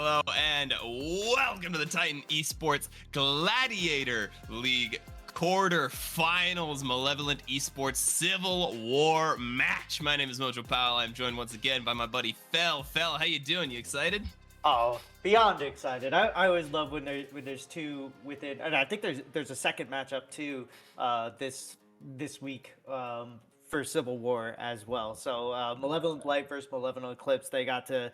Hello and welcome to the Titan Esports Gladiator League Quarterfinals Malevolent Esports Civil War match. My name is Mojo Powell. I'm joined once again by my buddy Fel. Fel, how you doing? You excited? Oh, beyond excited! I always love when there's two within, and I think there's a second matchup too this week for Civil War as well. So Malevolent Blight versus Malevolent Eclipse, they got to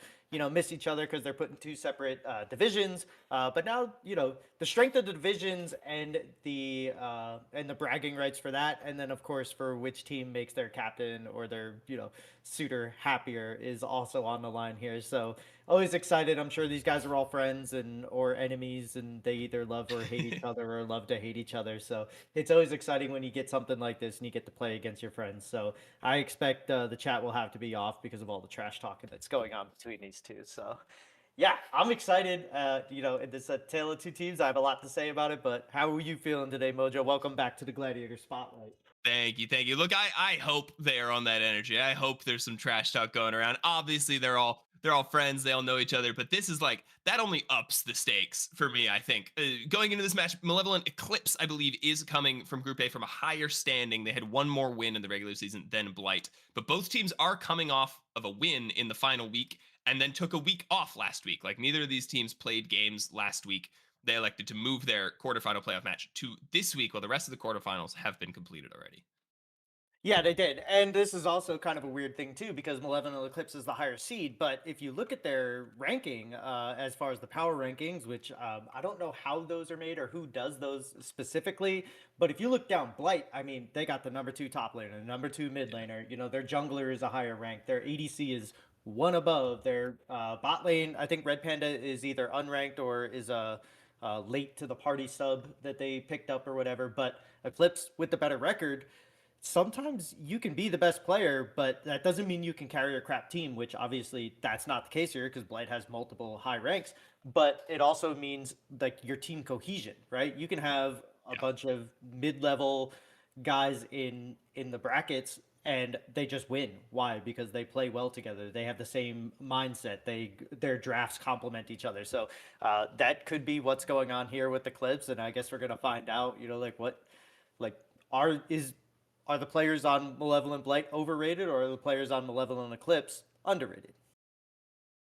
miss each other because they're put in two separate divisions. But now the strength of the divisions and the bragging rights for that, and then of course for which team makes their captain or their suitor happier is also on the line here. So always excited. I'm sure these guys are all friends and or enemies, and they either love or hate each other or love to hate each other. So it's always exciting when you get something like this and you get to play against your friends. So I expect the chat will have to be off because of all the trash talking that's going on between these two. So yeah, I'm excited. In this tale of two teams, I have a lot to say about it. But how are you feeling today, Mojo? Welcome back to the Gladiator Spotlight. Thank you, thank you. Look, I hope they are on that energy. I hope there's some trash talk going around. Obviously, they're all friends. They all know each other. But this is like that only ups the stakes for me. I think going into this match, Malevolent Eclipse, I believe, is coming from Group A from a higher standing. They had one more win in the regular season than Blight, but both teams are coming off of a win in the final week and then took a week off last week. Like neither of these teams played games last week. They elected to move their quarterfinal playoff match to this week, while the rest of the quarterfinals have been completed already. Yeah, they did. And this is also kind of a weird thing too, because Malevolent Eclipse is the higher seed. But if you look at their ranking, as far as the power rankings, which I don't know how those are made or who does those specifically, but if you look down Blight, I mean, they got the number two top laner, number two mid laner. Their jungler is a higher rank. Their ADC is one above. Their bot lane, I think Red Panda is either unranked or is late to the party sub that they picked up or whatever. But Eclipse with the better record, sometimes you can be the best player, but that doesn't mean you can carry a crap team, which obviously that's not the case here because Blight has multiple high ranks. But it also means like your team cohesion, right? You can have a Yeah. bunch of mid-level guys in the brackets and they just win. Why? Because they play well together. They have the same mindset. Their drafts complement each other. So that could be what's going on here with the Clips, and I guess we're gonna find out. Like are is are the players on Malevolent Blight overrated, or are the players on Malevolent Eclipse underrated?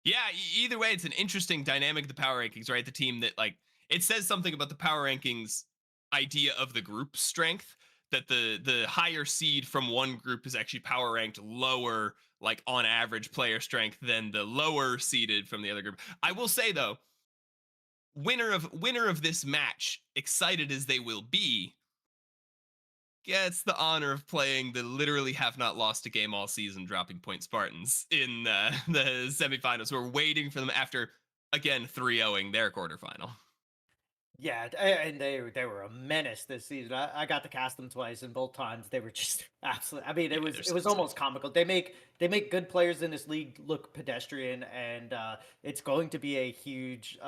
Yeah, either way, it's an interesting dynamic of the power rankings, right? The team that like it says something about the power rankings idea of the group strength that the higher seed from one group is actually power ranked lower, like on average player strength than the lower seeded from the other group. I will say though, winner of this match, excited as they will be, gets the honor of playing the literally have not lost a game all season dropping point Spartans in the semifinals. We're waiting for them after, again, 3-0ing their quarterfinal. Yeah, and they were a menace this season. I got to cast them twice, and both times they were just absolute. I mean, Yeah, it they're was so sick. almost comical. They make good players in this league look pedestrian, and it's going to be a huge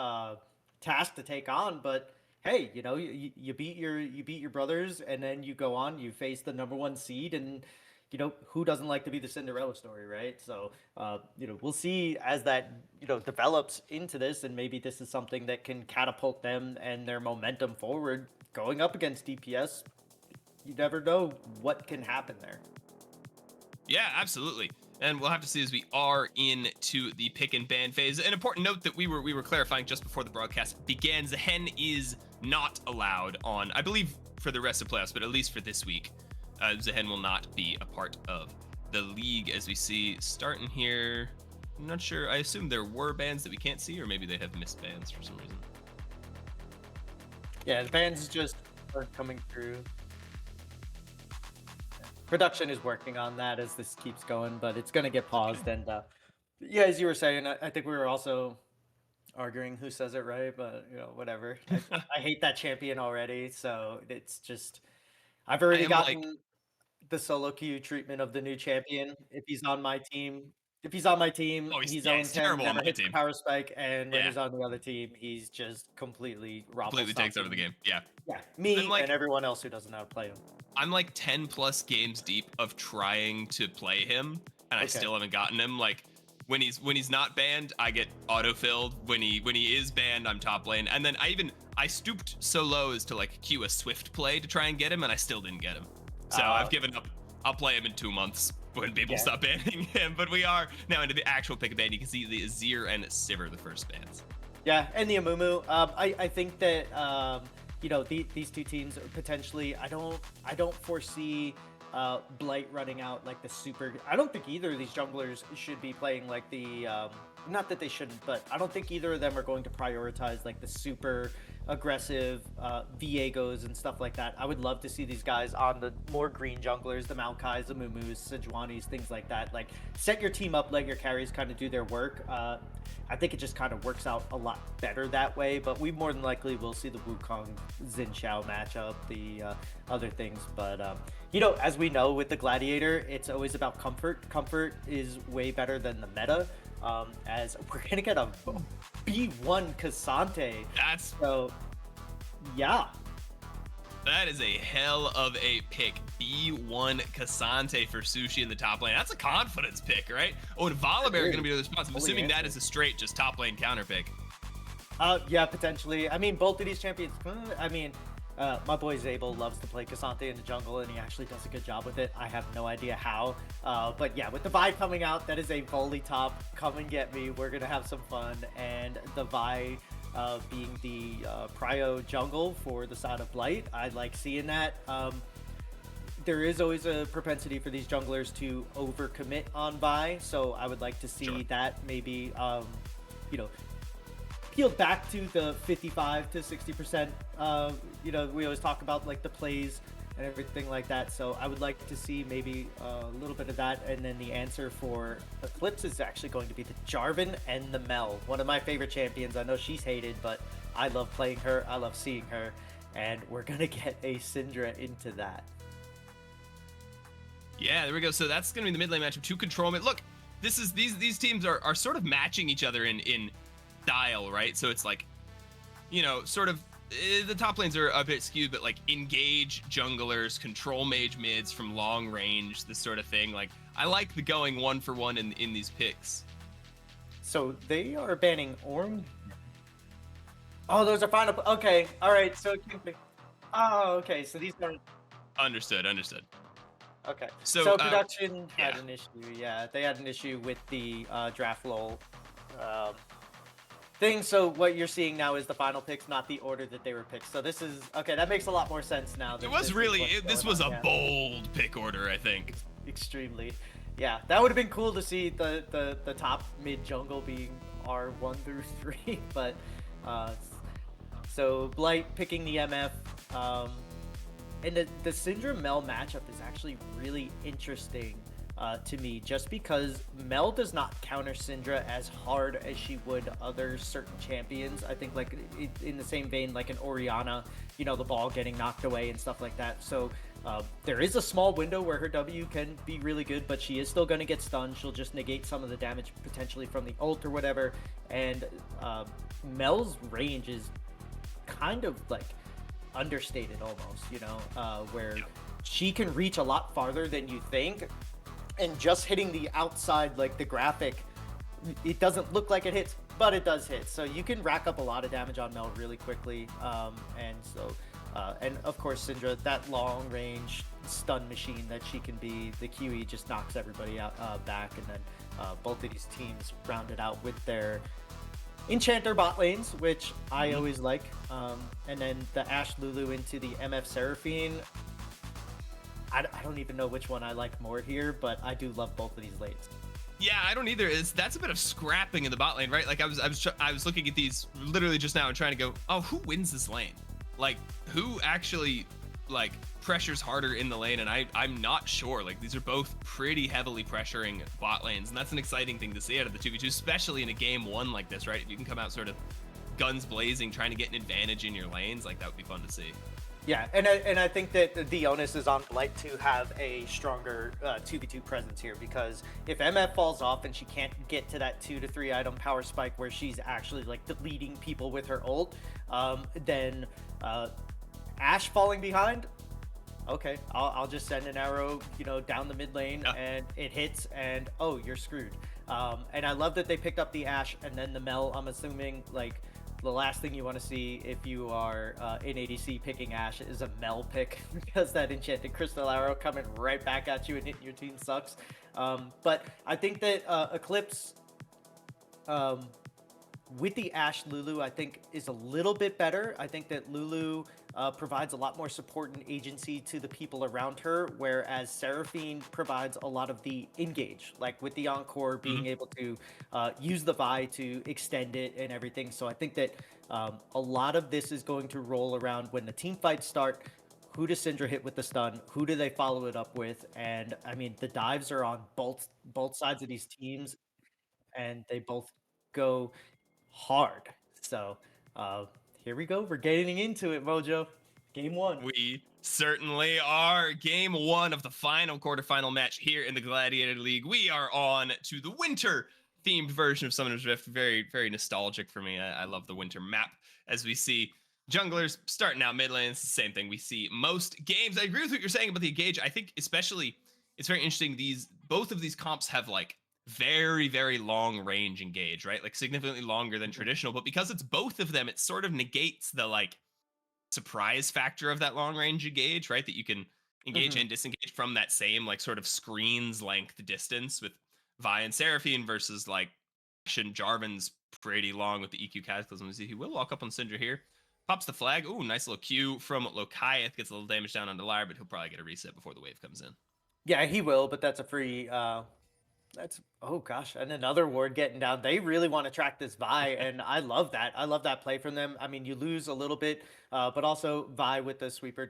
task to take on. But hey, you beat your brothers, and then you go on. You face the number one seed, and who doesn't like to be the Cinderella story, right? So we'll see as that develops into this, and maybe this is something that can catapult them and their momentum forward going up against DPS. You never know what can happen there. Yeah, absolutely. And we'll have to see as we are into the pick and ban phase. An important note that we were clarifying just before the broadcast began: Zehen is not allowed on, I believe, for the rest of playoffs, but at least for this week, Zehen will not be a part of the league. As we see starting here, I'm not sure. I assume there were bans that we can't see, or maybe they have missed bans for some reason. Yeah, the bans just aren't coming through. Production is working on that as this keeps going, but it's going to get paused. And yeah, as you were saying, I think we were also arguing who says it right, but whatever. I hate that champion already, so it's just I've I already am like, gotten the solo queue treatment of the new champion. If he's on my team, oh, he's yeah, 0 he's 10, terrible on never my hits the team. power spike, and when Yeah, he's on the other team, he's just completely Robo completely takes over the stomping. game. Yeah. Yeah, I'm me like and everyone else who doesn't know how to play him. I'm like 10 plus games deep of trying to play him, and I Okay. still haven't gotten him. Like, When he's not banned, I get autofilled. When he is banned, I'm top lane. And then I stooped so low as to like queue a swift play to try and get him, and I still didn't get him. So I've given up. I'll play him in 2 months when people Yeah. stop banning him. But we are now into the actual pick a ban. You can see the Azir and Sivir, the first bans. Yeah, and the Amumu. I think that these two teams potentially. I don't foresee Blight running out like the super. I don't think either of these junglers should be playing like the. Not that they shouldn't, but I don't think either of them are going to prioritize like the super aggressive Viegos and stuff like that. I would love to see these guys on the more green junglers, the Maokais, the Mumus, Sejuanis, things like that. Like set your team up, let your carries kind of do their work. I think it just kind of works out a lot better that way, but we more than likely will see the Wukong Xin Xiao matchup, the other things. But as we know with the Gladiator, it's always about comfort. Comfort is way better than the meta. As we're gonna get a B1 Cassante. That's So yeah. That is a hell of a pick. B1 Cassante for Sushi in the top lane. That's a confidence pick, right? Oh, and Volibear are going to be the response. I'm assuming that is a straight just top lane counter pick. Yeah, potentially. I mean, both of these champions. My boy Zabel loves to play Cassante in the jungle, and he actually does a good job with it. I have no idea how. But yeah, with the Vi coming out, that is a volley top. Come and get me. We're going to have some fun. And the Vi being the prio jungle for the side of Blight, I like seeing that. There is always a propensity for these junglers to overcommit on Vi, so I would like to see that maybe, peeled back to the 55 to 60%. We always talk about like the plays and everything like that, so I would like to see maybe a little bit of that. And then the answer for Eclipse is actually going to be the Jarvan and the Mel, one of my favorite champions. I know she's hated, but I love playing her, I love seeing her, and we're gonna get a Syndra into that. Yeah, there we go. So that's going to be the mid lane matchup. 2 control mid. Look, this is these teams are sort of matching each other in style, right? So it's like, sort of the top lanes are a bit skewed, but like engage junglers, control mage mids from long range, this sort of thing. Like I like the going 1-for-1 in these picks. So they are banning Orm. Oh, those are final. Okay, all right. So it can be. Oh, okay. So these are. Understood. Okay. So, production had an issue. Yeah, they had an issue with the draft lull thing. So what you're seeing now is the final picks, not the order that they were picked. So this is okay. That makes a lot more sense now. It was this was a bold pick order, I think. Extremely. Yeah, that would have been cool to see the top mid jungle being R1 through 3, but so Blight picking the MF. And the Syndra Mel matchup is actually really interesting to me, just because Mel does not counter Syndra as hard as she would other certain champions. I think like in the same vein, like an Orianna, the ball getting knocked away and stuff like that. So there is a small window where her W can be really good, but she is still going to get stunned. She'll just negate some of the damage potentially from the ult or whatever. And Mel's range is kind of like understated almost, where she can reach a lot farther than you think, and just hitting the outside, like the graphic, it doesn't look like it hits, but it does hit. So you can rack up a lot of damage on Mel really quickly. And of course Syndra, that long range stun machine that she can be, the QE just knocks everybody out back. And then both of these teams rounded out with their Enchanter bot lanes, which I always like, and then the Ashe Lulu into the MF Seraphine. I don't even know which one I like more here, but I do love both of these lanes. Yeah, I don't either. That's a bit of scrapping in the bot lane, right? Like I was looking at these literally just now and trying to go, oh, who wins this lane? Like who actually like pressures harder in the lane? And I'm not sure. Like these are both pretty heavily pressuring bot lanes, and that's an exciting thing to see out of the 2v2, especially in a game 1 like this, right? If you can come out sort of guns blazing, trying to get an advantage in your lanes, like that would be fun to see. Yeah, and I think that the onus is on Blight to have a stronger 2v2 presence here, because if MF falls off and she can't get to that 2 to 3 item power spike where she's actually like deleting people with her ult, then Ashe falling behind, okay, I'll just send an arrow, down the mid lane, and it hits, and oh, you're screwed. And I love that they picked up the Ashe and then the Mel. I'm assuming like the last thing you want to see if you are in ADC picking Ashe is a Mel pick because that enchanted crystal arrow coming right back at you and hitting your team sucks. But I think that Eclipse, um, with the Ashe Lulu, I think is a little bit better. I think that Lulu provides a lot more support and agency to the people around her, whereas Seraphine provides a lot of the engage, like with the Encore being able to use the Vi to extend it and everything. So I think that a lot of this is going to roll around when the team fights start. Who does Syndra hit with the stun? Who do they follow it up with? And I mean, the dives are on both sides of these teams, and they both go hard. So here we go. We're getting into it, Mojo. Game one. We certainly are. Game one of the final quarterfinal match here in the Gladiator League. We are on to the winter themed version of Summoner's Rift. Very, very nostalgic for me. I love the winter map as we see junglers starting out mid lane. It's the same thing we see most games. I agree with what you're saying about the engage. I think especially it's very interesting. Both of these comps have like very, very long range engage, right? Like significantly longer than traditional. But because it's both of them, it sort of negates the like surprise factor of that long range engage, right? That you can engage Mm-hmm. and disengage from that same like sort of screen's length distance with Vi and Seraphine versus like Shin Jarvan's pretty long with the EQ Cataclysm. He will walk up on Syndra here. Pops the flag. Ooh, nice little Q from Lokiath. Gets a little damage down on the Lyre, but he'll probably get a reset before the wave comes in. Yeah, he will, but that's a free. That's oh gosh, and another ward getting down. They really want to track this Vi, and I love that. I love that play from them. I mean, you lose a little bit, but also Vi with the sweeper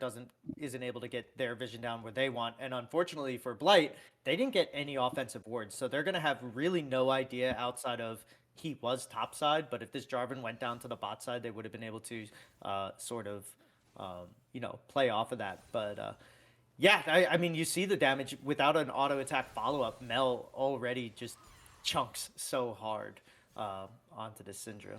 isn't able to get their vision down where they want. And unfortunately for Blight, they didn't get any offensive wards, so they're gonna have really no idea outside of he was top side. But if this Jarvan went down to the bot side, they would have been able to sort of play off of that. But yeah, I mean, you see the damage without an auto attack follow up. Mel already just chunks so hard onto the Syndra.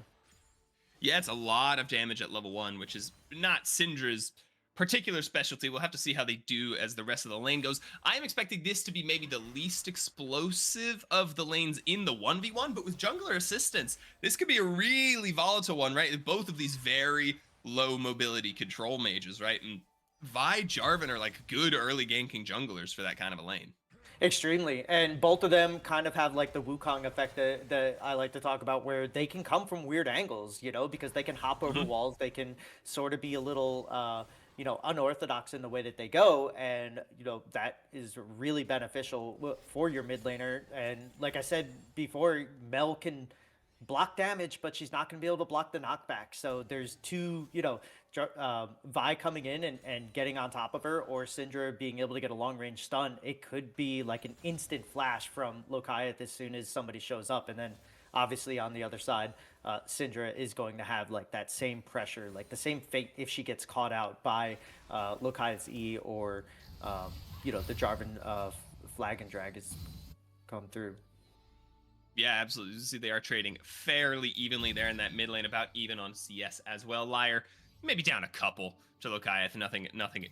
Yeah, it's a lot of damage at level 1, which is not Syndra's particular specialty. We'll have to see how they do as the rest of the lane goes. I am expecting this to be maybe the least explosive of the lanes in the 1v1, but with jungler assistance, this could be a really volatile one, right? Both of these very low mobility control mages, right? And Vi, Jarvan are like good early ganking junglers for that kind of a lane. Extremely. And both of them kind of have like the Wukong effect that I like to talk about, where they can come from weird angles, because they can hop over walls. They can sort of be a little, unorthodox in the way that they go. And, that is really beneficial for your mid laner. And like I said before, Mel can block damage, but she's not going to be able to block the knockback. So there's two, Vi coming in and getting on top of her, or Syndra being able to get a long range stun. It could be like an instant flash from Lokiath as soon as somebody shows up. And then obviously on the other side, Syndra is going to have like that same pressure, like the same fate if she gets caught out by Lokiath's E or, the Jarvan flag and drag has come through. Yeah, absolutely. You see, they are trading fairly evenly there in that mid lane, about even on CS as well. Lyre, maybe down a couple to Lokiath. Nothing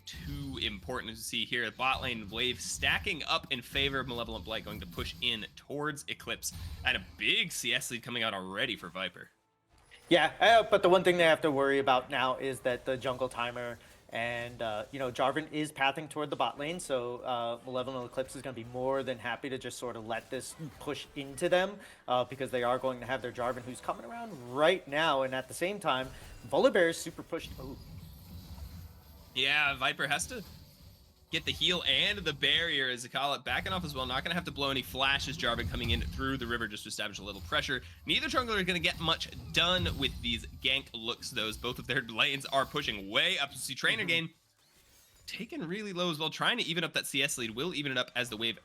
too important to see here. Bot lane wave stacking up in favor of Malevolent Blight, going to push in towards Eclipse, and a big CS lead coming out already for Viper. Yeah, but the one thing they have to worry about now is that the jungle timer and Jarvan is pathing toward the bot lane, so Malevolent Eclipse is going to be more than happy to just sort of let this push into them because they are going to have their Jarvan who's coming around right now, and at the same time, Volibear is super pushed. Ooh. Yeah, Viper has to get the heal and the barrier as they call it, backing off as well. Not going to have to blow any flashes. Jarvan coming in through the river just to establish a little pressure. Neither jungler are going to get much done with these gank looks, though. Both of their lanes are pushing way up. You see Trainer Gain taken really low as well, trying to even up that CS lead. Will even it up as the wave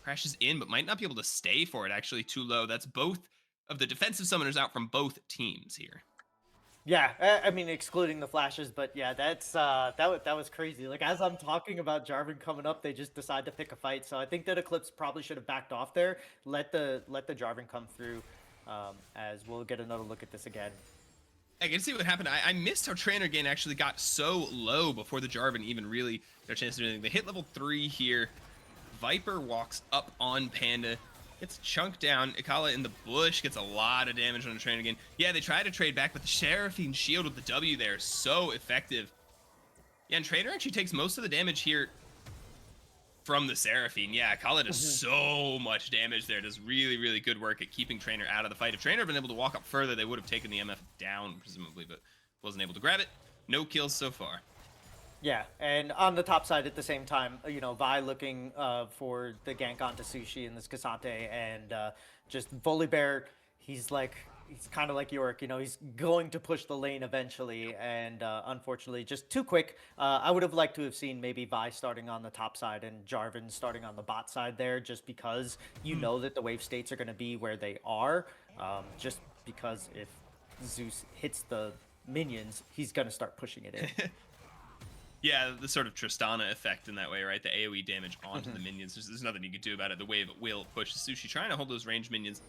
crashes in, but might not be able to stay for it. Actually too low. That's both of the defensive summoners out from both teams here. Yeah, I mean, excluding the flashes, but yeah, that's that was crazy. Like as I'm talking about Jarvan coming up, they just decide to pick a fight. So I think that Eclipse probably should have backed off there, let the Jarvan come through, as we'll get another look at this again. I can see what happened. I missed how Trainer Gain actually got so low before the Jarvan even really got a chance to do anything. They hit level 3 here. Viper walks up on Panda. Gets chunked down. Ikala in the bush gets a lot of damage on the train again. Yeah, they try to trade back, but the Seraphine shield with the W there is so effective. Yeah, and Trainer actually takes most of the damage here from the Seraphine. Yeah, Ikala does Mhm. so much damage there. Does really, really good work at keeping Trainer out of the fight. If Trainer had been able to walk up further, they would have taken the MF down, presumably, but wasn't able to grab it. No kills so far. Yeah, and on the top side at the same time, Vi looking for the gank onto Sushi and this Cassante, and just Volibear, he's kind of like York, he's going to push the lane eventually, and unfortunately, just too quick. I would have liked to have seen maybe Vi starting on the top side and Jarvan starting on the bot side there, just because you Hmm. know that the wave states are going to be where they are, just because if Zeus hits the minions, he's going to start pushing it in. Yeah, the sort of Tristana effect in that way, right? The AoE damage onto the Mhm. minions. There's nothing you can do about it. The wave will push Sushi, trying to hold those range minions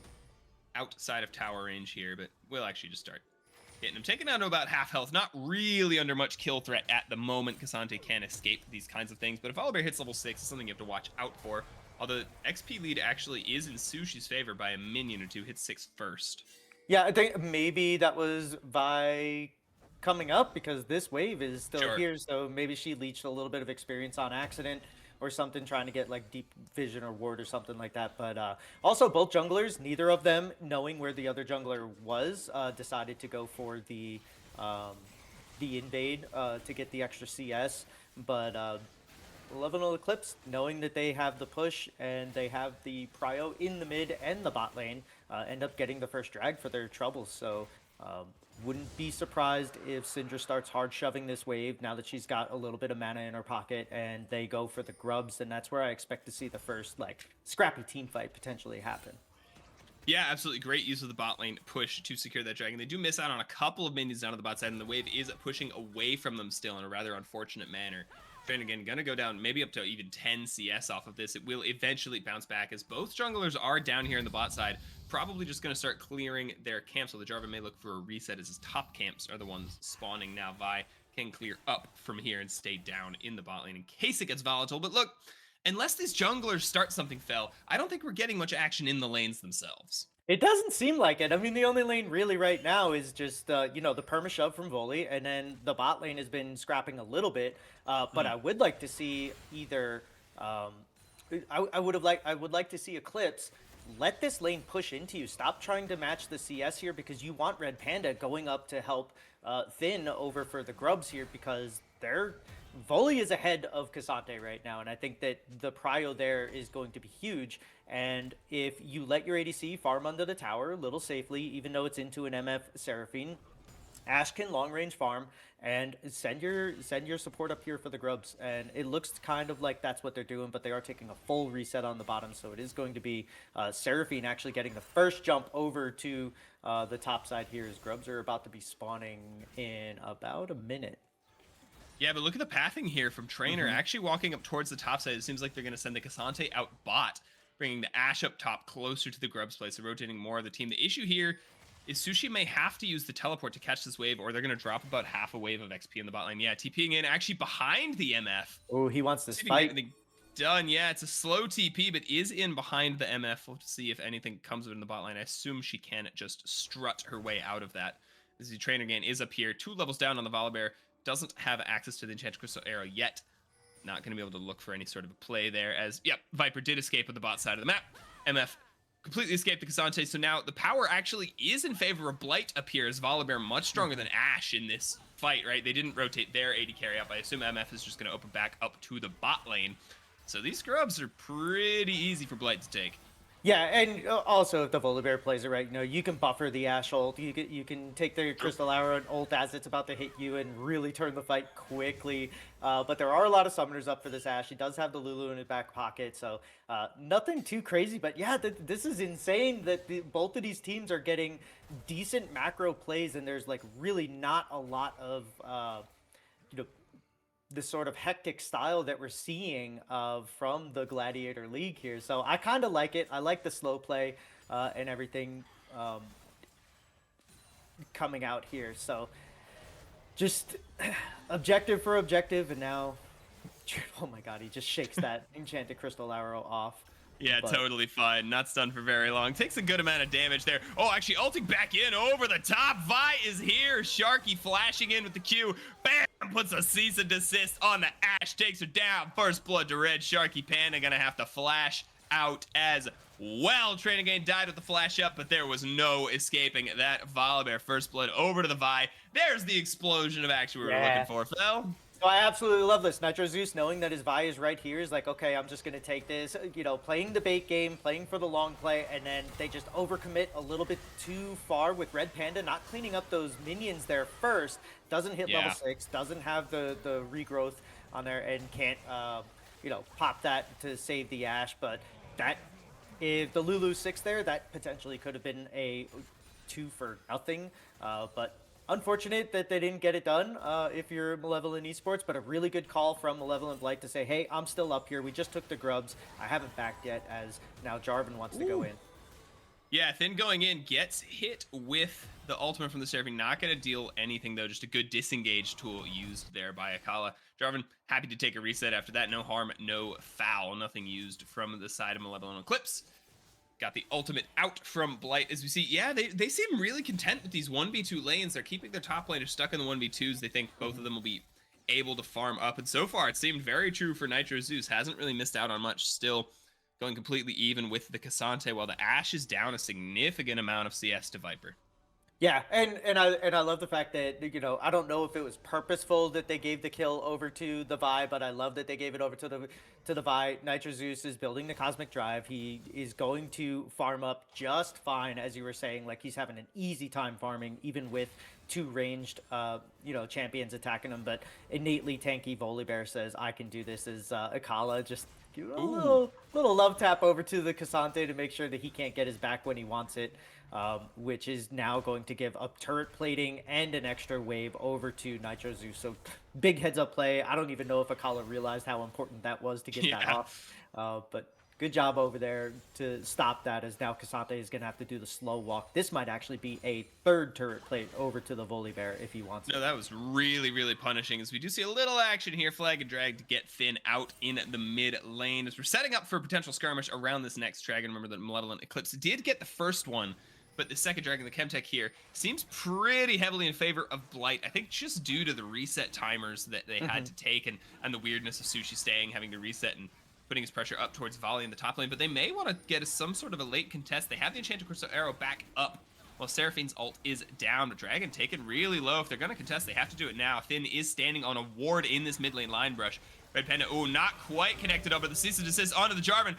outside of tower range here, but we'll actually just start hitting him. Taking down to about half health. Not really under much kill threat at the moment. Cassante can escape these kinds of things, but if Oliver hits level 6, it's something you have to watch out for. Although XP lead actually is in Sushi's favor by a minion or two. Hit 6 first. Yeah, I think maybe that was Vi coming up because this wave is still Sure. here. So maybe she leached a little bit of experience on accident or something, trying to get like deep vision or ward or something like that. But also, both junglers, neither of them knowing where the other jungler was, decided to go for um, the invade to get the extra CS. But Malevolent Eclipse, knowing that they have the push and they have the prio in the mid and the bot lane, end up getting the first drag for their troubles. So wouldn't be surprised if Syndra starts hard shoving this wave now that she's got a little bit of mana in her pocket, and they go for the grubs, and that's where I expect to see the first like scrappy team fight potentially happen. Yeah, absolutely great use of the bot lane push to secure that dragon. They do miss out on a couple of minions down to the bot side, and the wave is pushing away from them still in a rather unfortunate manner. Train again, gonna go down maybe up to even 10 CS off of this. It will eventually bounce back as both junglers are down here in the bot side. Probably just gonna start clearing their camps. So the Jarvan may look for a reset as his top camps are the ones spawning now. Vi can clear up from here and stay down in the bot lane in case it gets volatile. But look, unless these junglers start something fell, I don't think we're getting much action in the lanes themselves. It doesn't seem like it. I mean, the only lane really right now is just the perma shove from Volley, and then the bot lane has been scrapping a little bit. But Mhm. I would like to see either. I would like to see Eclipse let this lane push into you. Stop trying to match the CS here because you want Red Panda going up to help Thin over for the grubs here because they're Volley is ahead of Cassante right now, and I think that the prio there is going to be huge. And if you let your ADC farm under the tower a little safely, even though it's into an MF Seraphine, Ash can long range farm and send your support up here for the grubs. And it looks kind of like that's what they're doing, but they are taking a full reset on the bottom, so it is going to be Seraphine actually getting the first jump over to the top side here as grubs are about to be spawning in about a minute. Yeah, but look at the pathing here from Trainer. Mm-hmm. Actually walking up towards the top side. It seems like they're going to send the Cassante out bot, bringing the Ash up top closer to the Grubs place, so rotating more of the team. The issue here is Sushi may have to use the teleport to catch this wave, or they're going to drop about half a wave of XP in the bot lane. Yeah, TPing in actually behind the MF. Oh, he wants this See if he can get fight. anything done. Yeah, it's a slow TP, but is in behind the MF. We'll see if anything comes of it in the bot lane. I assume she can just strut her way out of that. As the Trainer again is up here, 2 levels down on the Volibear. Doesn't have access to the Enchanted Crystal Arrow yet. Not going to be able to look for any sort of a play there as, yep, Viper did escape on the bot side of the map. MF completely escaped the Cassante, so now the power actually is in favor of Blight up here as Volibear much stronger than Ash in this fight, right? They didn't rotate their AD carry up. I assume MF is just going to open back up to the bot lane. So these scrubs are pretty easy for Blight to take. Yeah, and also if the Volibear plays it right, you can buffer the Ash ult. You can take the Crystal Arrow and ult as it's about to hit you and really turn the fight quickly. But there are a lot of summoners up for this Ash. He does have the Lulu in his back pocket, so nothing too crazy. But yeah, this is insane that both of these teams are getting decent macro plays, and there's like really not a lot of you know the sort of hectic style that we're seeing from the Gladiator League here. So I kind of like it. I like the slow play and everything coming out here. So just objective for objective, and now, oh my god, he just shakes that Enchanted Crystal Arrow off. Yeah, But totally fine. Not stunned for very long. Takes a good amount of damage there. Oh, actually, ulting back in over the top. Vi is here. Sharky flashing in with the Q. Bam! Puts a cease and desist on the Ashe. Takes her down. First blood to red. Sharky Panda gonna have to flash out as well. Training Gain died with the flash up, but there was no escaping that Volibear. First blood over to the Vi. There's the explosion of action we were looking yeah. for, Phil. So I absolutely love this. Nitro Zeus, knowing that his Vi is right here, is like, okay, I'm just going to take this, playing the bait game, playing for the long play, and then they just overcommit a little bit too far with Red Panda, not cleaning up those minions there first. Doesn't hit level 6, doesn't have the regrowth on there, and can't, pop that to save the Ashe. But that, if the Lulu 6 there, that potentially could have been a 2 for nothing. But unfortunate that they didn't get it done if you're Malevolent Esports, but a really good call from Malevolent Blight to say, hey, I'm still up here. We just took the grubs. I haven't backed yet, as now Jarvan wants to go in. Yeah, Thin going in gets hit with the ultimate from the Seraphine. Not going to deal anything, though. Just a good disengage tool used there by Akala. Jarvan, happy to take a reset after that. No harm, no foul. Nothing used from the side of Malevolent Eclipse. Got the ultimate out from Blight. As we see, yeah, they seem really content with these 1v2 lanes. They're keeping their top laners stuck in the 1v2s. They think both of them will be able to farm up. And so far, it seemed very true for Nitro Zeus. Hasn't really missed out on much. Still going completely even with the Cassante, while the Ashe is down a significant amount of CS to Viper. Yeah, and I love the fact that, I don't know if it was purposeful that they gave the kill over to the Vi, but I love that they gave it over to the Vi. Nitro Zeus is building the Cosmic Drive. He is going to farm up just fine, as you were saying. Like, he's having an easy time farming, even with 2 ranged champions attacking him. But innately tanky Volibear says, I can do this, as Akala just a little love tap over to the Cassante to make sure that he can't get his back when he wants it. Which is now going to give up turret plating and an extra wave over to Nitro Zeus. So big heads up play. I don't even know if Akala realized how important that was to get that off. But good job over there to stop that, as now Cassante is going to have to do the slow walk. This might actually be a 3rd turret plate over to the Volibear if he wants No, that was really, really punishing, as we do see a little action here. Flag and drag to get Finn out in the mid lane, as we're setting up for a potential skirmish around this next dragon. Remember that Malevolent Eclipse did get the first one, but the second dragon, the Chemtech here, seems pretty heavily in favor of Blight. I think just due to the reset timers that they had to take, and the weirdness of Sushi staying, having to reset and putting his pressure up towards Volley in the top lane. But they may want to get some sort of a late contest. They have the Enchanted Crystal Arrow back up while Seraphine's ult is down. But Dragon taken really low. If they're going to contest, they have to do it now. Finn is standing on a ward in this mid lane line brush. Red Panda, not quite connected up, but the cease and desist onto the Jarvan.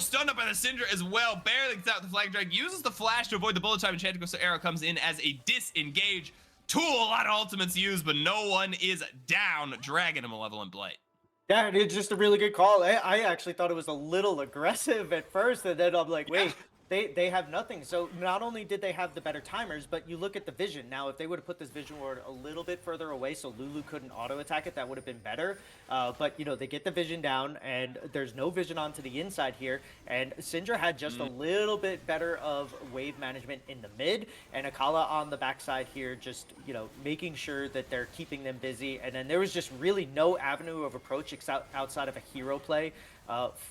Stunned up by the Syndra as well. Barely gets out with the flag drag. Uses the flash to avoid the bullet time. Enchanted Crystal Arrow comes in as a disengage tool. A lot of ultimates used, but no one is down. Dragon and Malevolent Blight. Yeah, it's just a really good call. I actually thought it was a little aggressive at first, and then I'm like, wait, they have nothing. So not only did they have the better timers, but you look at the vision. Now, if they would have put this vision ward a little bit further away so Lulu couldn't auto-attack it, that would have been better. But, they get the vision down, and there's no vision onto the inside here. And Syndra had just a little bit better of wave management in the mid, and Akala on the backside here just, making sure that they're keeping them busy. And then there was just really no avenue of approach outside of a hero play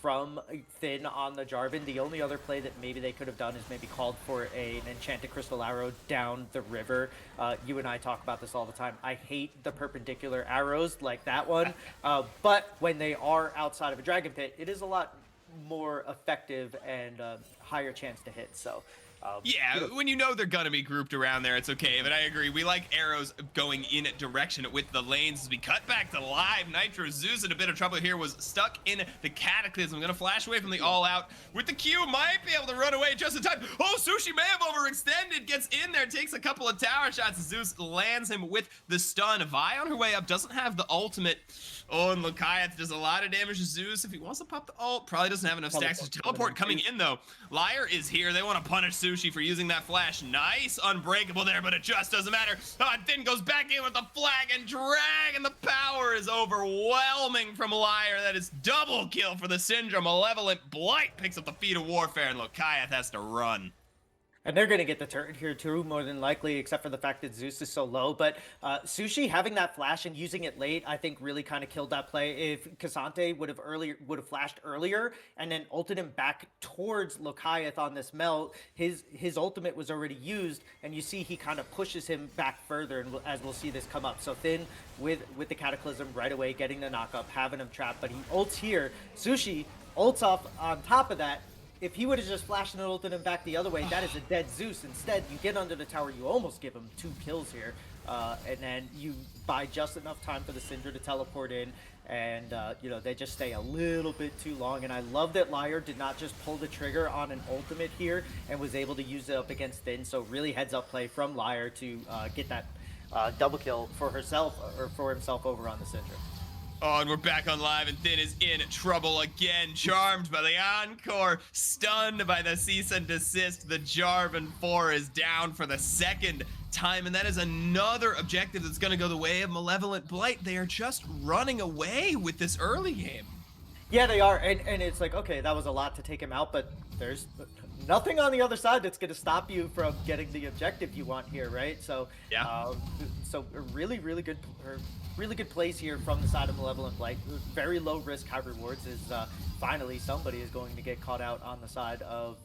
from Thin on the Jarvan. The only other play that maybe they could have done is maybe called for an Enchanted Crystal Arrow down the river. You and I talk about this all the time. I hate the perpendicular arrows like that one, but when they are outside of a Dragon Pit, it is a lot more effective and higher chance to hit. So when they're gonna be grouped around there, it's okay. But I agree, we like arrows going in direction with the lanes. As we cut back to live, Nitro Zeus in a bit of trouble here, was stuck in the Cataclysm. Gonna flash away from the all out with the Q, might be able to run away just in time. Sushi may have overextended, gets in there, takes a couple of tower shots. Zeus lands him with the stun. Vi on her way up, doesn't have the ultimate. And Lucaeth does a lot of damage to Zeus. If he wants to pop the ult, probably doesn't have enough stacks to teleport coming in, though. Liar is here. They want to punish Sushi for using that flash. Nice unbreakable there, but it just doesn't matter. Then goes back in with the flag and drag, and the power is overwhelming from Liar. That is double kill for the Syndra. Malevolent Blight picks up the feat of warfare, and Lucaeth has to run. And they're going to get the turret here too, more than likely, except for the fact that Zeus is so low. But Sushi having that flash and using it late, I think, really kind of killed that play. If Cassante would have flashed earlier and then ulted him back towards Lokiath on this melt, his ultimate was already used, and you see he kind of pushes him back further, and as we'll see this come up. So Finn with the Cataclysm right away, getting the knock up, having him trapped, but he ults here. Sushi ults off on top of that. If he would have just flashed and ulted him back the other way, that is a dead Zeus. Instead, you get under the tower, you almost give him 2 kills here, and then you buy just enough time for the Syndra to teleport in, and they just stay a little bit too long. And I love that Liar did not just pull the trigger on an ultimate here and was able to use it up against Finn. So really heads up play from Liar to get that double kill for herself or for himself over on the Syndra. Oh, and we're back on live, and Thin is in trouble again. Charmed by the Encore, stunned by the cease and desist. The Jarvan 4 is down for the second time, and that is another objective that's going to go the way of Malevolent Blight. They are just running away with this early game. Yeah, they are, and it's like, okay, that was a lot to take him out, but there's nothing on the other side that's going to stop you from getting the objective you want here, right? So, yeah. So really good plays here from the side of Malevolent Blight. Very low risk, high rewards. Is finally somebody is going to get caught out on the side of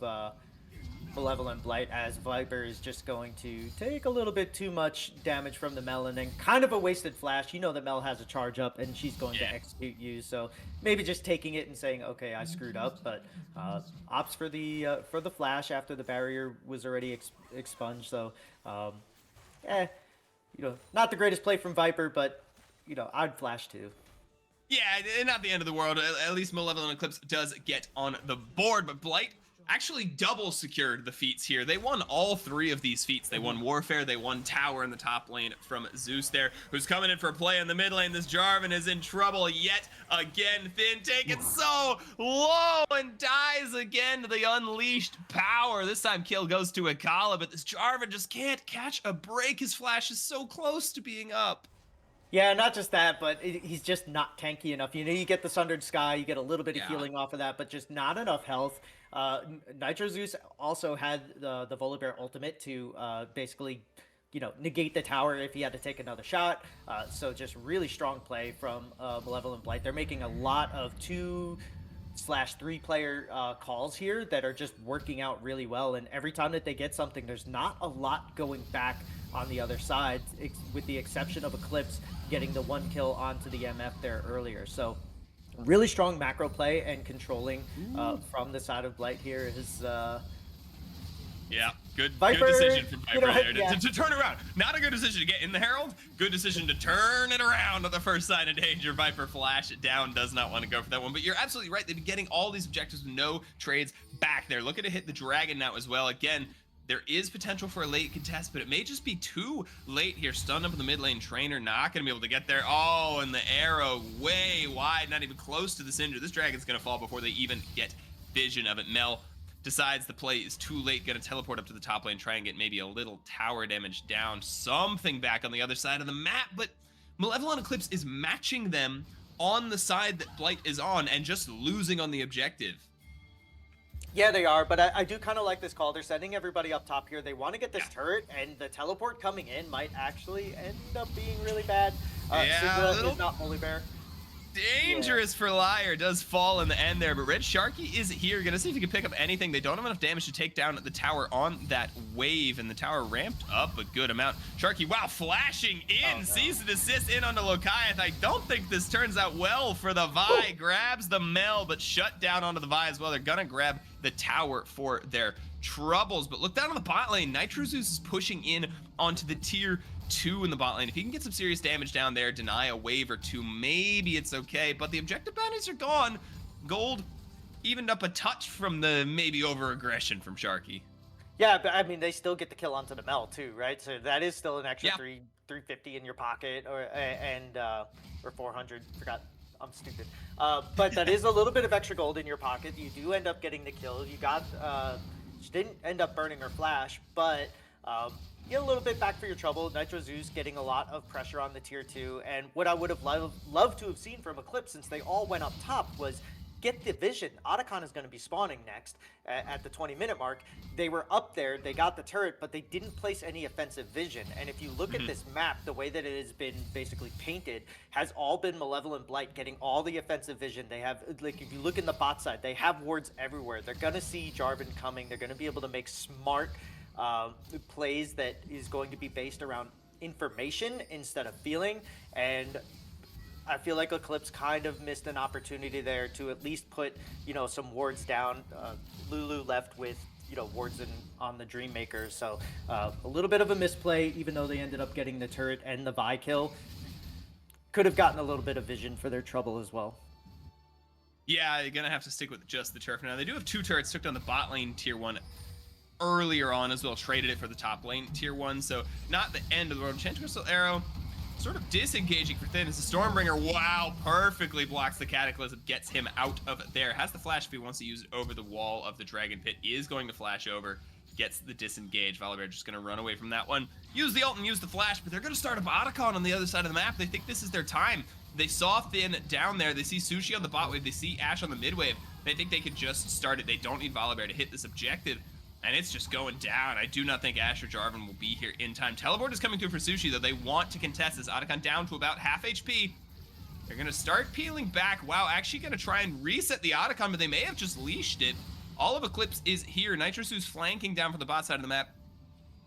Malevolent Blight, as Viper is just going to take a little bit too much damage from the Mel, and then kind of a wasted flash. You know that Mel has a charge up, and she's going to execute you. So maybe just taking it and saying, okay, I screwed up, but opts for the flash after the barrier was already expunged. So, not the greatest play from Viper, but I'd flash too. Yeah, not the end of the world. At least Malevolent Eclipse does get on the board, but Blight actually double secured the feats here. They won all 3 of these feats. They won Warfare, they won Tower in the top lane from Zeus there, who's coming in for a play in the mid lane. This Jarvan is in trouble yet again. Finn taken so low and dies again to the unleashed power. This time kill goes to Akala, but this Jarvan just can't catch a break. His flash is so close to being up. Yeah, not just that, but he's just not tanky enough. You get the Sundered Sky, you get a little bit of healing off of that, but just not enough health. Nitro Zeus also had the Volibear ultimate to basically, negate the tower if he had to take another shot. So just really strong play from Malevolent Blight. They're making a lot of 2/3 player calls here that are just working out really well. And every time that they get something, there's not a lot going back on the other side, with the exception of Eclipse getting the 1 kill onto the MF there earlier. So really strong macro play and controlling from the side of Blight here is good Viper, decision from Viper there yeah. to turn around. Not a good decision to get in the Herald. Good decision to turn it around at the first sign of danger. Viper flash it down, does not want to go for that one. But you're absolutely right. They've been getting all these objectives with no trades back there. Looking to hit the Dragon now as well. Again, there is potential for a late contest, but it may just be too late here. Stunned up in the mid lane. Trainer not going to be able to get there. Oh, and the arrow way wide, not even close to the Syndra. This Dragon's going to fall before they even get vision of it. Mel decides the play is too late, going to teleport up to the top lane, try and get maybe a little tower damage down, something back on the other side of the map, but Malevolent Eclipse is matching them on the side that Blight is on and just losing on the objective. Yeah, they are, but I do kind of like this call. They're sending everybody up top here. They want to get this turret, and the teleport coming in might actually end up being really bad. Sigma is not Volibear. Dangerous for Liar, does fall in the end there, but Red Sharky is here, gonna see if he can pick up anything. They don't have enough damage to take down the tower on that wave, and the tower ramped up a good amount. Sharky, wow, flashing in, sees the assist in onto Lokiath. I don't think this turns out well for the Vi. Grabs the Mel, but shut down onto the Vi as well. They're gonna grab the tower for their troubles, but look down on the bot lane. Nitro Zeus is pushing in onto the tier 2 in the bot lane. If he can get some serious damage down there, deny a wave or 2, maybe it's okay, but the objective bounties are gone. Gold evened up a touch from the maybe over aggression from Sharky. Yeah, but I mean, they still get the kill onto the Mel too, right? So that is still an extra 350 in your pocket, or 400. Forgot, I'm stupid. But that is a little bit of extra gold in your pocket. You do end up getting the kill. You got, she didn't end up burning her flash, but get a little bit back for your trouble. Nitro Zeus getting a lot of pressure on the tier 2, and what I would have loved to have seen from Eclipse, since they all went up top, was get the vision. Otacon is going to be spawning next at the 20-minute mark. They were up there, they got the turret, but they didn't place any offensive vision. And if you look at this map, the way that it has been basically painted has all been Malevolent Blight getting all the offensive vision. They have, like, if you look in the bot side, they have wards everywhere. They're going to see Jarvan coming. They're going to be able to make smart plays that is going to be based around information instead of feeling. And I feel like Eclipse kind of missed an opportunity there to at least put, some wards down. Lulu left with, wards on the Dreammaker. So a little bit of a misplay, even though they ended up getting the turret and the Vi kill. Could have gotten a little bit of vision for their trouble as well. Yeah, you're going to have to stick with just the turf now. They do have 2 turrets stuck on the bot lane tier 1 earlier on as well, traded it for the top lane tier 1, so not the end of the road. Enchanted Crystal Arrow sort of disengaging for Thin as the Stormbringer, wow, perfectly blocks the Cataclysm, gets him out of there. Has the flash if he wants to use it over the wall of the Dragon Pit, is going to flash over, gets the disengage. Volibear just going to run away from that one. Use the ult and use the flash, but they're going to start a Otacon on the other side of the map. They think this is their time. They saw Thin down there. They see Sushi on the bot wave. They see Ashe on the mid wave. They think they could just start it. They don't need Volibear to hit this objective. And it's just going down. I do not think Ashe or Jarvan will be here in time. Teleport is coming through for Sushi, though. They want to contest this. Otacon down to about half HP. They're going to start peeling back. Wow, actually going to try and reset the Otacon, but they may have just leashed it. All of Eclipse is here. Nitrosu's flanking down from the bot side of the map.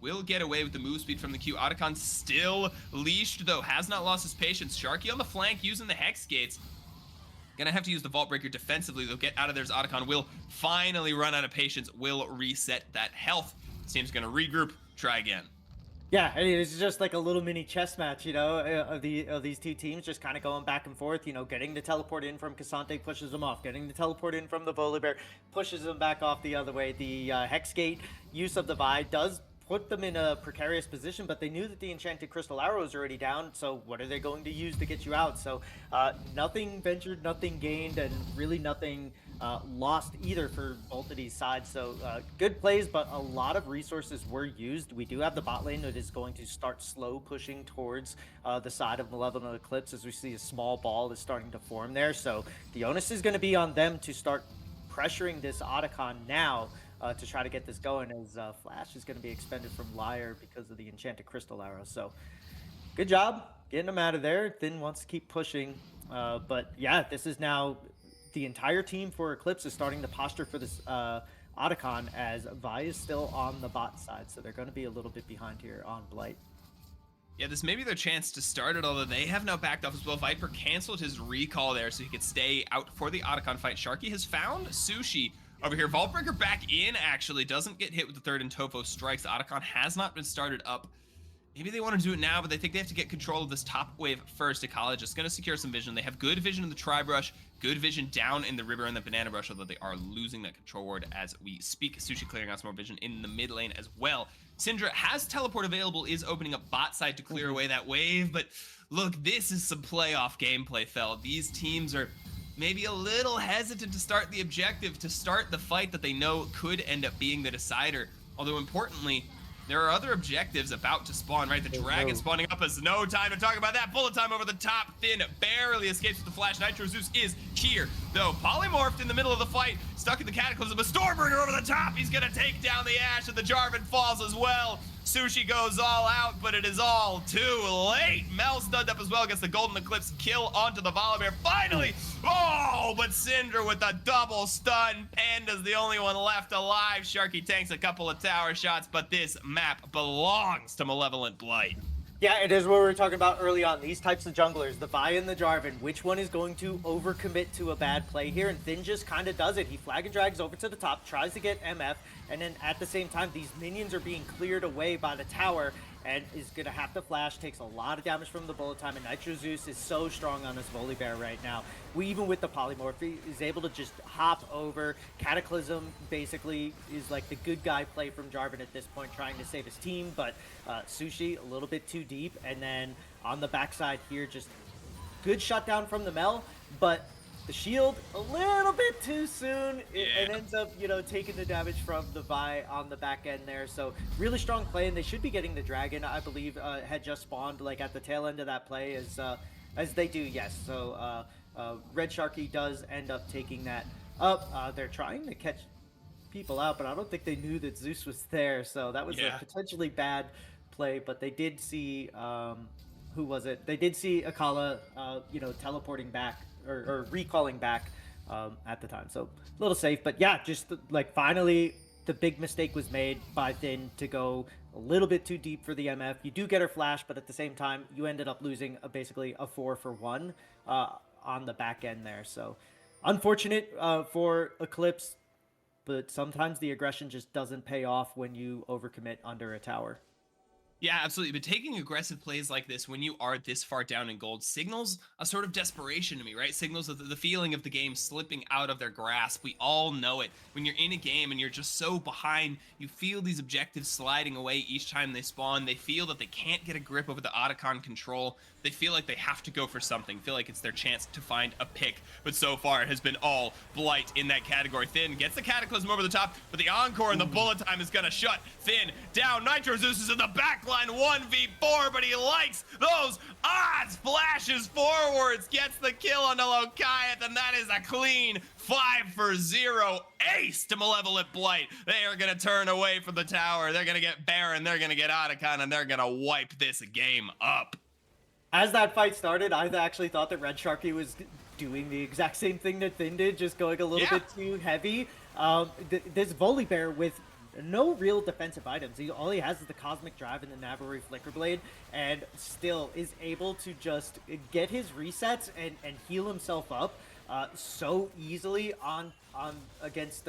Will get away with the move speed from the Q. Otacon still leashed, though. Has not lost his patience. Sharky on the flank using the Hex Gates. Gonna have to use the Vault Breaker defensively. They'll get out of there as Otacon will finally run out of patience, will reset that health. This team's gonna regroup, try again. Yeah, I mean, it's just like a little mini chess match, of these two teams just kind of going back and forth. Getting the teleport in from Cassante pushes them off. Getting the teleport in from the Volibear pushes them back off the other way. The Hex Gate use of the Vi does put them in a precarious position, but they knew that the Enchanted Crystal Arrow is already down, so what are they going to use to get you out? So nothing ventured, nothing gained, and really nothing lost either for both of these sides. So good plays, but a lot of resources were used. We do have the bot lane that is going to start slow pushing towards the side of Malevolent Eclipse as we see a small ball is starting to form there. So the onus is going to be on them to start pressuring this Otacon now to try to get this going, as Flash is going to be expended from Lyre because of the Enchanted Crystal Arrow. So good job getting them out of there. Thin wants to keep pushing. But yeah, this is now the entire team for Eclipse is starting to posture for this Otacon, as Vi is still on the bot side. So they're going to be a little bit behind here on Blight. Yeah, this may be their chance to start it, although they have now backed off as well. Viper canceled his recall there so he could stay out for the Otacon fight. Sharky has found Sushi over here. Vault Breaker back in, actually. Doesn't get hit with the third, and Tofo strikes. The Otacon has not been started up. Maybe they want to do it now, but they think they have to get control of this top wave first. Ecologist is going to secure some vision. They have good vision in the Tri-Brush, good vision down in the river and the Banana Brush, although they are losing that control ward as we speak. Sushi clearing out some more vision in the mid lane as well. Syndra has teleport available, is opening up bot side to clear away that wave, but look, this is some playoff gameplay, Fel. These teams are maybe a little hesitant to start the objective, to start the fight that they know could end up being the decider. Although importantly, there are other objectives about to spawn, right? The dragon spawning up us. No time to talk about that. Bullet time over the top. Thin barely escapes with the flash. Nitro Zeus is here, though. Polymorphed in the middle of the fight, stuck in the Cataclysm. A Stormbringer over the top. He's gonna take down the Ashe, and the Jarvan falls as well. Sushi goes all out, but it is all too late. Mel stunned up as well, gets the Golden Eclipse kill onto the Volibear. Finally! Oh, but Cinder with a double stun. Panda's the only one left alive. Sharky tanks a couple of tower shots, but this map belongs to Malevolent Blight. Yeah, it is what we were talking about early on. These types of junglers, the Vi and the Jarvan, which one is going to overcommit to a bad play here? And Thin just kind of does it. He flag and drags over to the top, tries to get MF, and then at the same time, these minions are being cleared away by the tower, and is going to have to flash, takes a lot of damage from the bullet time, and Nitro Zeus is so strong on this Volibear right now. Even with the polymorph, he is able to just hop over. Cataclysm basically is like the good guy play from Jarvan at this point, trying to save his team, but Sushi a little bit too deep, and then on the backside here, just good shutdown from the Mel, but the shield a little bit too soon. It ends up, taking the damage from the Vi on the back end there. So really strong play, and they should be getting the dragon. I believe had just spawned like at the tail end of that play as as they do, yes. So Red Sharky does end up taking that up. They're trying to catch people out, but I don't think they knew that Zeus was there. So that was a Yeah. potentially bad play. But they did see who was it? They did see Akala, teleporting back or recalling back at the time. So a little safe, but yeah, just like finally the big mistake was made by Thin to go a little bit too deep for the MF. You do get her flash, but at the same time, you ended up losing basically a 4-for-1 on the back end there. So unfortunate for Eclipse, but sometimes the aggression just doesn't pay off when you overcommit under a tower. Yeah, absolutely. But taking aggressive plays like this when you are this far down in gold signals a sort of desperation to me, right? Signals the feeling of the game slipping out of their grasp. We all know it. When you're in a game and you're just so behind, you feel these objectives sliding away each time they spawn. They feel that they can't get a grip over the Otacon control. They feel like they have to go for something, feel like it's their chance to find a pick. But so far, it has been all Blight in that category. Thin gets the Cataclysm over the top, but the Encore and the bullet time is going to shut Thin down. Nitro Zeus is in the backline 1v4, but he likes those odds. Flashes forwards, gets the kill on the Lokiath, and that is a clean 5-for-0 ace to Malevolent Blight. They are going to turn away from the tower. They're going to get Baron, they're going to get Otacon, and they're going to wipe this game up. As that fight started, I actually thought that Red Sharky was doing the exact same thing that Thin did, just going a little bit too heavy. This Volibear with no real defensive items. All he has is the Cosmic Drive and the Navarre Flicker Blade, and still is able to just get his resets and heal himself up so easily on against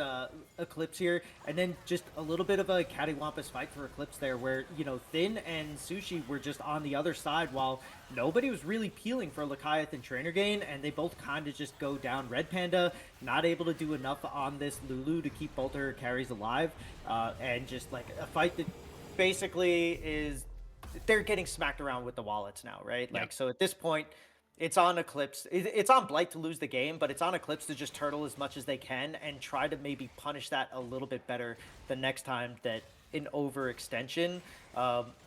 Eclipse here, and then just a little bit of a cattywampus fight for Eclipse there, where Thin and Sushi were just on the other side while nobody was really peeling for Lokiath and Trainer Gain, and they both kind of just go down. Red Panda not able to do enough on this Lulu to keep both of her carries alive, and just like a fight that basically is they're getting smacked around with the wallets now, right? Like, so at this point, it's on Eclipse. It's on Blight to lose the game, but it's on Eclipse to just turtle as much as they can and try to maybe punish that a little bit better the next time that an overextension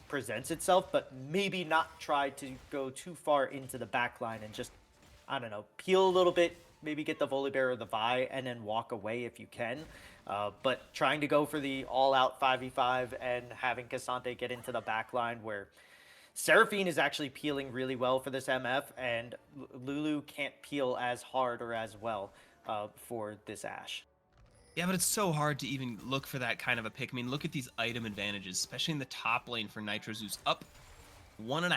presents itself, but maybe not try to go too far into the back line and just, I don't know, peel a little bit, maybe get the Volibear or the Vi, and then walk away if you can. But trying to go for the all-out 5v5 and having Cassante get into the back line where Seraphine is actually peeling really well for this MF, and Lulu can't peel as hard or as well for this Ashe. Yeah, but it's so hard to even look for that kind of a pick. I mean, look at these item advantages, especially in the top lane for Nitro Zeus. Up 1.5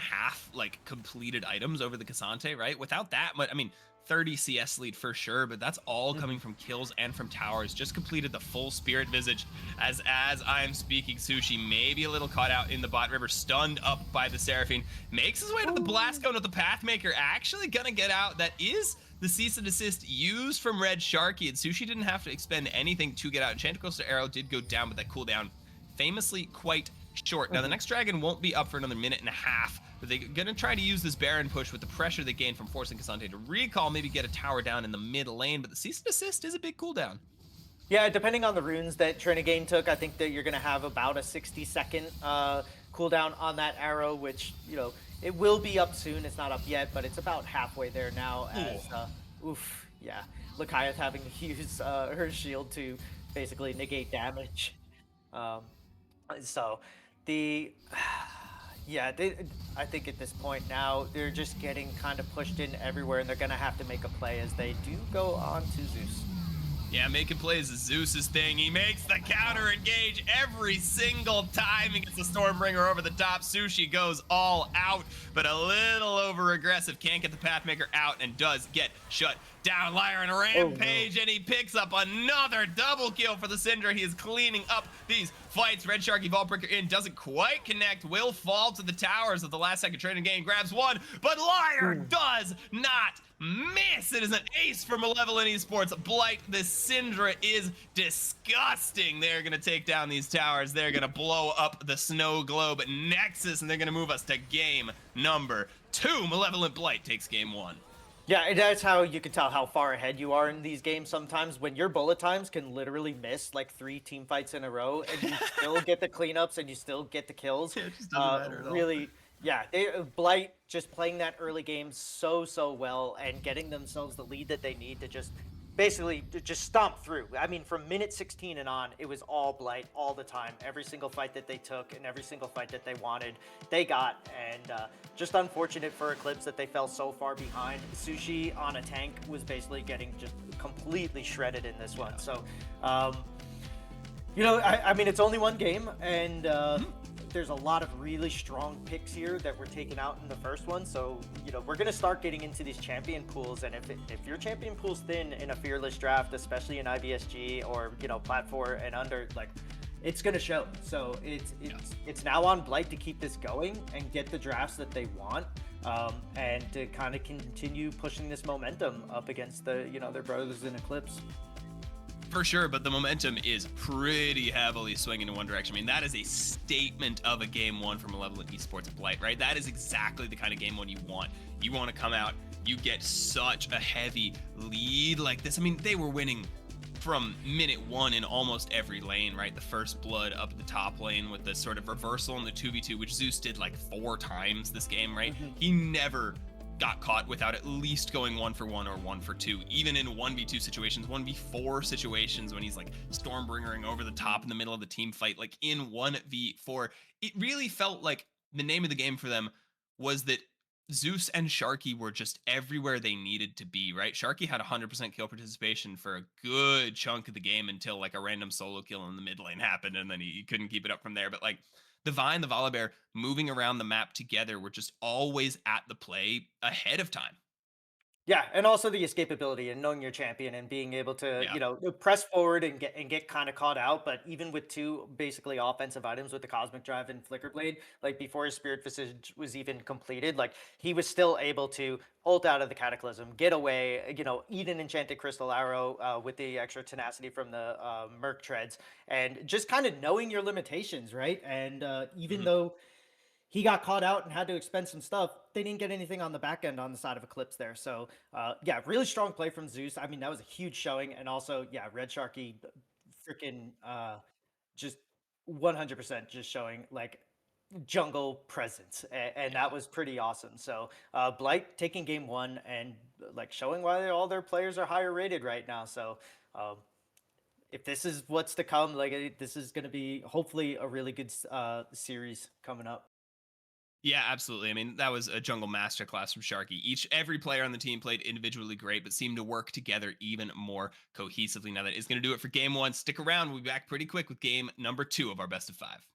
like completed items over the Cassante, right? Without that, but I mean, 30 CS lead for sure, but that's all coming from kills and from towers. Just completed the full Spirit Visage as I'm speaking. Sushi maybe a little caught out in the bot river, stunned up by the Seraphine, makes his way to the blast cone with the Pathmaker, actually gonna get out. That is the cease and desist used from Red Sharky, and Sushi didn't have to expend anything to get out. Enchanted Coastal Arrow did go down, but that cooldown famously quite short. Now the next dragon won't be up for another 1.5 minutes, but they're gonna try to use this Baron push with the pressure they gain from forcing Cassante to recall, maybe get a tower down in the mid lane, but the cease and desist is a big cooldown. Yeah, depending on the runes that Trinagain took, I think that you're going to have about a 60-second cooldown on that arrow, which, it will be up soon. It's not up yet, but it's about halfway there now as, Lokiath having to use her shield to basically negate damage. So, I think at this point now, they're just getting kind of pushed in everywhere, and they're going to have to make a play as they do go on to Zeus. Yeah, making plays is Zeus's thing. He makes the counter engage every single time. He gets the Stormbringer over the top. Sushi goes all out, but a little over aggressive. Can't get the Pathmaker out and does get shut down. Liar and Rampage, and he picks up another double kill for the Syndra. He is cleaning up these fights. Red Sharky Vaultbreaker in doesn't quite connect. Will fall to the towers at the last second. Trading Gain grabs one, but Liar does not miss. It is an ace for Malevolent Esports. Blight, this Syndra is disgusting. They're going to take down these towers. They're going to blow up the snow globe Nexus, and they're going to move us to game number 2. Malevolent Blight takes game 1. Yeah, that's how you can tell how far ahead you are in these games sometimes, when your bullet times can literally miss like 3 team fights in a row and you still get the cleanups and you still get the kills. It just doesn't matter at all. Really, Yeah, Blight just playing that early game so well and getting themselves the lead that they need to just basically to just stomp through. I mean, from minute 16 and on, it was all Blight all the time. Every single fight that they took and every single fight that they wanted, they got. And just unfortunate for Eclipse that they fell so far behind. Sushi on a tank was basically getting just completely shredded in this one. So, um, I mean, it's only one game, and Mhm. there's a lot of really strong picks here that were taken out in the first one. So, we're going to start getting into these champion pools. And if your champion pool's thin in a fearless draft, especially in IVSG or, Plat 4 and under, like, it's going to show. So it's now on Blight to keep this going and get the drafts that they want. And to kind of continue pushing this momentum up against their brothers in Eclipse. For sure, but the momentum is pretty heavily swinging in one direction. I mean, that is a statement of a game one for Malevolent Esports Blight, right? That is exactly the kind of game one you want. You want to come out, you get such a heavy lead like this. I mean, they were winning from minute one in almost every lane, right? The first blood up at the top lane with the sort of reversal in the 2v2, which Zeus did like 4 times this game, right? He never got caught without at least going 1-for-1 or 1-for-2, even in 1v2 situations, 1v4 situations when he's like Stormbringering over the top in the middle of the team fight, like in 1v4. It really felt like the name of the game for them was that Zeus and Sharky were just everywhere they needed to be, right? Sharky had 100% kill participation for a good chunk of the game until like a random solo kill in the mid lane happened, and then he couldn't keep it up from there. But like the Vine, the Volibear moving around the map together were just always at the play ahead of time. Yeah, and also the escapability and knowing your champion and being able to, Yeah. press forward and get kind of caught out. But even with two basically offensive items with the Cosmic Drive and Flicker Blade, like before his Spirit Visage was even completed, like he was still able to ult out of the Cataclysm, get away, eat an Enchanted Crystal Arrow with the extra tenacity from the Merc Treads, and just kind of knowing your limitations, right? And even Mhm. though he got caught out and had to expend some stuff. They didn't get anything on the back end on the side of Eclipse there. So, yeah, really strong play from Zeus. I mean, that was a huge showing. And also, yeah, Red Sharky freaking just 100% just showing like jungle presence. And that Yeah. was pretty awesome. So, Blight taking game one and like showing why all their players are higher rated right now. So, if this is what's to come, like this is going to be hopefully a really good series coming up. Yeah, absolutely. I mean, that was a jungle masterclass from Sharky. Every player on the team played individually great, but seemed to work together even more cohesively. Now, that is going to do it for game one. Stick around. We'll be back pretty quick with game number 2 of our best of 5.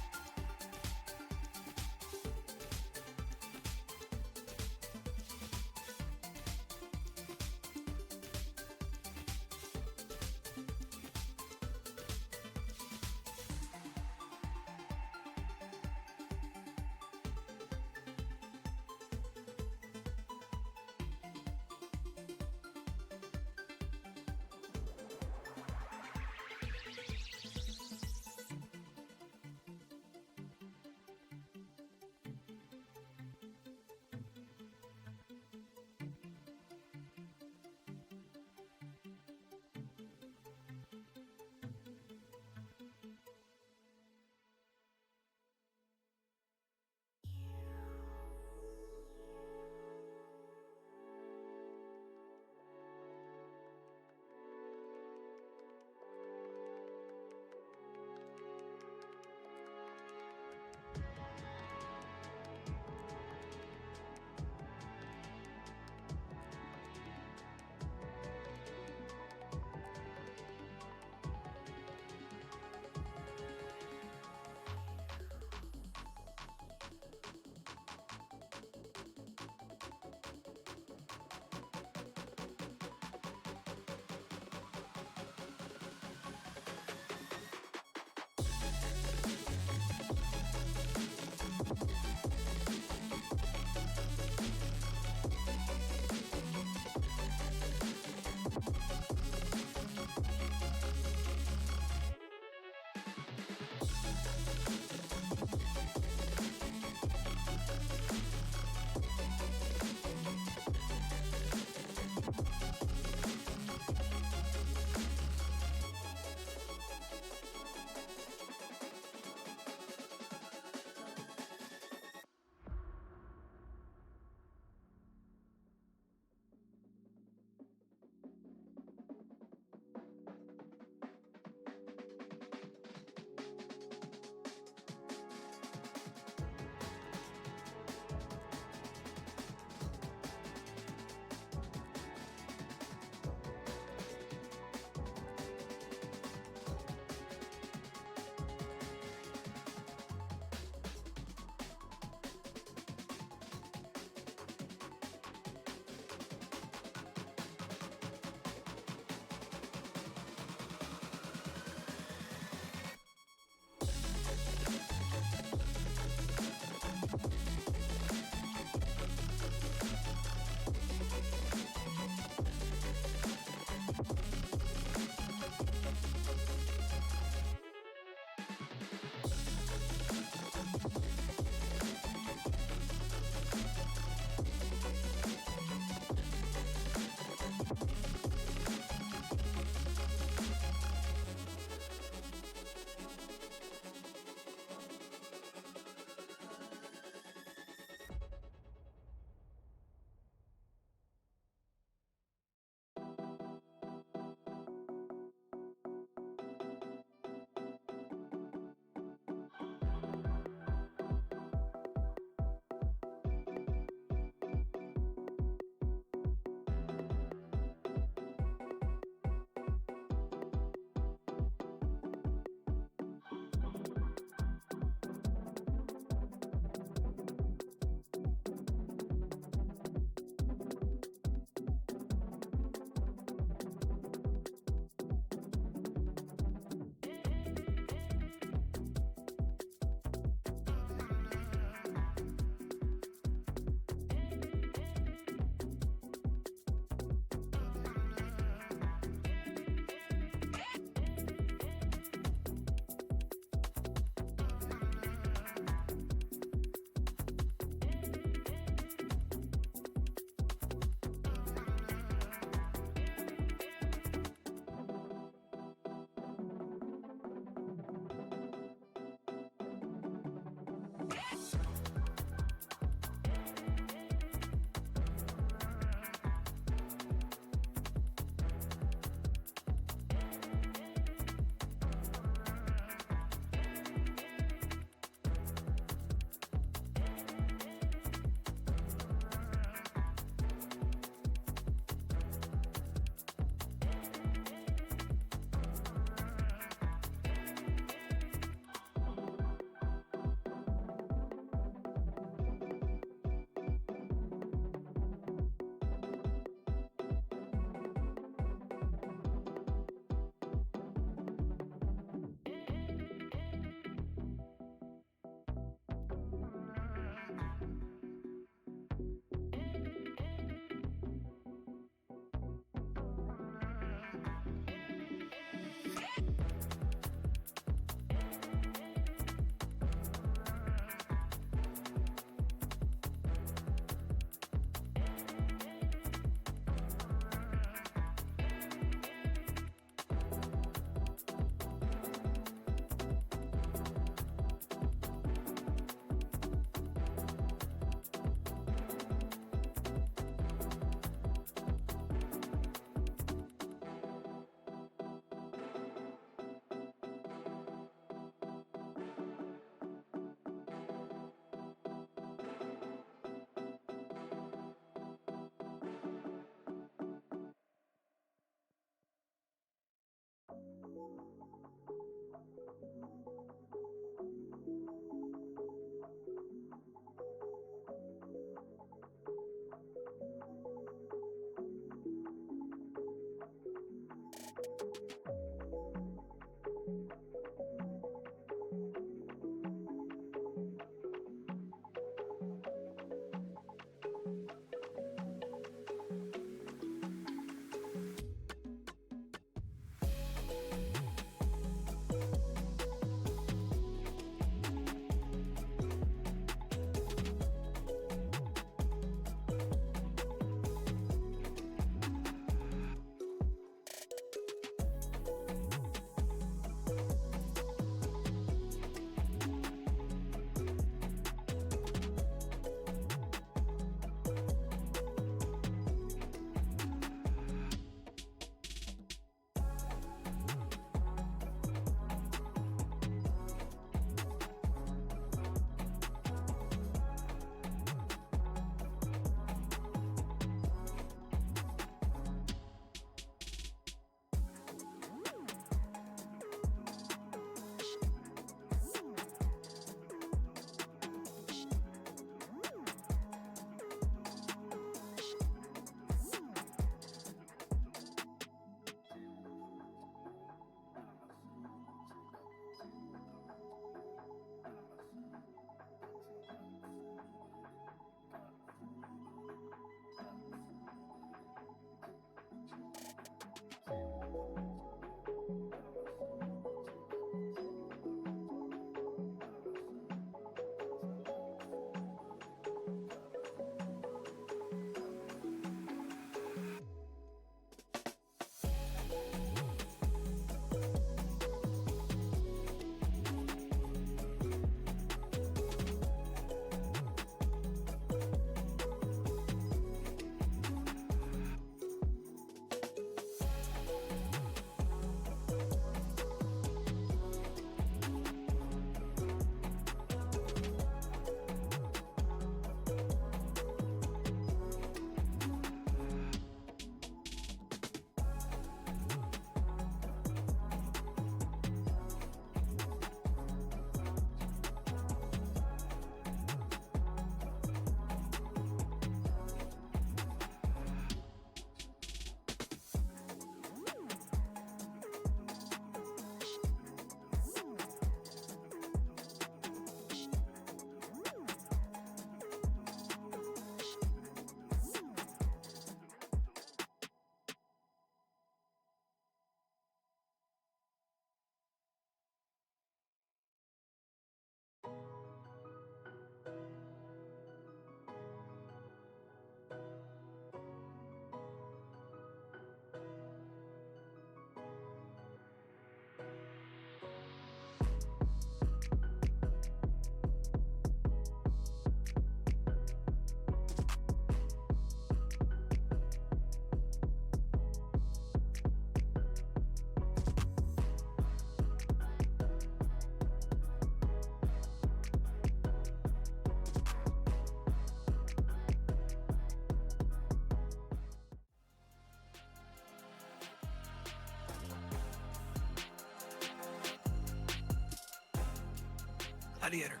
Gladiator.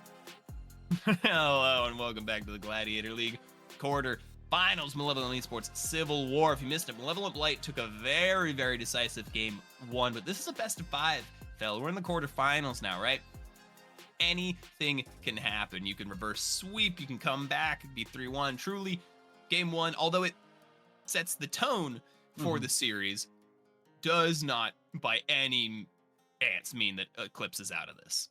Hello and welcome back to the Gladiator League Quarterfinals Malevolent Esports Civil War. If you missed it, Malevolent Blight took a very, very decisive game one, but this is a best of five, fella. We're in the quarterfinals now, right? Anything can happen. You can reverse sweep, you can come back, it could be 3-1. Truly, game one, although it sets the tone for the series, does not by any chance mean that Eclipse is out of this.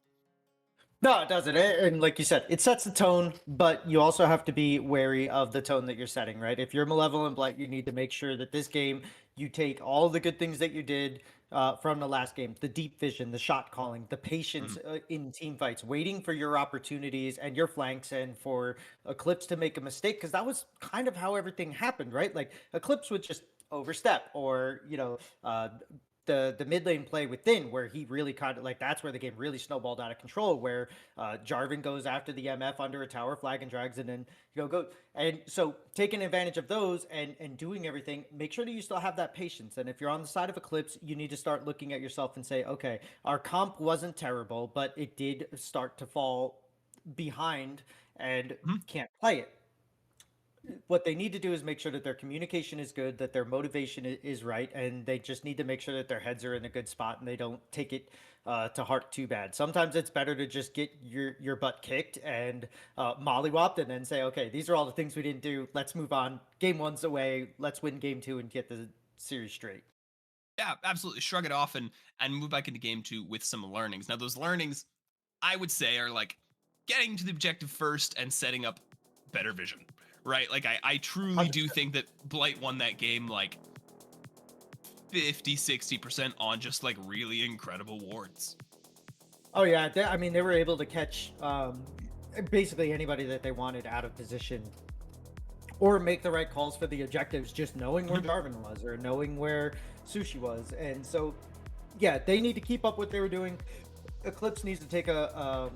No, it doesn't. And like you said, it sets the tone, but you also have to be wary of the tone that you're setting, right? If you're Malevolent Blight, you need to make sure that this game, you take all the good things that you did from the last game, the deep vision, the shot calling, the patience in team fights, waiting for your opportunities and your flanks, and for Eclipse to make a mistake, because that was kind of how everything happened, right? Like Eclipse would just overstep, or, the mid lane play within, where he really kind of, like, that's where the game really snowballed out of control, where Jarvan goes after the MF under a tower flag and drags it in, go. And so taking advantage of those and doing everything, make sure that you still have that patience. And if you're on the side of Eclipse, you need to start looking at yourself and say, okay, our comp wasn't terrible, but it did start to fall behind and can't play it. What they need to do is make sure that their communication is good, that their motivation is right, and they just need to make sure that their heads are in a good spot and they don't take it to heart too bad. Sometimes it's better to just get your butt kicked and mollywopped, and then say, okay, these are all the things we didn't do. Let's move on. Game one's away. Let's win game two and get the series straight. Yeah, absolutely. Shrug it off and move back into game two with some learnings. Now, those learnings, I would say, are like getting to the objective first and setting up better vision. Right, like I truly do think that Blight won that game like 50-60% on just like really incredible wards. Oh yeah, they were able to catch basically anybody that they wanted out of position, or make the right calls for the objectives, just knowing where Jarvan was or knowing where Sushi was. And so, yeah, they need to keep up what they were doing. Eclipse needs to take a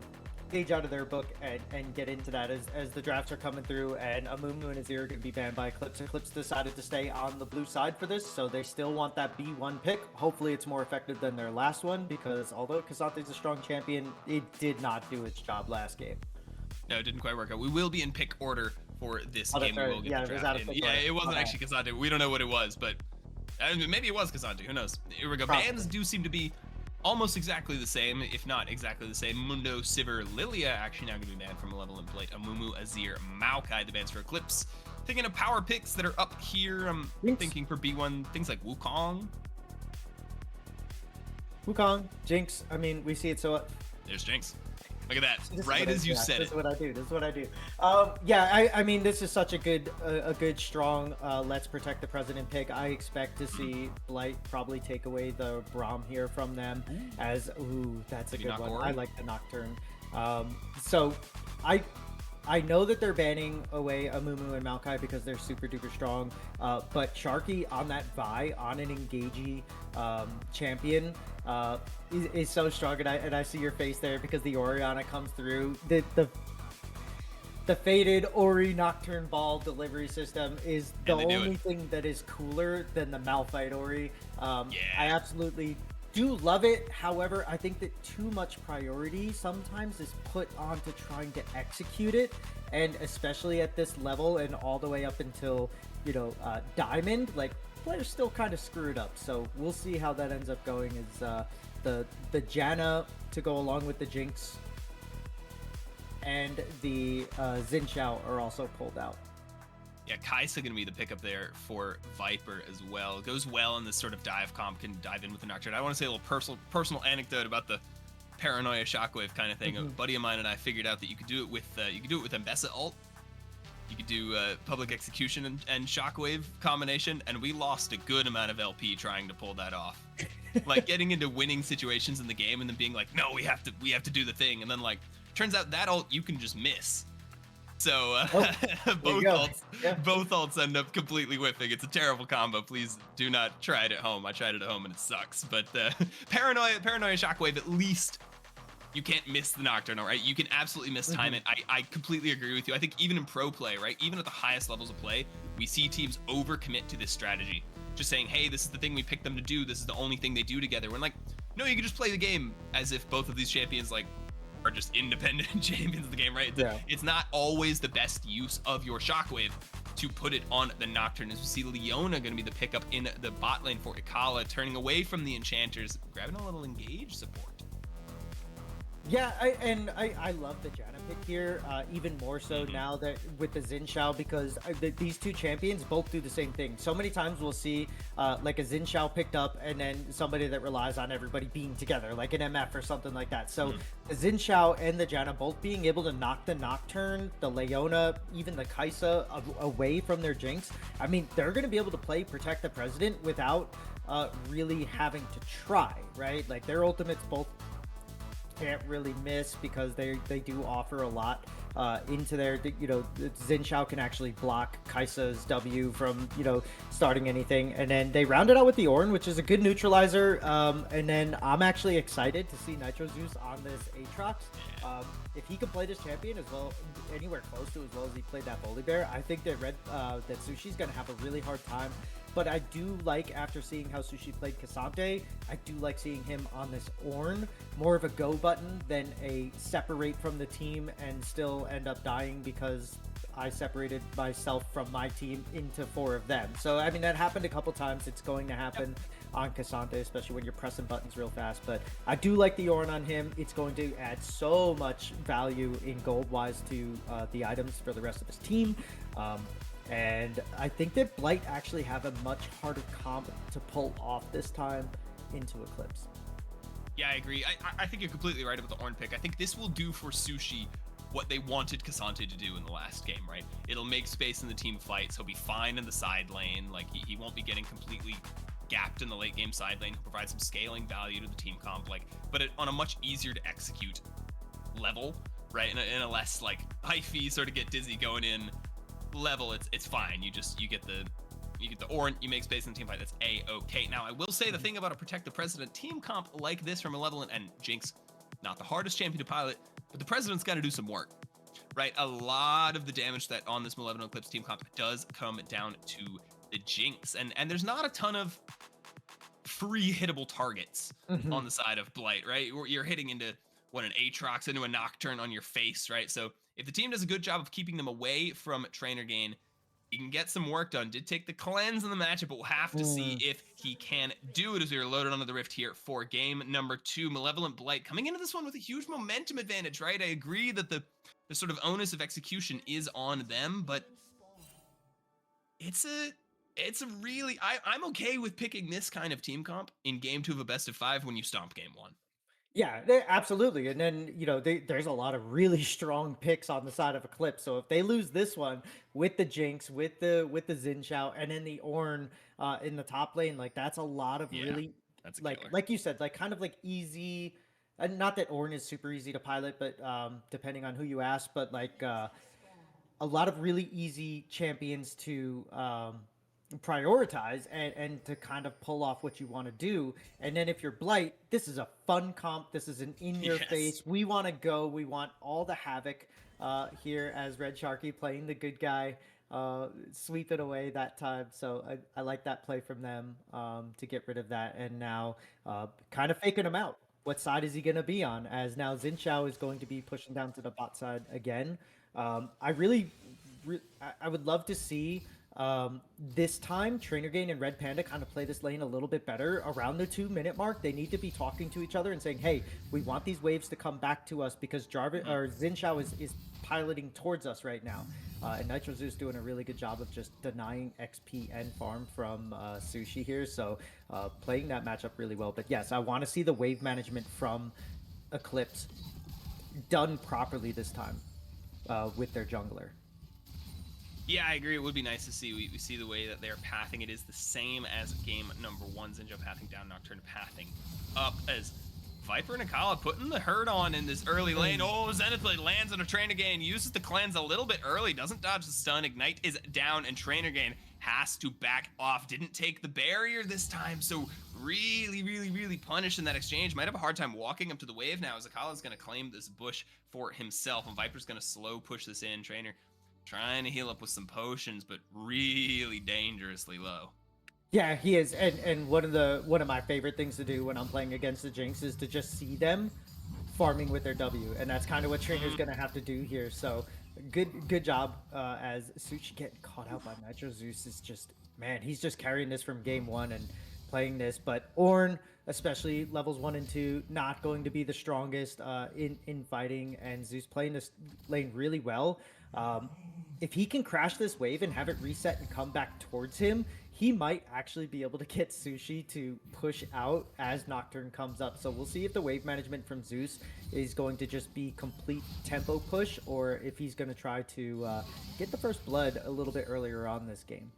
page out of their book and get into that as the drafts are coming through, and Amumu and Azir are going to be banned by Eclipse. Eclipse decided to stay on the blue side for this, so they still want that B1 pick. Hopefully it's more effective than their last one, because although Kasante's a strong champion, it did not do its job last game. No, it didn't quite work out. We will be in pick order for this game. Right. We will get the draft in. Yeah, it wasn't actually Kasante. We don't know what it was, but maybe it was Kasante. Who knows? Here we go. Probably. Bans do seem to be almost exactly the same, if not exactly the same. Mundo, Sivir, Lilia actually now going to be banned from Malevolent Blight. Amumu, Azir, Maokai, the bans for Eclipse. Thinking of power picks that are up here. I'm thinking for B1, things like Wukong. Wukong, Jinx. I mean, we see it so. There's Jinx. Look at that. Right as you said it. This is what I do. I mean, this is such a good, strong, let's protect the president pick. I expect to see Blight probably take away the Braum here from them. That's a good one. Ori? I like the Nocturne. So I know that they're banning away Amumu and Maokai because they're super duper strong, but Sharky on that Vi, on an engagey champion, is so strong, and I see your face there because the Orianna comes through. The faded Ori Nocturne Ball delivery system is the only thing that is cooler than the Malphite Ori. I absolutely do love it. However, I think that too much priority sometimes is put onto trying to execute it, and especially at this level and all the way up until Diamond, like, players still kind of screwed up. So we'll see how that ends up going. Is the Janna to go along with the Jinx, and the Xin Xiao are also pulled out. Yeah, Kai'Sa going to be the pickup there for Viper as well. Goes well in this sort of dive comp, can dive in with the Nocturne. I want to say a little personal anecdote about the paranoia shockwave kind of thing. A buddy of mine and I figured out that you could do it with Mbessa ult. You could do public execution and shockwave combination, and we lost a good amount of LP trying to pull that off. Like getting into winning situations in the game and then being like, no, we have to do the thing, and then like turns out that ult you can just miss. So both ults end up completely whiffing. It's a terrible combo. Please do not try it at home. I tried it at home and it sucks. But paranoia shockwave, at least you can't miss the Nocturne, right? You can absolutely mistime it. I completely agree with you. I think even in pro play, right? Even at the highest levels of play, we see teams overcommit to this strategy. Just saying, hey, this is the thing we picked them to do. This is the only thing they do together. When like, no, you can just play the game as if both of these champions like are just independent champions of the game, right? Yeah. It's not always the best use of your shockwave to put it on the Nocturne. As we see Leona going to be the pickup in the bot lane for Ikala, turning away from the enchanters, grabbing a little engage support. Yeah, I love the Janna pick here, even more so now that with the Xin Shao, because these two champions both do the same thing. So many times we'll see like a Xin Shao picked up and then somebody that relies on everybody being together, like an MF or something like that. So the Xin Shao and the Janna both being able to knock the Nocturne, the Leona, even the Kaisa away from their Jinx. I mean, they're going to be able to play Protect the President without really having to try, right? Like their ultimates both can't really miss because they do offer a lot into their, you know, Xin Shao can actually block Kai'Sa's W from, you know, starting anything, and then they round it out with the Ornn, which is a good neutralizer. And then I'm actually excited to see Nitro Zeus on this Aatrox. If he can play this champion as well, anywhere close to as well as he played that Volibear, I think that that Sushi's gonna have a really hard time. But I do like, after seeing how Sushi played Cassante, I do like seeing him on this Ornn, more of a go button than a separate from the team and still end up dying because I separated myself from my team into 4 of them. So, I mean, that happened a couple times. It's going to happen on Cassante, especially when you're pressing buttons real fast. But I do like the Ornn on him. It's going to add so much value in gold-wise to the items for the rest of his team. And I think that Blight actually have a much harder comp to pull off this time into Eclipse. Yeah, I agree. I think you're completely right about the Ornn pick. I think this will do for Sushi what they wanted Cassante to do in the last game, right? It'll make space in the team fights. He'll be fine in the side lane. Like, he won't be getting completely gapped in the late game side lane. He'll provide some scaling value to the team comp, like, but on a much easier to execute level, right? In a less, like, hyphy, sort of get dizzy going in level, it's fine. You get the Ornn, you make space in the team fight. That's a-okay. Now, I will say the thing about a Protect the President team comp like this from Malevolent and Jinx, not the hardest champion to pilot, but the President's got to do some work, right? A lot of the damage that on this Malevolent Eclipse team comp does come down to the Jinx, and there's not a ton of free hittable targets on the side of Blight, right? You're hitting into an Aatrox, into a Nocturne on your face, right? So if the team does a good job of keeping them away from trainer gain, he can get some work done. Did take the cleanse in the matchup, but we'll have to see if he can do it as we are loaded onto the Rift here for game number 2. Malevolent Blight coming into this one with a huge momentum advantage, right? I agree that the sort of onus of execution is on them, but it's a really, I'm okay with picking this kind of team comp in game 2 of a best of 5 when you stomp game 1. Yeah, absolutely. And then, you know, there's a lot of really strong picks on the side of Eclipse. So if they lose this one with the Jinx, with the Xin Shao, and then the Ornn in the top lane, like that's a lot of really, that's like you said, like kind of like easy. And not that Ornn is super easy to pilot, but depending on who you ask, but like a lot of really easy champions to prioritize and to kind of pull off what you want to do. And then if you're Blight, this is a fun comp. This is an in-your-face. We want to go. We want all the havoc here as Red Sharky playing the good guy, sweep it away that time. So I like that play from them to get rid of that. And now kind of faking him out. What side is he going to be on? As now Xin Shao is going to be pushing down to the bot side again. I would love to see this time Trainer Gain and Red Panda kind of play this lane a little bit better around the 2-minute mark. They need to be talking to each other and saying, hey, we want these waves to come back to us because Xin Shao is piloting towards us right now. And Nitro Zeus doing a really good job of just denying XP and farm from Sushi here. So playing that matchup really well. But yes, I want to see the wave management from Eclipse done properly this time with their jungler. Yeah, I agree. It would be nice to see. We see the way that they're pathing. It is the same as game number 1. Xin Shao pathing down, Nocturne pathing up as Viper and Akala putting the hurt on in this early lane. Oh, Zenith Blade lands on a Trainer Gain, uses the cleanse a little bit early, doesn't dodge the stun. Ignite is down, and Trainer Gain has to back off. Didn't take the barrier this time, so really punished in that exchange. Might have a hard time walking up to the wave now as Akala's going to claim this bush for himself, and Viper's going to slow push this in. Trainer trying to heal up with some potions, but really dangerously low. Yeah, he is, and one of my favorite things to do when I'm playing against the Jinx is to just see them farming with their W, and that's kind of what Trainer's gonna have to do here. So good job as Sushi getting caught out by Nitro Zeus is just, man, he's just carrying this from game one and playing this. But Ornn, especially levels 1 and 2, not going to be the strongest in fighting, and Zeus playing this lane really well. If he can crash this wave and have it reset and come back towards him, he might actually be able to get Sushi to push out as Nocturne comes up. So we'll see if the wave management from Zeus is going to just be complete tempo push, or if he's going to try to get the first blood a little bit earlier on this game.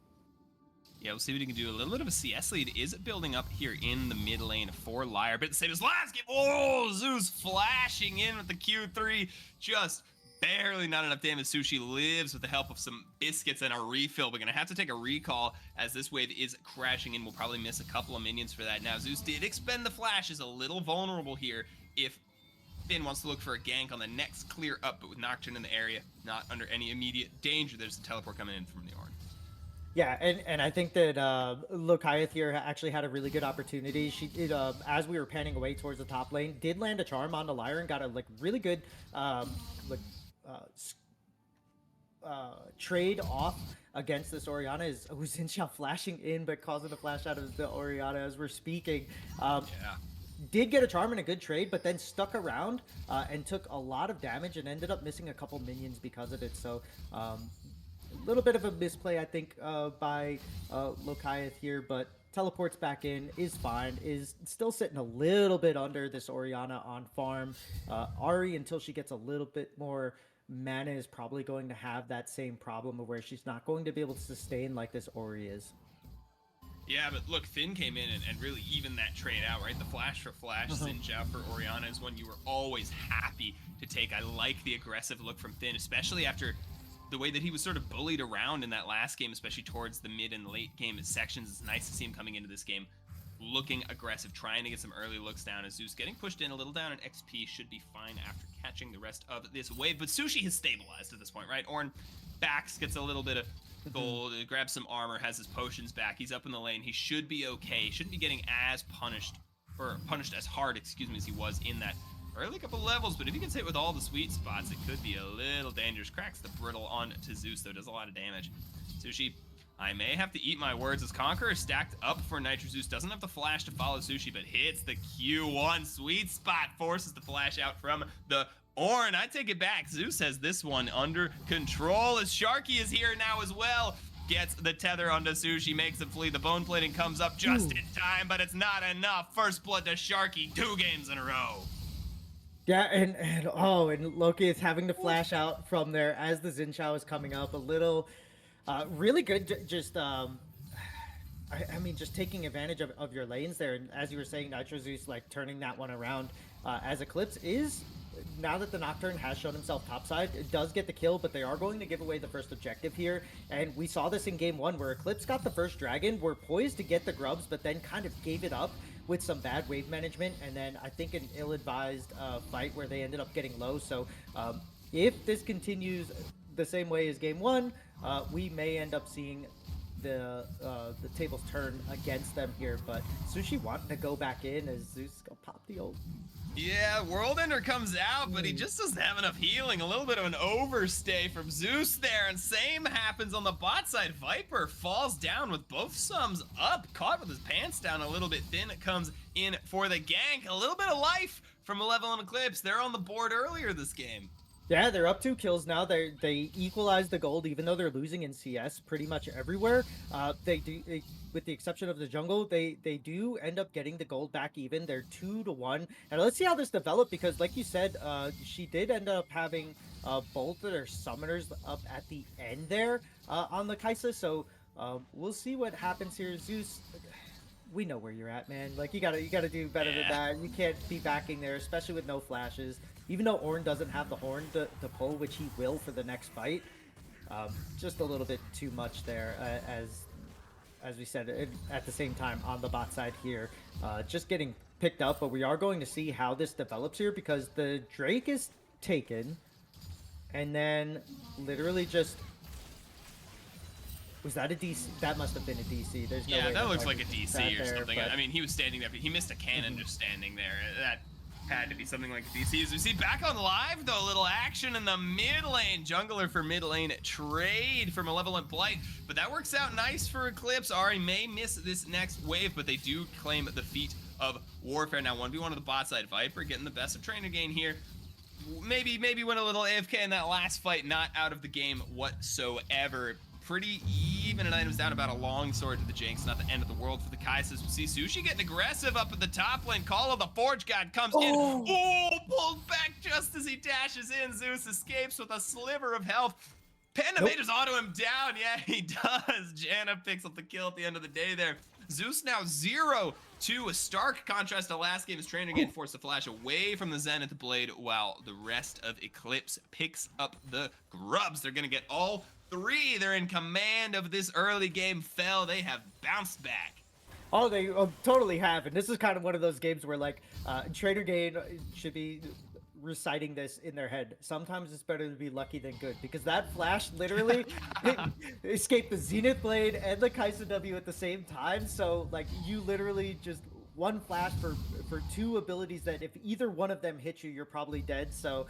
Yeah, we'll see what he can do. A little bit of a CS lead is building up here in the mid lane for Liar. But the same as last game. Oh, Zeus flashing in with the Q3. Just barely not enough damage. Sushi lives with the help of some biscuits and a refill. We're going to have to take a recall as this wave is crashing in. We'll probably miss a couple of minions for that. Now, Zeus did expend the flash. Is a little vulnerable here if Finn wants to look for a gank on the next clear up. But with Nocturne in the area, not under any immediate danger. There's a teleport coming in from the Ornn. Yeah, and I think that Lokayeth here actually had a really good opportunity. She did, as we were panning away towards the top lane, did land a charm on the Lyre and got a really good trade off against this Orianna. Is Zincha flashing in but causing a flash out of the Orianna as we're speaking. Did get a charm and a good trade, but then stuck around and took a lot of damage and ended up missing a couple minions because of it. So a little bit of a misplay, I think, by Lokayeth here, but teleports back in, is fine, is still sitting a little bit under this Orianna on farm. Ahri, until she gets a little bit more mana, is probably going to have that same problem of where she's not going to be able to sustain like this Ori is. Yeah, but look, Finn came in and really evened that trade out, right? The flash for flash, Zinja for Orianna is one you were always happy to take. I like the aggressive look from Finn, especially after the way that he was sort of bullied around in that last game, especially towards the mid and late game sections. It's nice to see him coming into this game looking aggressive, trying to get some early looks down. As Zeus getting pushed in a little down, and XP should be fine after catching the rest of this wave. But Sushi has stabilized at this point, right? Ornn backs, gets a little bit of gold, grabs some armor, has his potions back. He's up in the lane. He should be okay. He shouldn't be getting as punished as hard, excuse me, as he was in that early couple levels, but if he gets hit with all the sweet spots, it could be a little dangerous. Cracks the brittle on to Zeus, though, does a lot of damage. Sushi, I may have to eat my words as Conqueror stacked up for Nitro Zeus. Doesn't have the flash to follow Sushi, but hits the Q1 sweet spot, forces the flash out from the Ornn. I take it back. Zeus has this one under control as Sharky is here now as well. Gets the tether onto Sushi, makes him flee. The bone plating comes up just in time, but it's not enough. First blood to Sharky 2 games in a row. Yeah, and Loki is having to flash out from there as the Xin Chao is coming up. A little, really good, just, I mean, just taking advantage of your lanes there. And as you were saying, Nitro Zeus, like, turning that one around as Eclipse is, now that the Nocturne has shown himself topside, it does get the kill, but they are going to give away the first objective here. And we saw this in game one where Eclipse got the first dragon, were poised to get the grubs, but then kind of gave it up with some bad wave management, and then I think an ill-advised fight where they ended up getting low. So if this continues the same way as game one, we may end up seeing the tables turn against them here. But Sushi wanting to go back in as Zeus go pop the ult. Yeah, World Ender comes out, but he just doesn't have enough healing. A little bit of an overstay from Zeus there, and same happens on the bot side. Viper falls down with both sums up, caught with his pants down a little bit thin. It comes in for the gank. A little bit of life from Malevolent Eclipse. They're on the board earlier this game. Yeah, they're up 2 kills now. They equalize the gold, even though they're losing in CS pretty much everywhere. They do, with the exception of the jungle, they do end up getting the gold back even. They're 2-1. And let's see how this developed, because like you said, she did end up having both of their summoners up at the end there on the Kaisa. So we'll see what happens here. Zeus, we know where you're at, man. Like, you gotta do better than that. You can't be backing there, especially with no flashes. Even though Ornn doesn't have the horn to pull, which he will for the next fight, just a little bit too much there. As we said, at the same time on the bot side here, just getting picked up. But we are going to see how this develops here, because the Drake is taken, and then literally just. Was that a DC? That must have been a DC. There's no way that looks like a DC or there, something. But... I mean, he was standing there, but he missed a cannon just standing there. That Had to be something like DC. As we see back on live, though, a little action in the mid lane. Jungler for mid lane trade for Malevolent Blight. But that works out nice for Eclipse. Ahri may miss this next wave, but they do claim the feat of warfare. Now, 1v1 on the bot side. Viper getting the best of Trainer Gain here. Maybe win a little AFK in that last fight. Not out of the game whatsoever. Pretty even, and items down about a long sword to the Jinx. Not the end of the world for the Kai'Sas. We see Sushi getting aggressive up at the top lane. Call of the Forge God comes in. Oh, pulled back just as he dashes in. Zeus escapes with a sliver of health. Panda Majors auto him down. Yeah, he does. Janna picks up the kill at the end of the day there. Zeus now 0-2. A stark contrast to last game's Trainer Gain forced the flash away from the Zenith Blade, while the rest of Eclipse picks up the grubs. They're going to get all 3. They're in command of this early game. They have bounced back. Oh, they totally have. And this is kind of one of those games where, like, Trader Gain should be reciting this in their head. Sometimes it's better to be lucky than good, because that flash literally escaped the Zenith Blade and the Kai'Sa W at the same time. So, like, you literally just one flash for 2 abilities that if either one of them hit you, you're probably dead. So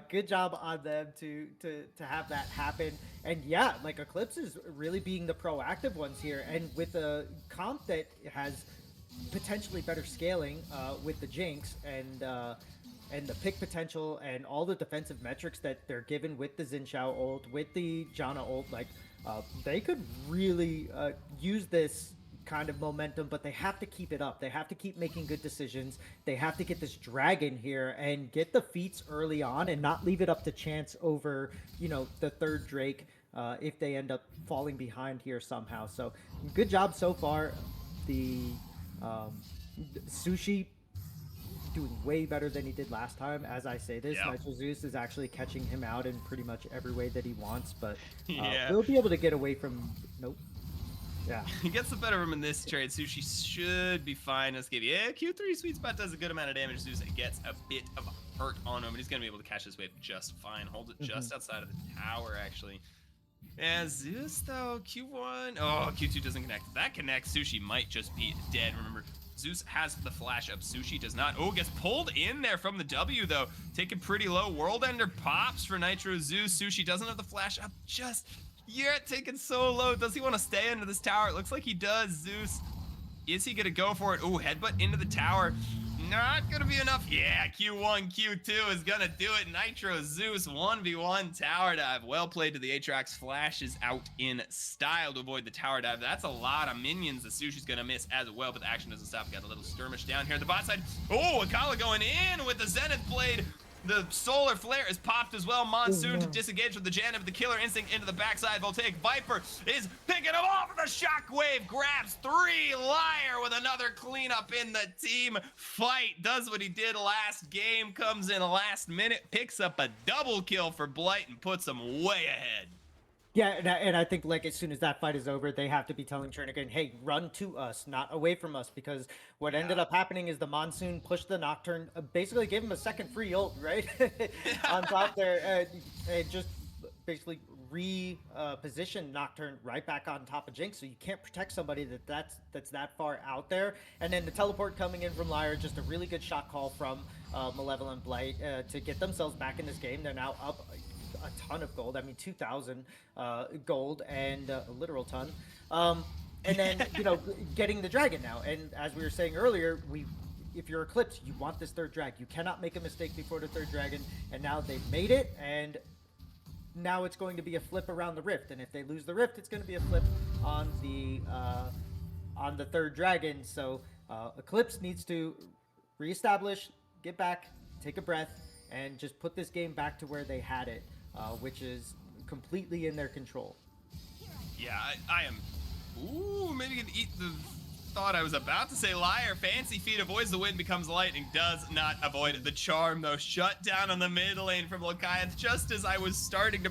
good job on them to have that happen. And yeah, like, Eclipse is really being the proactive ones here, and with a comp that has potentially better scaling with the Jinx and the pick potential and all the defensive metrics that they're given with the Xin Zhao ult, with the Janna ult, like they could really use this kind of momentum, but they have to keep it up. They have to keep making good decisions. They have to get this dragon here and get the feats early on and not leave it up to chance over, you know, the 3rd Drake if they end up falling behind here somehow. So good job so far. The Sushi doing way better than he did last time. As I say this, Nitro Zeus is actually catching him out in pretty much every way that he wants, but he'll be able to get away from... Nope. Yeah. He gets the better of him in this trade. Sushi should be fine. Let's give you Q3 sweet spot does a good amount of damage. Zeus gets a bit of hurt on him, and he's gonna be able to catch this wave just fine. Holds it just outside of the tower, actually. And Zeus though, Q1. Oh, Q2 doesn't connect. If that connects, Sushi might just be dead. Remember, Zeus has the flash up. Sushi does not. Oh, gets pulled in there from the W though. Taken pretty low. World Ender pops for Nitro Zeus. Sushi doesn't have the flash up. Just taken so low. Does he want to stay under this tower? It looks like he does. Zeus, is he gonna go for it? Oh, headbutt into the tower. Not gonna be enough. Yeah, Q1, Q2 is gonna do it. Nitro Zeus 1v1 tower dive. Well played to the Aatrox. Flashes out in style to avoid the tower dive. That's a lot of minions that Sushi's gonna miss as well, but the action doesn't stop. We got a little skirmish down here at the bot side. Oh, Akala going in with the Zenith Blade. The solar flare is popped as well. Monsoon to disengage with the Janna, but the killer instinct into the backside. Voltaic Viper is picking him off with a shockwave. Grabs 3. Liar with another cleanup in the team fight. Does what he did last game. Comes in last minute. Picks up a double kill for Blight and puts him way ahead. Yeah, and I think, like, as soon as that fight is over, they have to be telling Chernigan, hey, run to us, not away from us, because what ended up happening is the Monsoon pushed the Nocturne, basically gave him a second free ult, right? On top there, and just basically repositioned Nocturne right back on top of Jinx, so you can't protect somebody that's that far out there. And then the teleport coming in from Liar, just a really good shot call from Malevolent Blight to get themselves back in this game. They're now up a ton of gold. I mean, 2,000 gold and a literal ton. And then, you know, getting the dragon now. And as we were saying earlier, if you're Eclipse, you want this 3rd drag. You cannot make a mistake before the 3rd dragon. And now they've made it, and now it's going to be a flip around the rift. And if they lose the rift, it's going to be a flip on the 3rd dragon. So Eclipse needs to reestablish, get back, take a breath, and just put this game back to where they had it. Which is completely in their control. Yeah, I am. Ooh, maybe you can eat the thought I was about to say. Liar, fancy feet, avoids the wind, becomes lightning, does not avoid the charm though. Shut down on the mid lane from Lokiath just as I was starting to,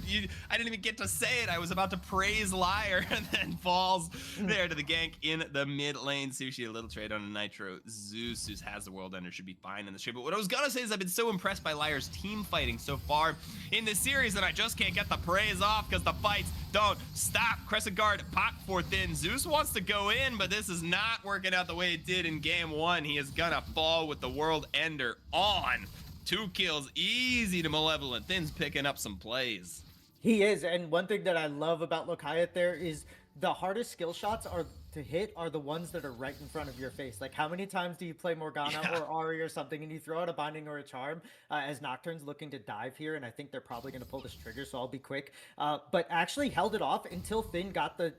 I didn't even get to say it. I was about to praise Liar and then falls there to the gank in the mid lane. Sushi, a little trade on a Nitro Zeus, who has the World Ender, should be fine in this trade. But what I was gonna say is I've been so impressed by Liar's team fighting so far in this series that I just can't get the praise off, because the fights don't stop. Crescent Guard pop for Thin. Zeus wants to go in, but this is not working out the way it did in game 1. He is gonna fall with the World Ender on. 2 kills, easy to Malevolent. Thin's picking up some plays. He is, and one thing that I love about Lokayat there is the hardest skill shots are to hit are the ones that are right in front of your face. Like, how many times do you play Morgana or Ari or something, and you throw out a Binding or a Charm as Nocturne's looking to dive here, and I think they're probably going to pull this trigger, so I'll be quick. But actually held it off until Thin got the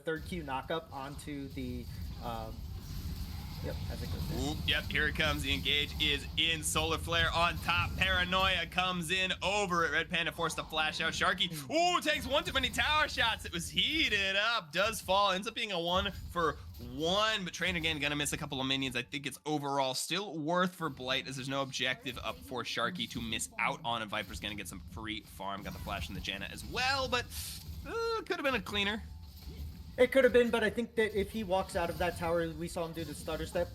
third Q knockup onto the... Yep, as it goes Ooh, yep, here it comes. The engage is in. Solar Flare on top. Paranoia comes in over it. Red Panda forced to flash out. Sharky, ooh, takes one too many tower shots. It was heated up. Does fall. Ends up being a 1-for-1. But Train again gonna miss a couple of minions. I think it's overall still worth for Blight, as there's no objective up for Sharky to miss out on. And Viper's gonna get some free farm. Got the flash in the Janna as well, but could have been a cleaner. It could have been, but I think that if he walks out of that tower, we saw him do the stutter step,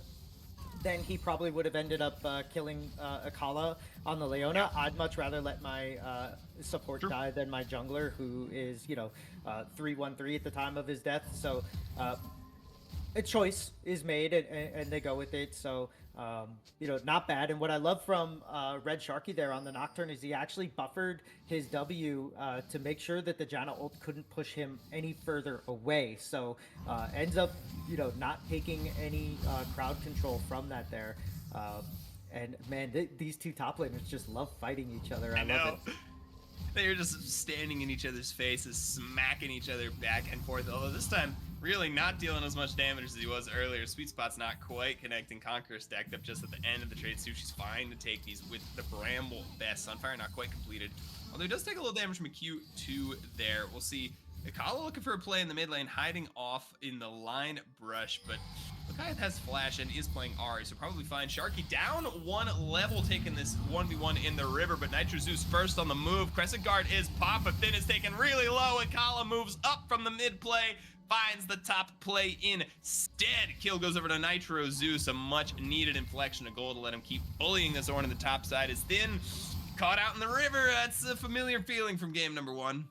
then he probably would have ended up killing Akala on the Leona. I'd much rather let my support die than my jungler, who is, 3-1-3 at the time of his death. So a choice is made, and they go with it. So, not bad. And what I love from Red Sharky there on the Nocturne is he actually buffered his W to make sure that the Janna ult couldn't push him any further away. So ends up, not taking any crowd control from that there. And man, these two top laners just love fighting each other. I love it. They were just standing in each other's faces, smacking each other back and forth. Although this time, really not dealing as much damage as he was earlier. Sweet Spot's not quite connecting. Conqueror stacked up just at the end of the trade. Sushi's fine to take these with the Bramble Best. Sunfire not quite completed. Although he does take a little damage from a Q2 there. We'll see. Akala looking for a play in the mid lane, hiding off in the line brush, but Lokayat has flash and is playing Ari, so probably fine. Sharky down 1 level, taking this 1v1 in the river, but Nitro Zeus first on the move. Crescent Guard is pop, but Thin is taken really low. Akala moves up from the mid play, finds the top play instead. Kill goes over to Nitro Zeus, a much needed inflection of gold to let him keep bullying this Ornn in the top side. Is Thin caught out in the river. That's a familiar feeling from game number 1.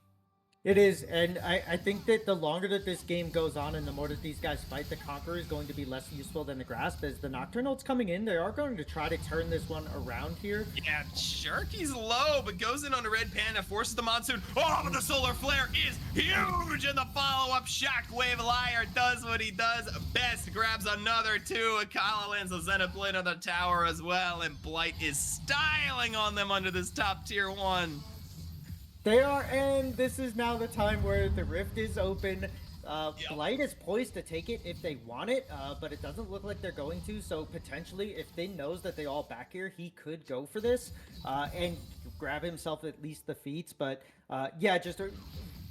It is, and I think that the longer that this game goes on and the more that these guys fight, the Conqueror is going to be less useful than the Grasp. As the Nocturne ult's coming in, they are going to try to turn this one around here. Yeah, Sharky's low, but goes in on a Red Panda, forces the Monsoon. Oh, but the Solar Flare is huge, and the follow-up Shockwave Liar does what he does best. Grabs another 2. Akala lands a Xenoblade on the tower as well, and Blight is styling on them under this top tier 1. They are, and this is now the time where the rift is open. Blight is poised to take it if they want it, but it doesn't look like they're going to. So potentially, if Thin knows that they all back here, he could go for this and grab himself at least the feats. But yeah, just a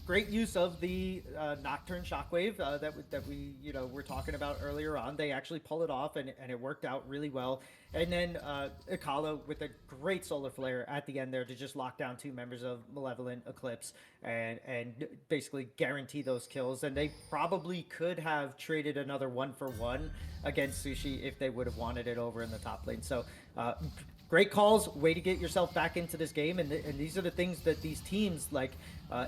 great use of the Nocturne Shockwave that we were talking about earlier on. They actually pull it off, and it worked out really well. And then Akala with a great Solar Flare at the end there to just lock down 2 members of Malevolent, Eclipse, and basically guarantee those kills. And they probably could have traded another 1-for-1 against Sushi if they would have wanted it over in the top lane. So great calls, way to get yourself back into this game. And these are the things that these teams, like,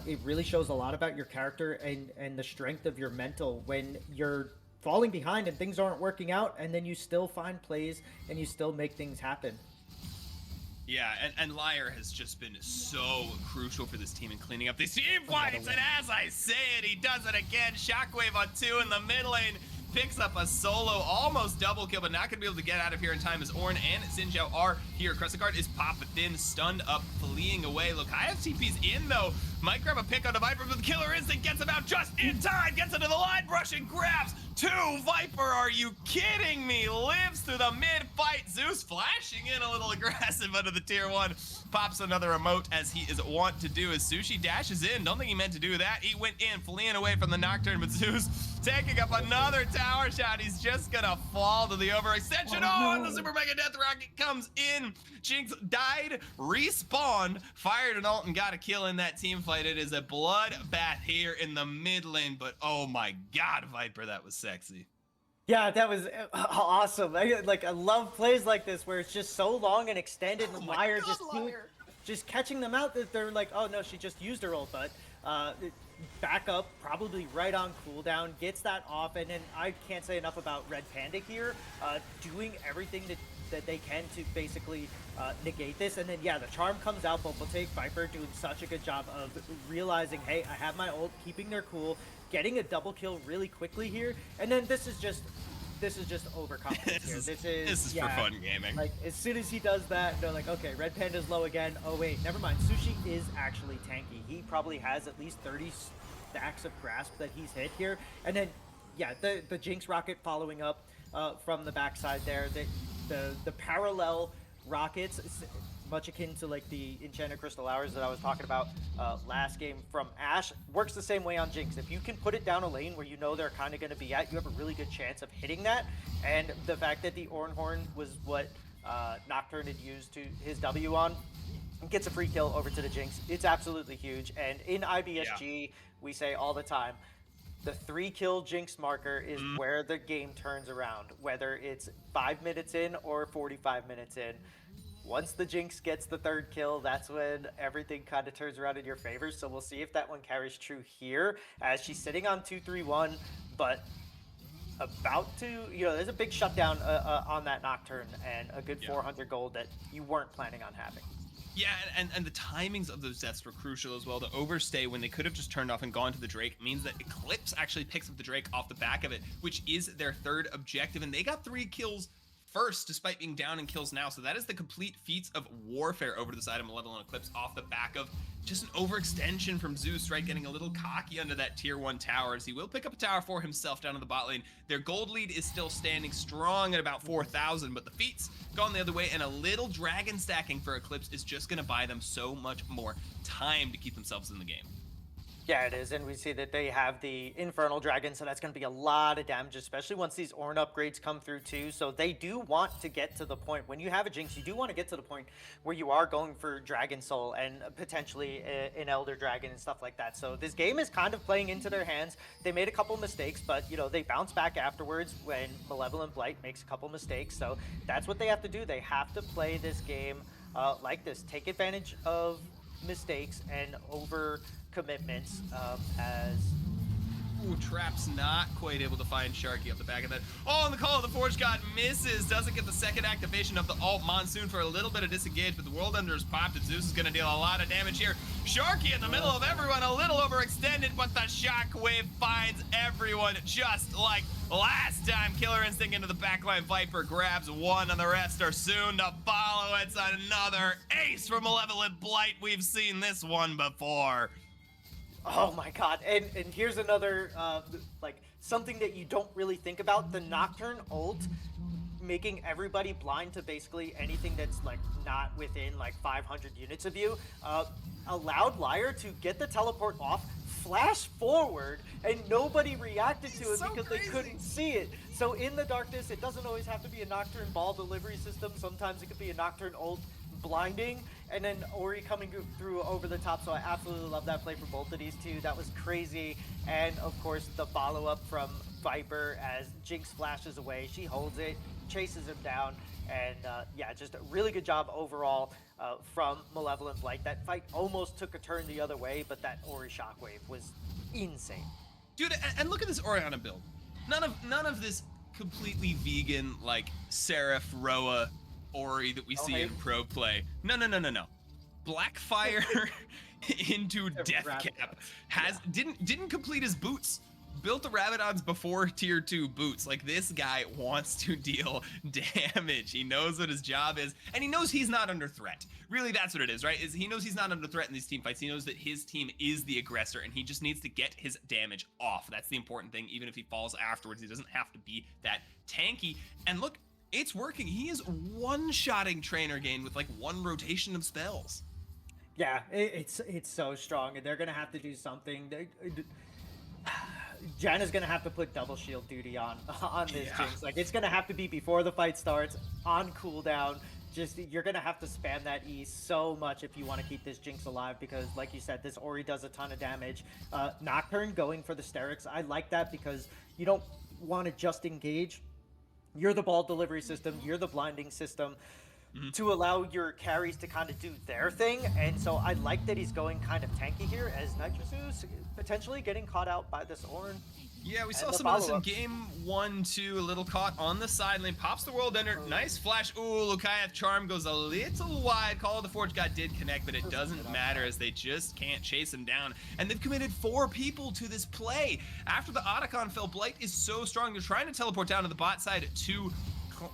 it really shows a lot about your character and the strength of your mental when you're falling behind and things aren't working out, and then you still find plays and you still make things happen. Yeah, and Liar has just been so crucial for this team in cleaning up these team fights, and as I say it, he does it again. Shockwave on 2 in the mid lane, picks up a solo, almost double kill, but not gonna be able to get out of here in time as Ornn and Xin are here. Crescent Guard is pop, but Thin stunned up, fleeing away. Look, IFTP's in though. Might grab a pick on the Viper, but the Killer Instinct gets him out just in time, gets into the line brush and grabs 2. Viper, are you kidding me? Lives through the mid-fight. Zeus flashing in a little aggressive under the tier 1. Pops another emote as he is wont to do as Sushi dashes in. Don't think he meant to do that. He went in, fleeing away from the Nocturne, but Zeus taking up another tower shot. He's just gonna fall to the overextension. Oh, and the Super Mega Death Rocket comes in. Jinx died, respawned, fired an ult, and got a kill in that team fight. It is a bloodbath here in the mid lane, but oh my god, Viper, that was sexy. Yeah, that was awesome. I love plays like this where it's just so long and extended, and Liar just catching them out that they're like, oh no, she just used her ult, but back up, probably right on cooldown, gets that off, and then I can't say enough about Red Panda here, doing everything that they can to basically negate this. And then yeah, the charm comes out, but we'll take Viper doing such a good job of realizing, hey, I have my ult, keeping their cool, getting a double kill really quickly here, and then this is just overconfidence here. This is yeah, for fun gaming. like as soon as he does that, they're like, okay, Red Panda's low again. Oh wait, never mind. Sushi is actually tanky. He probably has at least 30 stacks of grasp that he's hit here. And then yeah, the Jinx rocket following up from the backside there. The parallel rockets, much akin to like the Enchanted Crystal Hours that I was talking about last game from Ashe, works the same way on Jinx. If you can put it down a lane where you know they're kind of going to be at, you have a really good chance of hitting that. And the fact that the Ornhorn was what Nocturne had used to his W on, gets a free kill over to the Jinx. It's absolutely huge. And in IBSG, we say all the time, the 3-kill Jinx marker is where the game turns around, whether it's 5 minutes in or 45 minutes in. Once the Jinx gets the 3rd kill, that's when everything kind of turns around in your favor. So we'll see if that one carries true here, as she's sitting on 2-3-1, but about to, there's a big shutdown on that Nocturne and a good 400 gold that you weren't planning on having. Yeah, and the timings of those deaths were crucial as well. To overstay when they could have just turned off and gone to the Drake means that Eclipse actually picks up the Drake off the back of it, which is their 3rd objective, and they got 3 kills first despite being down in kills now. So that is the complete feats of warfare over to the side of Malevolent Eclipse off the back of just an overextension from Zeus, right? Getting a little cocky under that tier 1 tower, as he will pick up a tower for himself down in the bot lane. Their gold lead is still standing strong at about 4,000, but the feats gone the other way, and a little dragon stacking for Eclipse is just going to buy them so much more time to keep themselves in the game. Yeah, it is, and we see that they have the Infernal Dragon, so that's going to be a lot of damage, especially once these Ornn upgrades come through too. So they do want to get to the point, when you have a Jinx, you do want to get to the point where you are going for Dragon Soul and potentially an Elder Dragon and stuff like that. So this game is kind of playing into their hands. They made a couple mistakes, but they bounce back afterwards when Malevolent Blight makes a couple mistakes. So that's what they have to do. They have to play this game like this, take advantage of mistakes and over commitments as Ooh, Trap's not quite able to find Sharky up the back of that. Oh, and the Call of the Forge God misses. Doesn't get the 2nd activation of the ult. Monsoon for a little bit of disengage, but the World Ender is popped, and Zeus is going to deal a lot of damage here. Sharky in the middle of everyone, a little overextended, but the Shockwave finds everyone just like last time. Killer Instinct into the backline. Viper grabs one, and the rest are soon to follow. It's another ace for Malevolent Blight. We've seen this one before. Oh my god, and here's another, like, something that you don't really think about. The Nocturne ult, making everybody blind to basically anything that's, like, not within, like, 500 units of you, allowed Liar to get the teleport off, flash forward, and nobody reacted to it because they couldn't see it. So in the darkness, it doesn't always have to be a Nocturne ball delivery system. Sometimes it could be a Nocturne ult blinding, and then Ori coming through over the top. So I absolutely love that play for both of these two. That was crazy. And of course the follow-up from Viper as Jinx flashes away. She holds it, chases him down, and yeah, just a really good job overall from Malevolent Blight. That fight almost took a turn the other way, but that Ori Shockwave was insane. Dude, and look at this Orianna build. None of this completely vegan, like, Seraph, Roa, Ori that we see in pro play. No. Blackfire into Deathcap didn't complete his boots. Built the Rabadons before tier 2 boots. Like, this guy wants to deal damage. He knows what his job is, and he knows he's not under threat. Really, that's what it is, right? He knows he's not under threat in these team fights. He knows that his team is the aggressor, and he just needs to get his damage off. That's the important thing. Even if he falls afterwards, he doesn't have to be that tanky. And look, it's working. He is one-shotting Trainer Gain with like 1 rotation of spells. Yeah, it's so strong, and they're gonna have to do something. Janna's gonna have to put double shield duty on this Jinx. Like, it's gonna have to be before the fight starts, on cooldown. Just, you're gonna have to spam that E so much if you want to keep this Jinx alive, because like you said, this Ori does a ton of damage. Nocturne going for the Sterix, I like that because you don't want to just engage. You're the ball delivery system, you're the blinding system. Mhm. to allow your carries to kind of do their thing. And so I like that he's going kind of tanky here as Nitrozeus potentially getting caught out by this Ornn Yeah, we saw and the some of this in follow-up. game 1-2, a little caught on the side lane, pops the World Ender, Oh, nice flash. Ooh, Lukaev Charm goes a little wide. Call of the Forge God did connect, but it doesn't matter as they just can't chase him down. And they've committed 4 people to this play. After the Otacon fell, Blight is so strong. They're trying to teleport down to the bot side to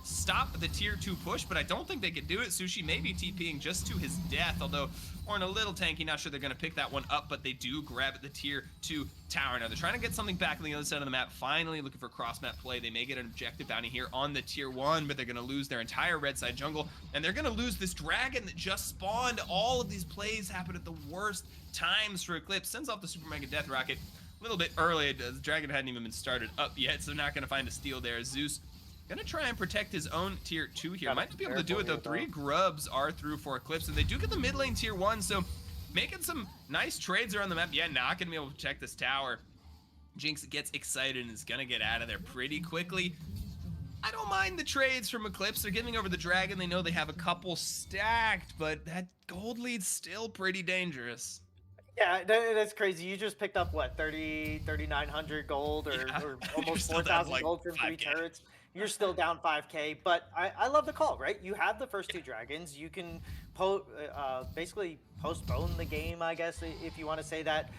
stop the tier 2 push, but I don't think they can do it. Sushi may be TPing just to his death, although Ornn a little tanky, not sure they're going to pick that one up, but they do grab the tier 2 tower. Now they're trying to get something back on the other side of the map, finally looking for cross map play. They may get an objective bounty here on the tier 1, but they're going to lose their entire red side jungle, and they're going to lose this dragon that just spawned. All of these plays happen at the worst times for Eclipse. Sends off the super mega death rocket a little bit early. The dragon hadn't even been started up yet, so not going to find a steal there. Zeus gonna try and protect his own tier 2 here. Might not be able to do it though. 3 grubs are through for Eclipse, and they do get the mid lane tier 1, so making some nice trades around the map. Yeah, not gonna be able to protect this tower. Jinx gets excited and is gonna get out of there pretty quickly. I don't mind the trades from Eclipse. They're giving over the dragon. They know they have a couple stacked, but that gold lead's still pretty dangerous. Yeah, that's crazy. You just picked up what, 3,900 gold Yeah, or you're almost still down 4,000 like gold from 3 5K. turrets. You're still down 5K, but I love the call, right? You have the first 2 dragons. You can basically postpone the game, I guess, if you want to say that.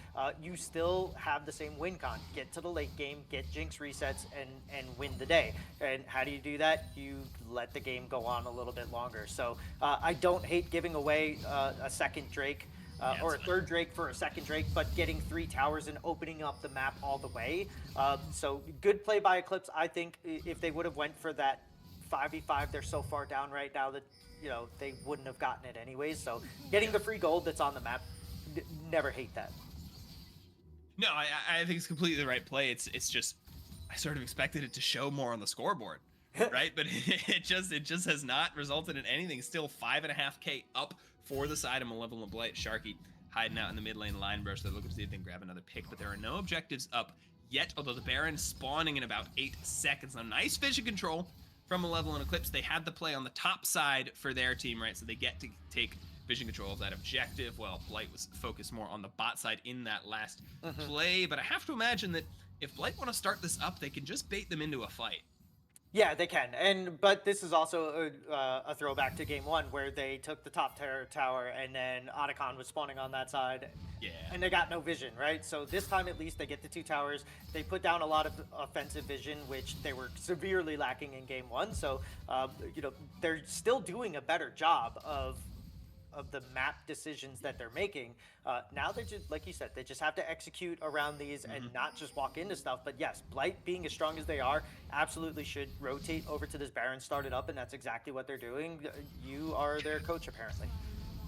You still have the same win con. Get to the late game, get Jinx resets, and win the day. And how do you do that? You let the game go on a little bit longer. So I don't hate giving away a second Drake. Or a third Drake for a second Drake, but getting 3 towers and opening up the map all the way. So good play by Eclipse. I think if they would have went for that 5v5, they're so far down right now that they wouldn't have gotten it anyways. So getting the free gold that's on the map, never hate that. No, I think it's completely the right play. It's just I sort of expected it to show more on the scoreboard, right? But it just has not resulted in anything. Still 5.5K up for the side of Malevolent Blight. Sharky hiding out in the mid lane line brush. They're looking to see if they can grab another pick, but there are no objectives up yet, although the Baron spawning in about 8 seconds. Now, nice vision control from Malevolent Eclipse. They had the play on the top side for their team, right? So they get to take vision control of that objective, while Blight was focused more on the bot side in that last play. But I have to imagine that if Blight want to start this up, they can just bait them into a fight. Yeah, they can, but this is also a throwback to game 1 where they took the top tower and then Otacon was spawning on that side. Yeah. And they got no vision, right? So this time at least they get the 2 towers. They put down a lot of offensive vision, which they were severely lacking in game 1. So they're still doing a better job of the map decisions that they're making. Now they just, like you said, they just have to execute around these and not just walk into stuff. But yes, Blight being as strong as they are, absolutely should rotate over to this Baron, start it up, and that's exactly what they're doing. You are their coach, apparently.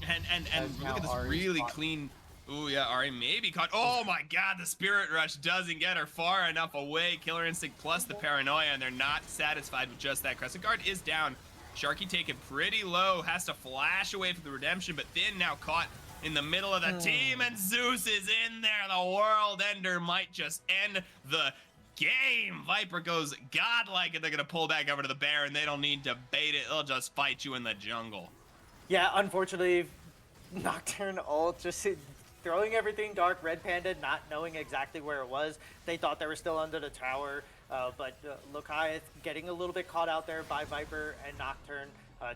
And look at this really clean. Ooh, yeah, Ari may be caught. Oh my god, the Spirit Rush doesn't get her far enough away. Killer Instinct plus the Paranoia, and they're not satisfied with just that. Crescent Guard is down. Sharky taken pretty low, has to flash away from the redemption, but then now caught in the middle of the team, and Zeus is in there. The World Ender might just end the game. Viper goes godlike, and they're going to pull back over to the Baron. They don't need to bait it. They'll just fight you in the jungle. Yeah, unfortunately, Nocturne ult just throwing everything dark. Red Panda not knowing exactly where it was. They thought they were still under the tower. But Lukaev getting a little bit caught out there by Viper and Nocturne.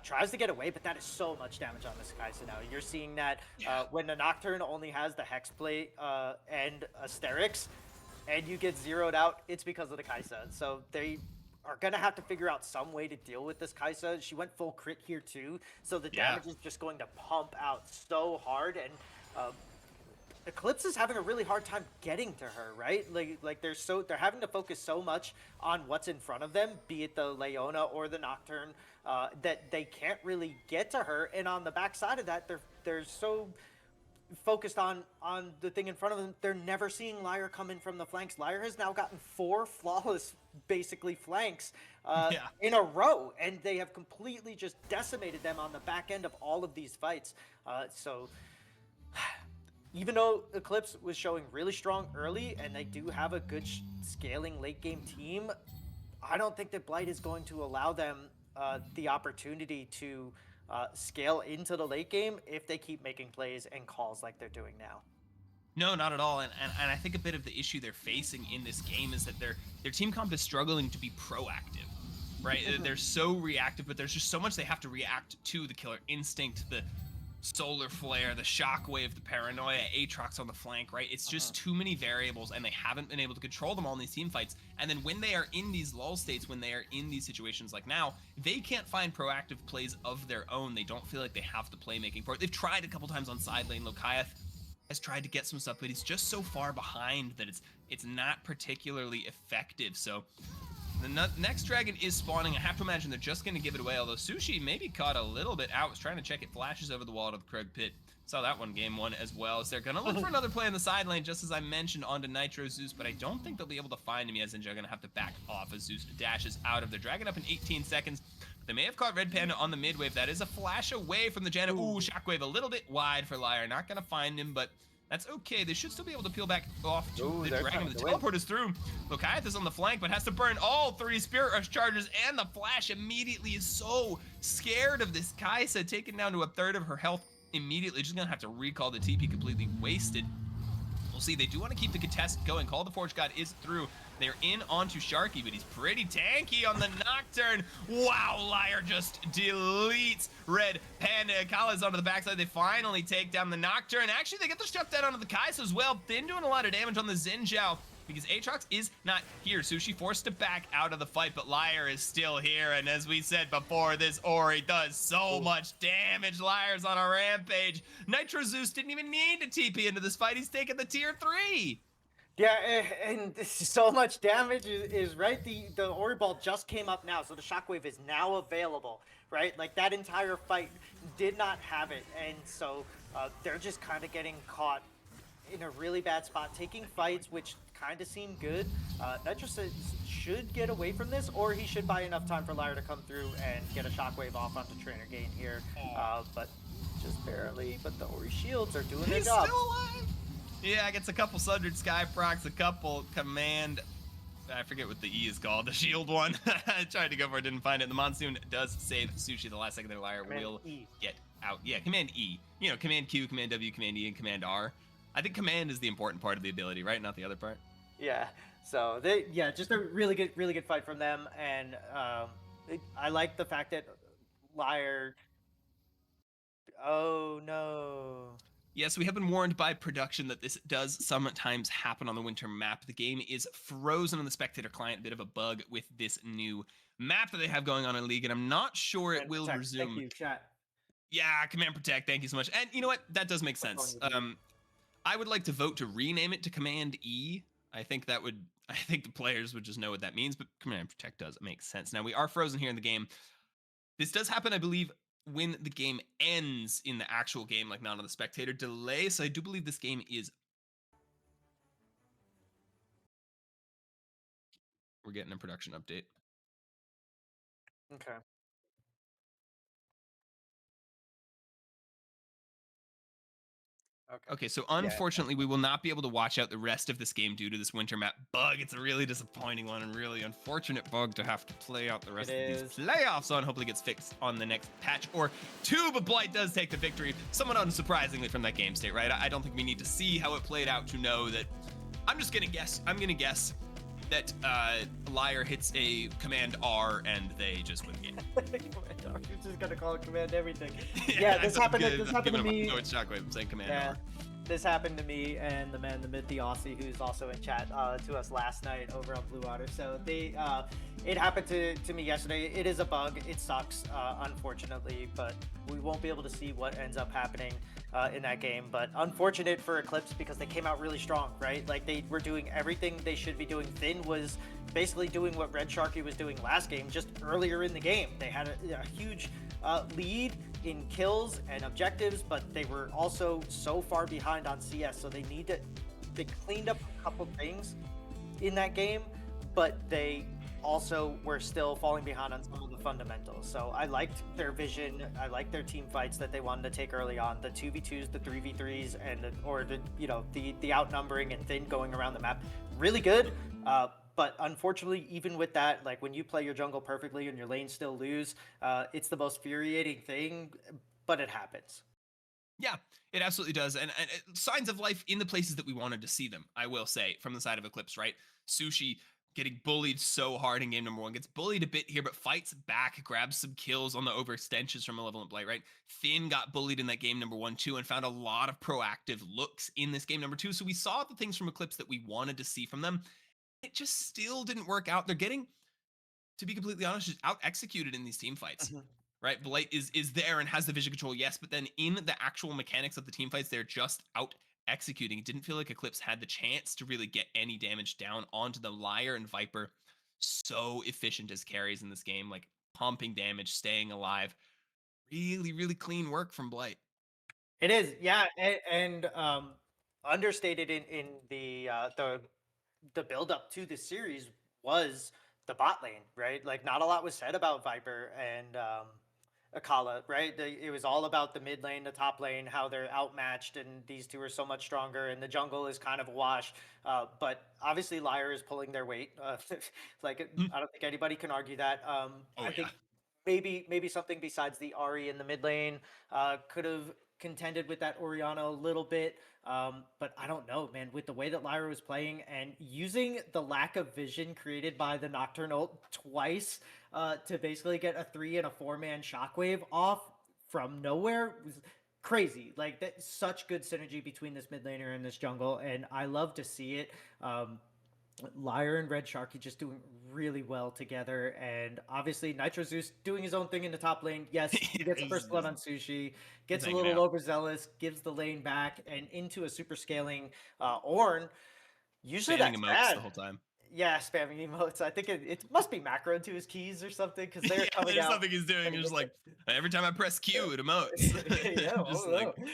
Tries to get away, but that is so much damage on this Kai'Sa now. You're seeing that when the Nocturne only has the Hex Plate and Asterix, and you get zeroed out, it's because of the Kai'Sa. So they are going to have to figure out some way to deal with this Kai'Sa. She went full crit here too, so the damage is just going to pump out so hard, and Eclipse is having a really hard time getting to her, right? Like they're having to focus so much on what's in front of them, be it the Leona or the Nocturne, that they can't really get to her. And on the backside of that, they're so focused on the thing in front of them, they're never seeing Lyre come in from the flanks. Lyre has now gotten 4 flawless, basically, flanks in a row, and they have completely just decimated them on the back end of all of these fights. Even though Eclipse was showing really strong early, and they do have a good scaling late game team, I don't think that Blight is going to allow them the opportunity to scale into the late game if they keep making plays and calls like they're doing now. No, not at all. And I think a bit of the issue they're facing in this game is that their team comp is struggling to be proactive, right? They're so reactive, but there's just so much they have to react to: the killer instinct, the solar flare, the shockwave, the paranoia, Aatrox on the flank, right? It's just too many variables, and they haven't been able to control them all in these team fights. And then when they are in these lull states, when they are in these situations like now, they can't find proactive plays of their own. They don't feel like they have the playmaking for it. They've tried a couple times on side lane. Lokiath has tried to get some stuff, but he's just so far behind that it's not particularly effective. So the next dragon is spawning. I have to imagine they're just going to give it away, although Sushi maybe caught a little bit out. Was trying to check it. Flashes over the wall to the Krug pit. Saw that one game one as well. So they're going to look for another play in the side lane, just as I mentioned, onto Nitro Zeus, but I don't think they'll be able to find him yet, since they're going to have to back off as Zeus dashes out of their dragon up in 18 seconds. They may have caught Red Panda on the mid wave. That is a flash away from the Janna. Ooh, Shockwave a little bit wide for Liar. Not going to find him, but that's okay. They should still be able to peel back off to the dragon. The teleport is through. Lokiath is on the flank, but has to burn all 3 Spirit Rush charges, and the Flash immediately is so scared of this Kai'Sa, taken down to a third of her health immediately. Just gonna have to recall the TP completely wasted. We'll see. They do want to keep the contest going. Call the Forge God is through. They're in onto Sharky, but he's pretty tanky on the Nocturne. Wow, Liar just deletes Red Panda. Kala's onto the backside. They finally take down the Nocturne. Actually, they get the shut down onto the Kai'Sa as well. Thin doing a lot of damage on the Xin Zhao, because Aatrox is not here. Sushi forced to back out of the fight, but Liar is still here. And as we said before, this Ori does so much damage. Liar's on a rampage. Nitro Zeus didn't even need to TP into this fight. He's taking the tier 3. Yeah, and so much damage is right. The Ori Ball just came up now, so the Shockwave is now available, right? Like, that entire fight did not have it, and so they're just kind of getting caught in a really bad spot, taking fights which kind of seem good. Nitro should get away from this, or he should buy enough time for Liar to come through and get a Shockwave off onto Trainer Gain here, but just barely. But the Ori shields are doing their job. He's still alive. Yeah, gets a couple Sundered Sky procs, a couple Command. I forget what the E is called, the shield one. I tried to go for it, didn't find it. The Monsoon does save Sushi the last second. Their Liar will get out. Yeah, Command E. You know, Command Q, Command W, Command E, and Command R. I think Command is the important part of the ability, right? Not the other part. Yeah. So just a really good fight from them, and I like the fact that Liar. Oh no. Yes, we have been warned by production that this does sometimes happen on the winter map. The game is frozen on the spectator client, a bit of a bug with this new map that they have going on in League, and I'm not sure it will resume. Thank you, chat. Yeah, Command Protect, thank you so much. And you know what? That does make sense. I would like to vote to rename it to Command E. I think the players would just know what that means, but Command Protect does make sense. Now, we are frozen here in the game. This does happen, I believe, when the game ends in the actual game, like not on the spectator delay. So I do believe this game is... We're getting a production update. Okay. Okay, so unfortunately, we will not be able to watch out the rest of this game due to this winter map bug. It's a really disappointing one and really unfortunate bug to have to play out the rest of these playoffs on. Hopefully gets fixed on the next patch or two, but Blight does take the victory, somewhat unsurprisingly from that game state, right? I don't think we need to see how it played out to know that. I'm just gonna guess. I'm gonna guess that Liar hits a Command R and they just win the game. You're just gonna call it Command everything. Yeah, this happened to me. No, it's Shockwave. I'm saying Command R. This happened to me and the man in the mid, the Aussie, who's also in chat to us last night over on Blue Water. So it happened to me yesterday. It is a bug. It sucks, unfortunately, but we won't be able to see what ends up happening in that game. But unfortunate for Eclipse because they came out really strong, right? Like, they were doing everything they should be doing. Thin was basically doing what Red Sharky was doing last game, just earlier in the game. They had a huge lead in kills and objectives, but they were also so far behind on CS, so they cleaned up a couple things in that game, but they also were still falling behind on some of the fundamentals. So I liked their vision, I liked their team fights that they wanted to take early on, the 2v2s, the 3v3s, and the outnumbering and Thin going around the map, really good. But unfortunately, even with that, like when you play your jungle perfectly and your lane still lose, it's the most infuriating thing, but it happens. Yeah, it absolutely does. And signs of life in the places that we wanted to see them, I will say, from the side of Eclipse, right? Sushi getting bullied so hard in game number one, gets bullied a bit here, but fights back, grabs some kills on the overextensions from Malevolent Blight, right? Finn got bullied in that game number one, too, and found a lot of proactive looks in this game number two. So we saw the things from Eclipse that we wanted to see from them. It just still didn't work out. They're getting, to be completely honest, just out executed in these team fights. Mhm. Right, Blight is there and has the vision control, yes, but then in the actual mechanics of the team fights, they're just out executing. It didn't feel like Eclipse had the chance to really get any damage down onto the Liar and Viper. So efficient as carries in this game, like pumping damage, staying alive. Really, really clean work from Blight. It is, yeah, and understated in the build up to this series was the bot lane, right? Like not a lot was said about Viper and Akala, right? It was all about the mid lane, the top lane, how they're outmatched, and these two are so much stronger, and the jungle is kind of a wash. But obviously, Lyre is pulling their weight. Like Mm. I don't think anybody can argue that. Oh I yeah. think maybe something besides the Ari in the mid lane could have contended with that Oriana a little bit. But I don't know, man. With the way that Lyra was playing and using the lack of vision created by the Nocturne ult twice to basically get a 3 and a 4 man shockwave off from nowhere was crazy. Like that's such good synergy between this mid laner and this jungle, and I love to see it. Lyre and Red Sharky just doing really well together, and obviously Nitro Zeus doing his own thing in the top lane. Yes, he gets a he's, first blood he's, on Sushi, he's gets a hanging little out. overzealous, gives the lane back, and into a super scaling Ornn. Usually Spamming that's emotes the bad. whole time. Yeah, spamming emotes. I think it must be macro to his keys or something because they're Yeah, coming there's out something he's doing. pretty You're just good. like, every time I press Q, it emotes. Yeah, Just oh like, no.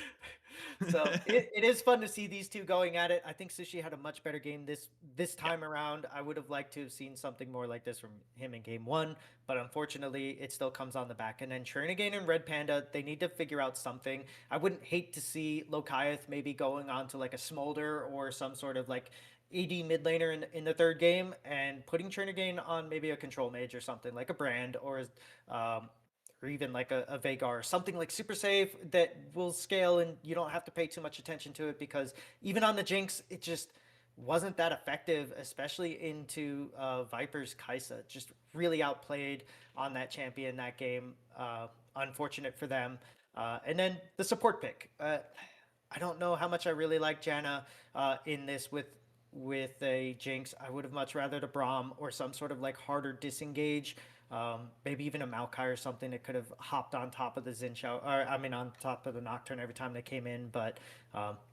So it is fun to see these two going at it. I think Sushi had a much better game this yeah. time around. I would have liked to have seen something more like this from him in game one, but unfortunately it still comes on the back. And then Chernigane and Red Panda, they need to figure out something. I wouldn't hate to see Lokiath maybe going on to like a Smolder or some sort of like AD mid laner in the third game and putting Chernigane on maybe a control mage or something like a Brand um, or even like a Vagar, something like super safe that will scale and you don't have to pay too much attention to it because even on the Jinx, it just wasn't that effective, especially into Viper's Kaisa. Just really outplayed on that champion that game. Unfortunate for them. And then the support pick. I don't know how much I really like Janna in this with a Jinx. I would have much rather the Braum or some sort of like harder disengage. Maybe even a Maokai or something that could have hopped on top of the Zinchao, or I mean on top of the Nocturne every time they came in. But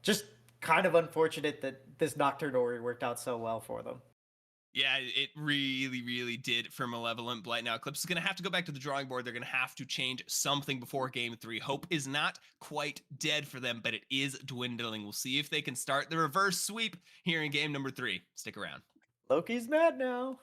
just kind of unfortunate that this Nocturne Ori worked out so well for them. Yeah, it really, really did for Malevolent Blight. Now, Eclipse is going to have to go back to the drawing board. They're going to have to change something before game three. Hope is not quite dead for them, but it is dwindling. We'll see if they can start the reverse sweep here in game number three. Stick around. Loki's mad now.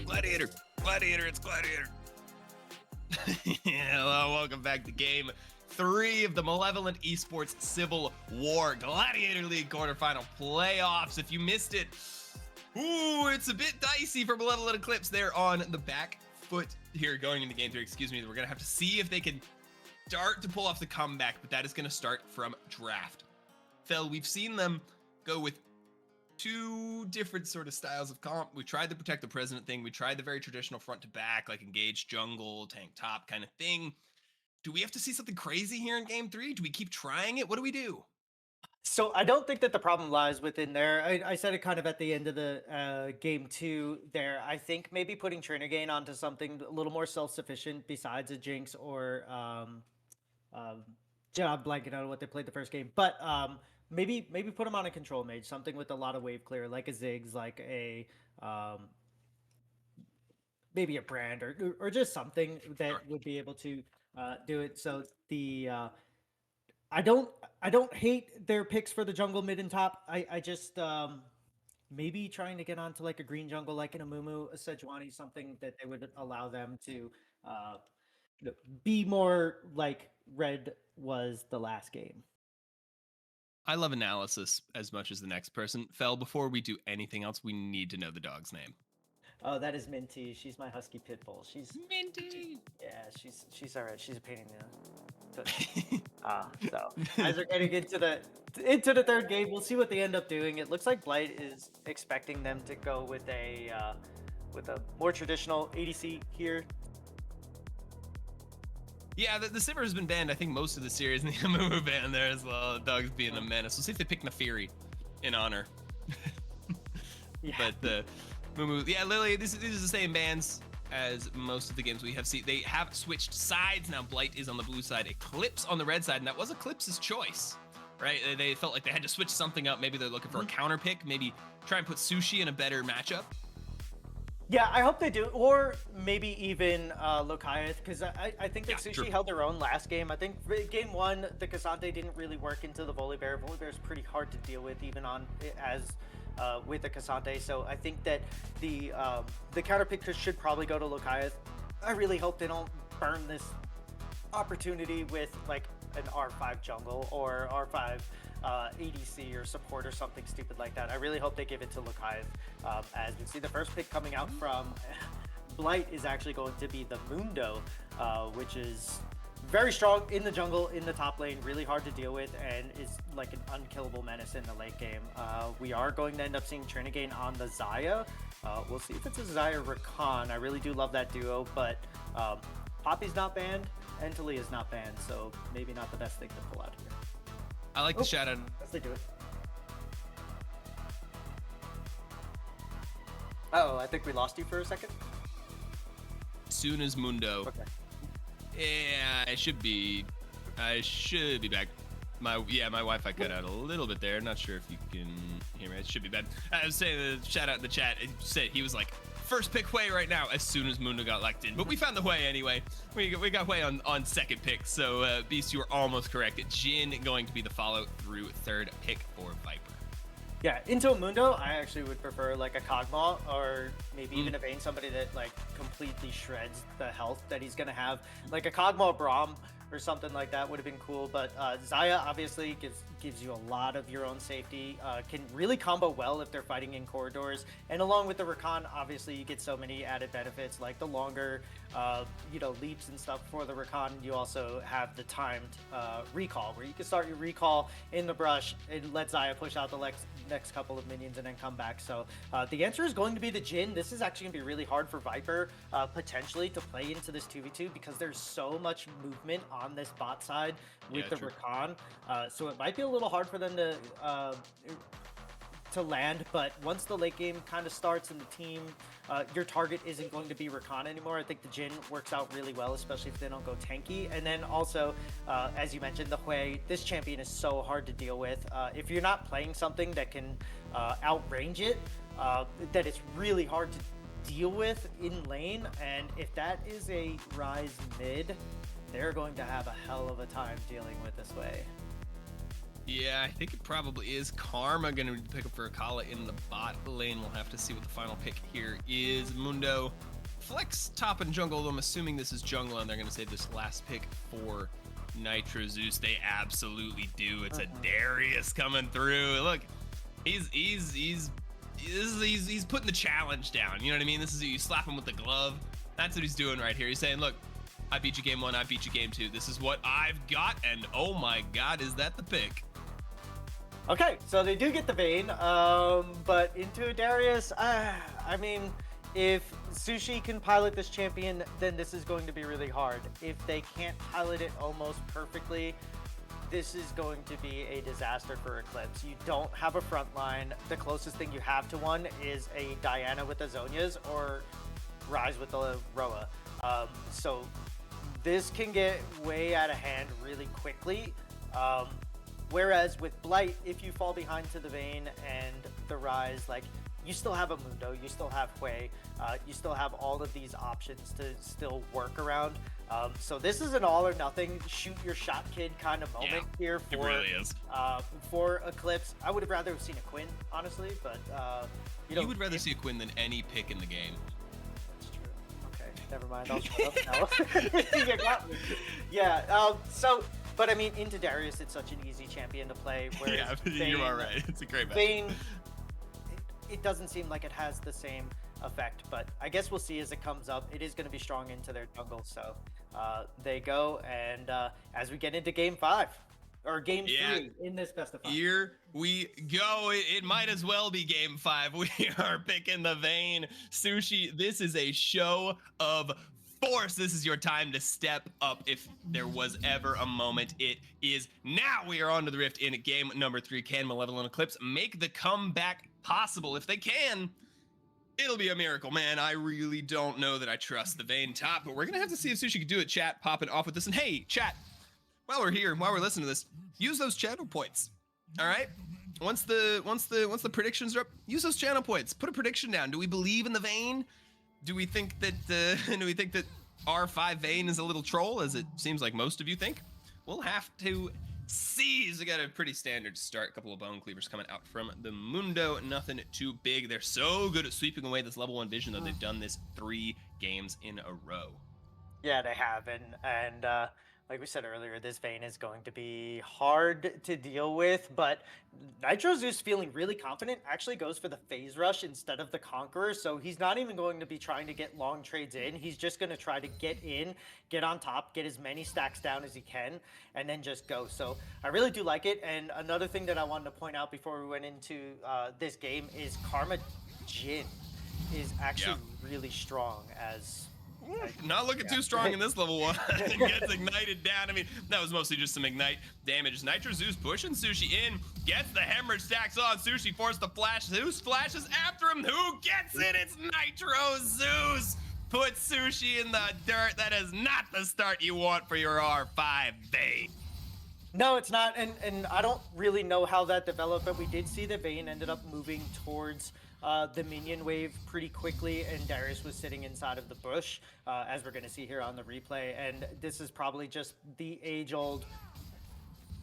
Gladiator, Gladiator, it's Gladiator. Hello, welcome back to game 3 of the Malevolent Esports Civil War Gladiator League quarterfinal playoffs. If you missed it, it's a bit dicey for Malevolent Eclipse. They're on the back foot here going into game 3. Excuse me. We're going to have to see if they can start to pull off the comeback, but that is going to start from draft. Phil, we've seen them go with 2 different sort of styles of comp. We tried the protect the president thing. We tried the very traditional front to back, like engage jungle, tank top kind of thing. Do we have to see something crazy here in game 3? Do we keep trying it? What do we do? So I don't think that the problem lies within there. I said it kind of at the end of the game 2 there. I think maybe putting trainer gain onto something a little more self-sufficient besides a Jinx or I'm blanking on what they played the first game, but maybe put him on a control mage, something with a lot of wave clear, like a Ziggs, like a maybe a brand or just something that would be able to do it. So the I don't hate their picks for the jungle mid and top. I just maybe trying to get onto like a green jungle, like an Amumu, a Sejuani, something that they would allow them to be more like Red was the last game. I love analysis as much as the next person. Fel, before we do anything else, we need to know the dog's name. Oh, that is Minty. She's my husky pit bull. She's Minty. Yeah, she's all right. She's a pain in the so as we're getting into the third game, we'll see what they end up doing. It looks like Blight is expecting them to go with a more traditional ADC here. Yeah, the Simmer has been banned, I think, most of the series, and the Amumu banned there as well. The dog's being a menace. We'll see if they pick Nefiri in honor. Yeah. But the Mumu, yeah, Lily, these are the same bans as most of the games we have seen. They have switched sides. Now Blight is on the blue side, Eclipse on the red side, and that was Eclipse's choice, right? They felt like they had to switch something up. Maybe they're looking for a counter pick, maybe try and put Sushi in a better matchup. Yeah, I hope they do, or maybe even Lokiath, because I think that Sushi held their own last game. I think game 1, the Cassante didn't really work into the Volibear. Volibear is pretty hard to deal with, even on as with the Cassante. So I think that the counter pick should probably go to Lokiath. I really hope they don't burn this opportunity with like an R5 jungle or R5 ADC or support or something stupid like that. I really hope they give it to Lokiath. As we see, the first pick coming out from Blight is actually going to be the Mundo, which is very strong in the jungle, in the top lane, really hard to deal with, and is like an unkillable menace in the late game. We are going to end up seeing Trinigane on the Xayah. We'll see if it's a Xayah Rakan. I really do love that duo, but Poppy's not banned, and Talia is not banned, so maybe not the best thing to pull out here. I like the shout out. Yes, they do it. Uh-oh, I think we lost you for a second. Soon as Mundo. Okay. Yeah, I should be back. My Wi-Fi cut out a little bit there. Not sure if you can hear me. It should be bad. I was saying the shout out in the chat. It said he was like first pick Hui right now as soon as Mundo got locked in, but we found the Hui anyway. We got Hui on second pick. So Beast, you were almost correct. Jin going to be the follow through third pick for Viper. Yeah, into a Mundo, I actually would prefer like a Kog'Maw or maybe even a Vayne, somebody that like completely shreds the health that he's gonna have. Like a Kog'Maw Braum or something like that would have been cool, but Xayah obviously gives you a lot of your own safety, can really combo well if they're fighting in corridors, and along with the Rakan, obviously you get so many added benefits like the longer leaps and stuff for the Rakan. You also have the timed recall, where you can start your recall in the brush and let Xayah push out the next couple of minions and then come back. So the answer is going to be the Jhin. This is actually gonna be really hard for Viper potentially to play into this 2v2 because there's so much movement on this bot side with the Rakan, so it might be a little hard for them to land, but once the late game kind of starts and the team, your target isn't going to be Rakan anymore. I think the Jhin works out really well, especially if they don't go tanky. And then also, as you mentioned, the Hui, this champion is so hard to deal with. If you're not playing something that can outrange it, that it's really hard to deal with in lane, and if that is a Ryze mid, they're going to have a hell of a time dealing with this way. Yeah, I think it probably is. Karma going to pick up for Akala in the bot lane. We'll have to see what the final pick here is. Mundo flex top and jungle. I'm assuming this is jungle, and they're going to save this last pick for Nitro Zeus. They absolutely do. It's a Darius coming through. Look, he's putting the challenge down. You know what I mean? This is you slap him with the glove. That's what he's doing right here. He's saying, look, I beat you game 1, I beat you game 2. This is what I've got, and oh my god, is that the pick? Okay, so they do get the Vayne, but into Darius, I mean, if Sushi can pilot this champion, then this is going to be really hard. If they can't pilot it almost perfectly, this is going to be a disaster for Eclipse. You don't have a front line. The closest thing you have to one is a Diana with the Zonias or Ryze with the Roa. So this can get way out of hand really quickly. Whereas with Blight, if you fall behind to the Vayne and the Ryze, like, you still have a Mundo, you still have Hui, you still have all of these options to still work around. So this is an all or nothing, shoot your shot kid kind of moment here for, it really is. For Eclipse. I would have rather have seen a Quinn, honestly, but you would rather see a Quinn than any pick in the game. That's true. Okay, never mind. I'll shut up now. You got me. Yeah. But I mean, into Darius, it's such an easy champion to play. Yeah, Vayne, you are right. It's a great match. Vayne, it doesn't seem like it has the same effect, but I guess we'll see as it comes up. It is going to be strong into their jungle, so they go. And as we get into game 5 or game 3 in this best of 5. Here we go. It might as well be game 5. We are picking the Vayne. Sushi, this is a show of force. This is your time to step up. If there was ever a moment, it is now. We are on to the Rift in game number 3. Can Malevolent Eclipse make the comeback possible? If they can, it'll be a miracle, man. I really don't know that I trust the Vayne top, but we're gonna have to see if Sushi can do it. Chat, popping off with this. And hey, chat, while we're here, while we're listening to this, use those channel points. All right. Once the predictions are up, use those channel points. Put a prediction down. Do we believe in the Vayne? Do we think that R5 Vayne is a little troll, as it seems like most of you think? We'll have to see. We got a pretty standard start. A couple of bone cleavers coming out from the Mundo. Nothing too big. They're so good at sweeping away this level 1 vision, though. They've done this 3 games in a row. Yeah, they have, and like we said earlier, this Vayne is going to be hard to deal with, but Nitro Zeus, feeling really confident, actually goes for the phase rush instead of the Conqueror, so he's not even going to be trying to get long trades in. He's just going to try to get in, get on top, get as many stacks down as he can, and then just go. So I really do like it, and another thing that I wanted to point out before we went into this game is Karma Jhin is actually really strong as... Not looking too strong in this level 1. It gets ignited down. I mean, that was mostly just some ignite damage. Nitro Zeus pushing Sushi in, gets the hemorrhage stacks on. Sushi forced the flash. Zeus flashes after him. Who gets it? It's Nitro Zeus. Put Sushi in the dirt. That is not the start you want for your R5 Vayne. No, it's not, and I don't really know how that developed, but we did see that Vayne ended up moving towards the minion wave pretty quickly, and Darius was sitting inside of the bush, as we're going to see here on the replay. And this is probably just the age-old,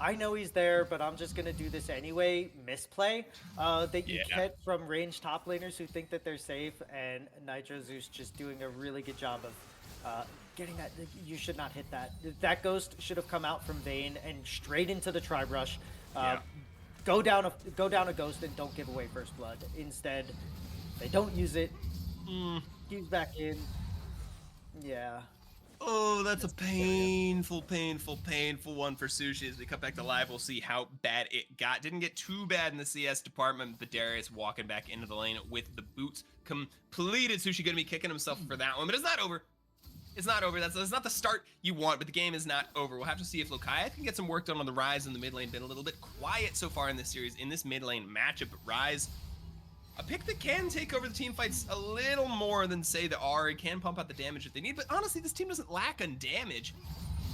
I know he's there, but I'm just going to do this anyway, misplay that you get from ranged top laners who think that they're safe, and Nitro Zeus just doing a really good job of getting that. You should not hit that. That ghost should have come out from Vayne and straight into the tribe rush. Go down a ghost and don't give away first blood. Instead, they don't use it. He's back in. Yeah. Oh, that's a painful one for Sushi. As we cut back to live, we'll see how bad it got. Didn't get too bad in the CS department, but Darius walking back into the lane with the boots completed. Sushi gonna be kicking himself for that one, but it's not over. It's not over. That's not the start you want, but the game is not over. We'll have to see if Lokai can get some work done on the Ryze in the mid lane. Been a little bit quiet so far in this series, in this mid lane matchup. But Ryze, a pick that can take over the team fights a little more than, say, the Ahri. Can pump out the damage if they need, but honestly, this team doesn't lack on damage.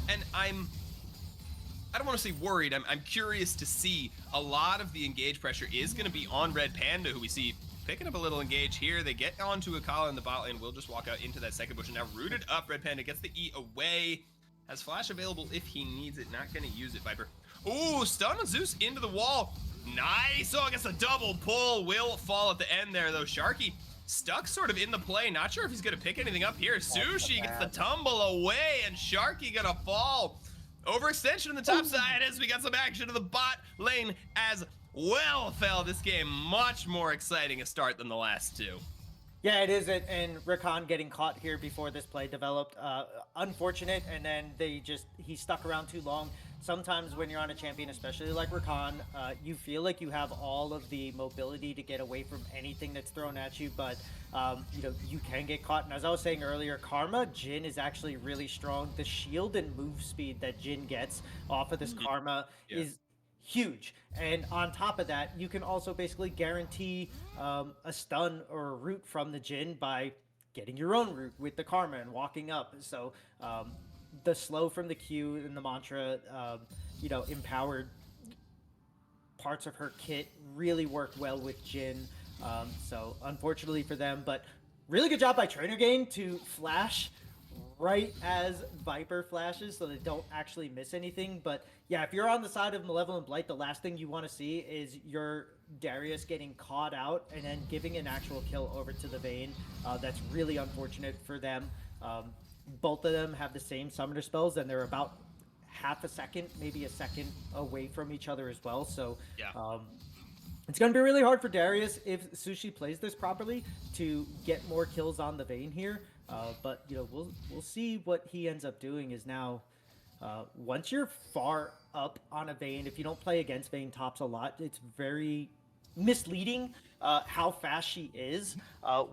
And I don't want to say worried. I'm curious to see. A lot of the engage pressure is going to be on Red Panda, who we see picking up a little engage here. They get onto Akala in the bot lane. Will just walk out into that second bush. And now rooted up, Red Panda gets the E away. Has flash available if he needs it. Not going to use it, Viper. Ooh, stun on Zeus into the wall. Nice. Oh, I guess a double pull will fall at the end there, though. Sharky stuck sort of in the play. Not sure if he's going to pick anything up here. Sushi gets the tumble away, and Sharky going to fall. Overextension on the top side as we got some action to the bot lane as well. Fell this game much more exciting a start than the last two. Yeah, it is, and Rakan getting caught here before this play developed. Unfortunate, and then he stuck around too long. Sometimes when you're on a champion, especially like Rakan, you feel like you have all of the mobility to get away from anything that's thrown at you, but you can get caught. And as I was saying earlier, Karma Jhin is actually really strong. The shield and move speed that Jhin gets off of this Karma is huge, and on top of that, you can also basically guarantee a stun or a root from the Jhin by getting your own root with the Karma and walking up. So the slow from the Q and the mantra, empowered parts of her kit really work well with Jhin. So unfortunately for them, but really good job by Trainer Gain to flash right as Viper flashes so they don't actually miss anything. But yeah, if you're on the side of Malevolent Blight, the last thing you want to see is your Darius getting caught out and then giving an actual kill over to the Vayne. That's really unfortunate for them. Both of them have the same summoner spells, and they're about half a second, maybe a second away from each other as well. So it's going to be really hard for Darius if Sushi plays this properly to get more kills on the Vayne here. But we'll see what he ends up doing. Is now once you're far up on a Vayne, if you don't play against Vayne tops a lot, it's very misleading how fast she is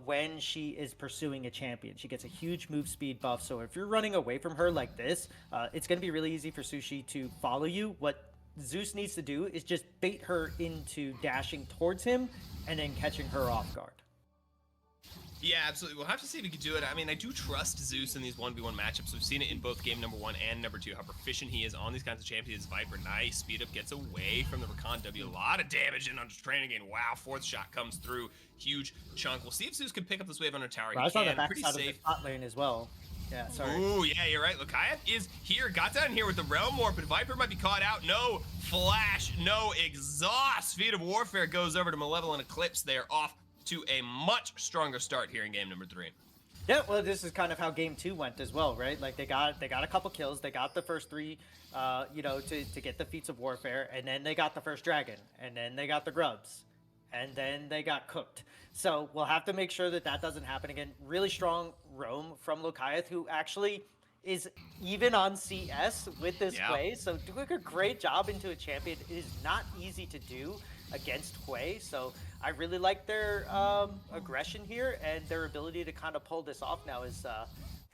when she is pursuing a champion. She gets a huge move speed buff, so if you're running away from her like this, it's going to be really easy for Sushi to follow you. What Zeus needs to do is just bait her into dashing towards him and then catching her off guard. Yeah, absolutely. We'll have to see if we can do it. I mean, I do trust Zeus in these 1v1 matchups. We've seen it in both game number 1 and number 2, how proficient he is on these kinds of champions. Viper, nice. Speed up, gets away from the Rakan W. A lot of damage in on Training Gain. Wow, 4th shot comes through. Huge chunk. We'll see if Zeus can pick up this wave on a tower. I saw the pretty backside safe. of the top lane as well. Yeah, sorry. Ooh, yeah, you're right. Lukaev is here. Got down here with the Realm Warp, but Viper might be caught out. No flash, no exhaust. Feat of Warfare goes over to Malevolent Eclipse. They are off to a much stronger start here in game number 3. Yeah, well, this is kind of how game 2 went as well, right? Like they got a couple kills, they got the first 3, to get the feats of warfare, and then they got the first dragon, and then they got the grubs, and then they got cooked. So we'll have to make sure that doesn't happen again. Really strong roam from Lukaev, who actually is even on CS with this play. So doing a great job into a champion is not easy to do against Hwei. So I really like their aggression here and their ability to kind of pull this off now.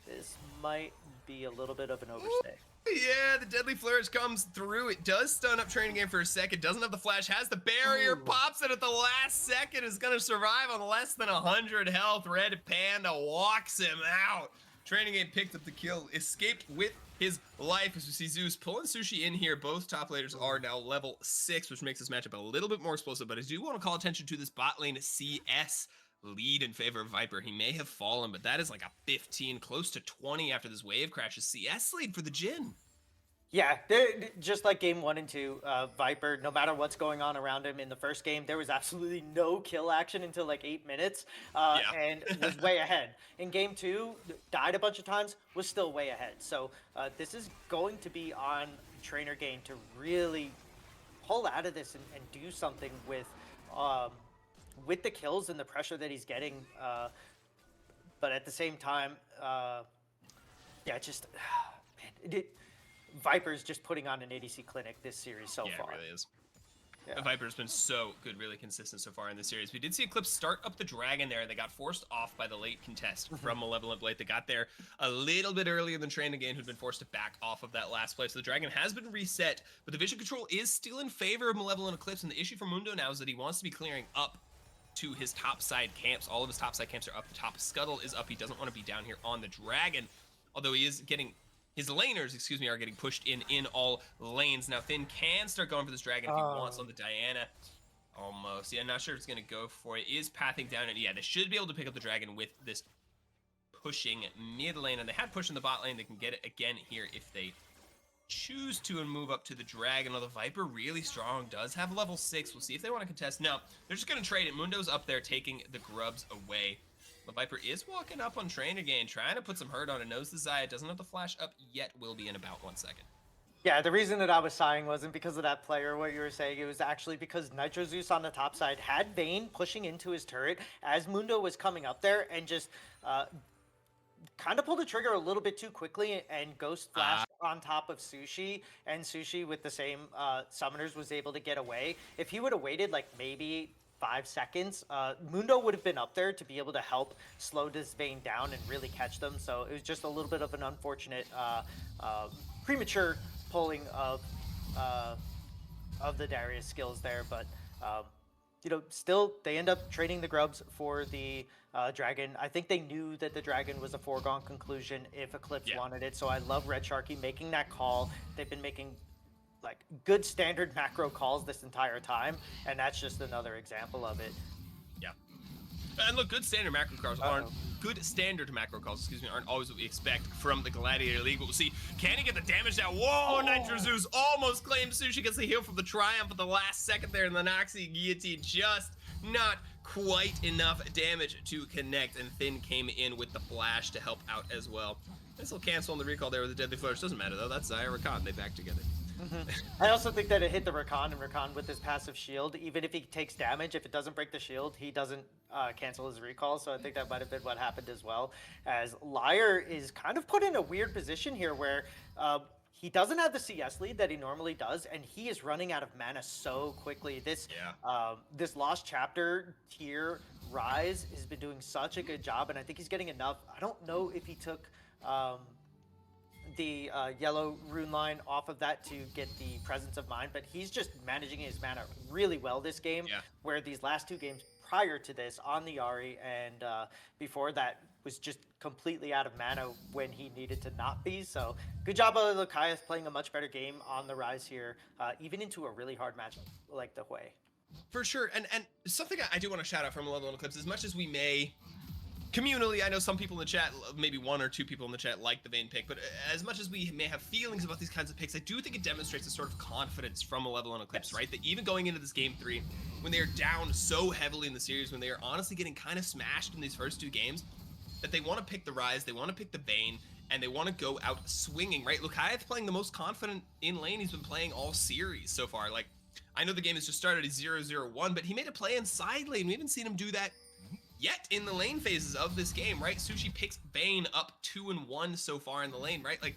This might be a little bit of an overstay. Yeah, the Deadly Flourish comes through. It does stun up Training Game for a second. Doesn't have the flash, has the barrier, pops it at the last second, is going to survive on less than 100 health. Red Panda walks him out. Training Game picked up the kill, escaped with his life as we see Zeus pulling Sushi in here. Both top laners are now level 6, which makes this matchup a little bit more explosive, but I do want to call attention to this bot lane CS lead in favor of Viper. He may have fallen, but that is like a 15, close to 20 after this wave crashes. CS lead for the Jhin. Yeah, just like game 1 and 2, Viper, no matter what's going on around him in the first game, there was absolutely no kill action until like 8 minutes, and was way ahead. In game 2, died a bunch of times, was still way ahead. So this is going to be on Trainer Gain to really pull out of this and do something with the kills and the pressure that he's getting. But at the same time, Viper's just putting on an ADC clinic this series so far. Yeah, it really is. Yeah. Viper's been so good, really consistent so far in this series. We did see Eclipse start up the dragon there, and they got forced off by the late contest from Malevolent Blight. They got there a little bit earlier than Training Gain, who'd been forced to back off of that last play. So the dragon has been reset, but the vision control is still in favor of Malevolent Eclipse, and the issue for Mundo now is that he wants to be clearing up to his top side camps. All of his top side camps are up. The top scuttle is up. He doesn't want to be down here on the dragon, although he is getting... His laners, are getting pushed in all lanes. Now, Finn can start going for this dragon if he wants on the Diana. Almost. Yeah, not sure if it's going to go for it. Is pathing down, and yeah, they should be able to pick up the dragon with this pushing mid lane. And they had push in the bot lane. They can get it again here if they choose to and move up to the Dragon. Although Viper really strong, does have level 6. We'll see if they want to contest. No, they're just going to trade it. Mundo's up there taking the grubs away. The Viper is walking up on Train again, trying to put some hurt on it. Knows the Xayah doesn't have the flash up yet. Will be in about 1 second. Yeah, the reason that I was sighing wasn't because of that player, what you were saying. It was actually because Nitro Zeus on the top side had Vayne pushing into his turret as Mundo was coming up there and just kind of pulled the trigger a little bit too quickly and Ghost flashed on top of Sushi, and Sushi with the same summoners was able to get away. If he would have waited like maybe 5 seconds, Mundo would have been up there to be able to help slow this Vayne down and really catch them. So it was just a little bit of an unfortunate premature pulling of the Darius skills there, but you know, still they end up trading the grubs for the Dragon. I think they knew that the Dragon was a foregone conclusion if Eclipse wanted it, so I love Red Sharky making that call. They've been making like good standard macro calls this entire time, and that's just another example of it. Yeah. And look, good standard macro calls aren't always what we expect from the Gladiator League. But we'll see, can he get the damage down? Whoa, Nitro Zeus almost claims Sushi, gets the heal from the Triumph at the last second there, and the Noxie Guillotine just not quite enough damage to connect, and Finn came in with the flash to help out as well. This will cancel on the recall there with the Deadly Flourish. Doesn't matter though, that's Xayah Rakan, they back together. I also think that it hit the Rakan, and Rakan with his passive shield, even if he takes damage, if it doesn't break the shield, he doesn't cancel his recall, so I think that might have been what happened as well, as Liar is kind of put in a weird position here where he doesn't have the CS lead that he normally does, and he is running out of mana so quickly. This this Lost Chapter tier Rise has been doing such a good job, and I think he's getting enough. I don't know if he took the yellow rune line off of that to get the presence of mind, but he's just managing his mana really well this game, where these last 2 games prior to this on the Ahri and before that was just completely out of mana when he needed to not be. So good job of Lucaeus playing a much better game on the Rise here, even into a really hard matchup like the Hui. For sure, and something I do want to shout out from Malevolent Eclipse, as much as we may communally, I know some people in the chat, maybe 1 or 2 people in the chat like the Vayne pick, but as much as we may have feelings about these kinds of picks, I do think it demonstrates a sort of confidence from Malevolent Eclipse, right? That even going into this game 3, when they are down so heavily in the series, when they are honestly getting kind of smashed in these first 2 games, that they want to pick the Rise, they want to pick the Vayne, and they want to go out swinging, right? Lucaeus playing the most confident in lane he's been playing all series so far. Like, I know the game has just started at 0-0-1, but he made a play in side lane. We haven't seen him do that yet in the lane phases of this game, right? Sushi picks Vayne up 2-1 so far in the lane, right? Like,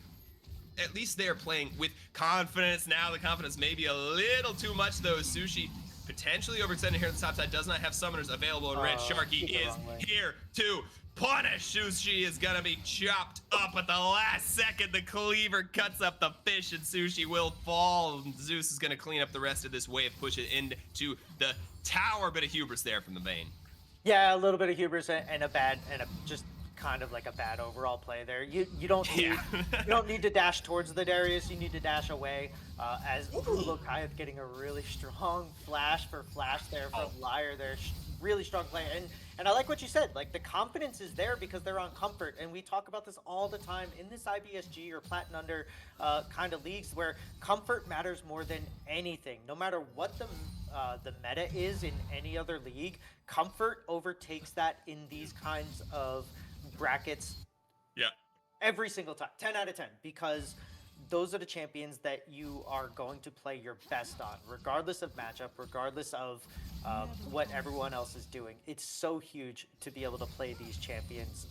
at least they're playing with confidence. Now the confidence may be a little too much though. Sushi potentially overextended here on the top side, does not have summoners available, and Red Sharky is here to punish. Sushi is gonna be chopped up at the last second. The cleaver cuts up the fish, and Sushi will fall. Zeus is gonna clean up the rest of this wave, push it into the tower. Bit of hubris there from the Vayne. Yeah, a little bit of hubris and just kind of like a bad overall play there. You don't need you don't need to dash towards the Darius. You need to dash away. As Lucaeus getting a really strong flash there from Liar there. Really strong play, and I like what you said. Like, the confidence is there because they're on comfort, and we talk about this all the time in this IBSG or Platin Under kind of leagues where comfort matters more than anything. No matter what the meta is in any other league, comfort overtakes that in these kinds of brackets. Every single time, 10 out of 10, because those are the champions that you are going to play your best on, regardless of matchup, regardless of what everyone else is doing. It's so huge to be able to play these champions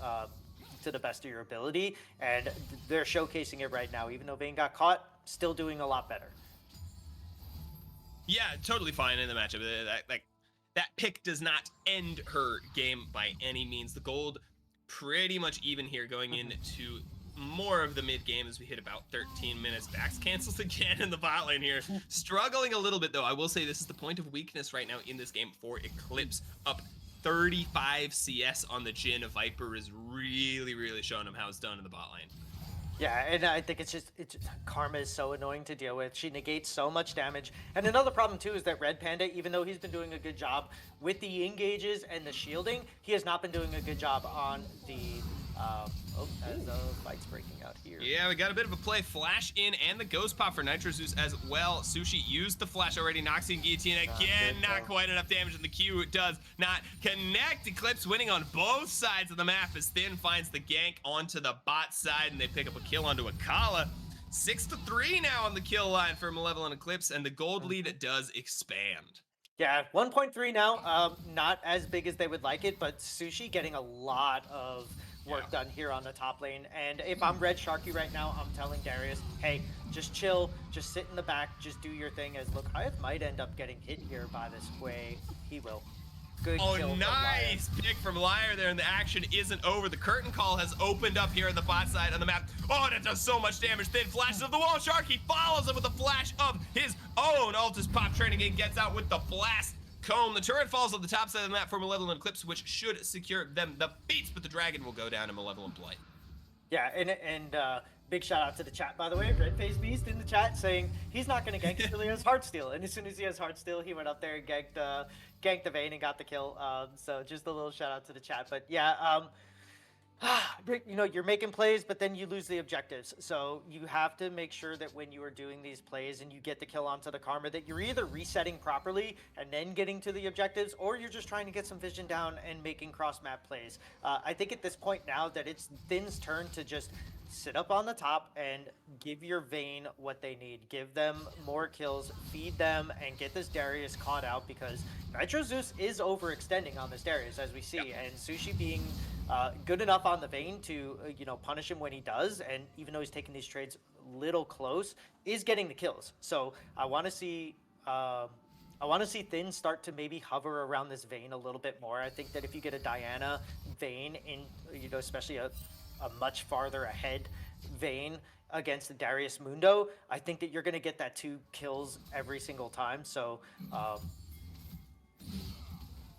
to the best of your ability, and they're showcasing it right now. Even though Vayne got caught, still doing a lot better. Yeah, totally fine in the matchup. That pick does not end her game by any means. The gold pretty much even here going into more of the mid game as we hit about 13 minutes. Bax cancels again in the bot lane here. Struggling a little bit though. I will say this is the point of weakness right now in this game for Eclipse. Up 35 CS on the Jhin. Viper is really showing him how it's done in the bot lane. Yeah, and I think it's Karma is so annoying to deal with. She negates so much damage. And another problem too is that Red Panda, even though he's been doing a good job with the engages and the shielding, he has not been doing a good job on the As fight's breaking out here. Yeah, we got a bit of a play. Flash in and the Ghost Pop for Nitro Zeus as well. Sushi used the flash already. Noxie and Guillotine again. Not quite enough damage, and the Q does not connect. Eclipse winning on both sides of the map as Thin finds the gank onto the bot side, and they pick up a kill onto Akala. 6-3 now on the kill line for Malevolent Eclipse, and the gold lead does expand. Yeah, 1.3 now. Not as big as they would like it, but Sushi getting a lot of work done here on the top lane. And if I'm Red Sharky right now, I'm telling Darius, hey, just chill, just sit in the back, just do your thing. As look, I might end up getting hit here by this way. He will. Good kill. Nice pick from Liar there, and the action isn't over. The curtain call has opened up here on the bot side on the map. Oh, and it does so much damage. Thin flashes of the wall. Sharky follows him with a flash of his own. Altus Pop training and gets out with the blast cone. The turret falls on the top side of the map for Malevolent Eclipse, which should secure them the beats, but the dragon will go down to Malevolent Blight. Yeah, and big shout out to the chat, by the way. Red Face Beast in the chat saying he's not going to gank until he has Heartsteel. And as soon as he has Heartsteel, he went up there and ganked the Vayne and got the kill. So just a little shout out to the chat. But yeah, you know, you're making plays, but then you lose the objectives. So you have to make sure that when you are doing these plays and you get the kill onto the Karma, that you're either resetting properly and then getting to the objectives, or you're just trying to get some vision down and making cross-map plays. I think at this point now that it's Thin's turn to just sit up on the top and give your Vayne what they need. Give them more kills, feed them, and get this Darius caught out, because Nitro Zeus is overextending on this Darius, as we see, and Sushi being good enough on the Vayne to you know, punish him when he does, and even though he's taking these trades little close, is getting the kills. So I want to see Thin start to maybe hover around this Vayne a little bit more. I think that if you get a Diana Vayne in, you know, especially a much farther ahead Vayne against the Darius Mundo, I think that you're going to get that 2 kills every single time. So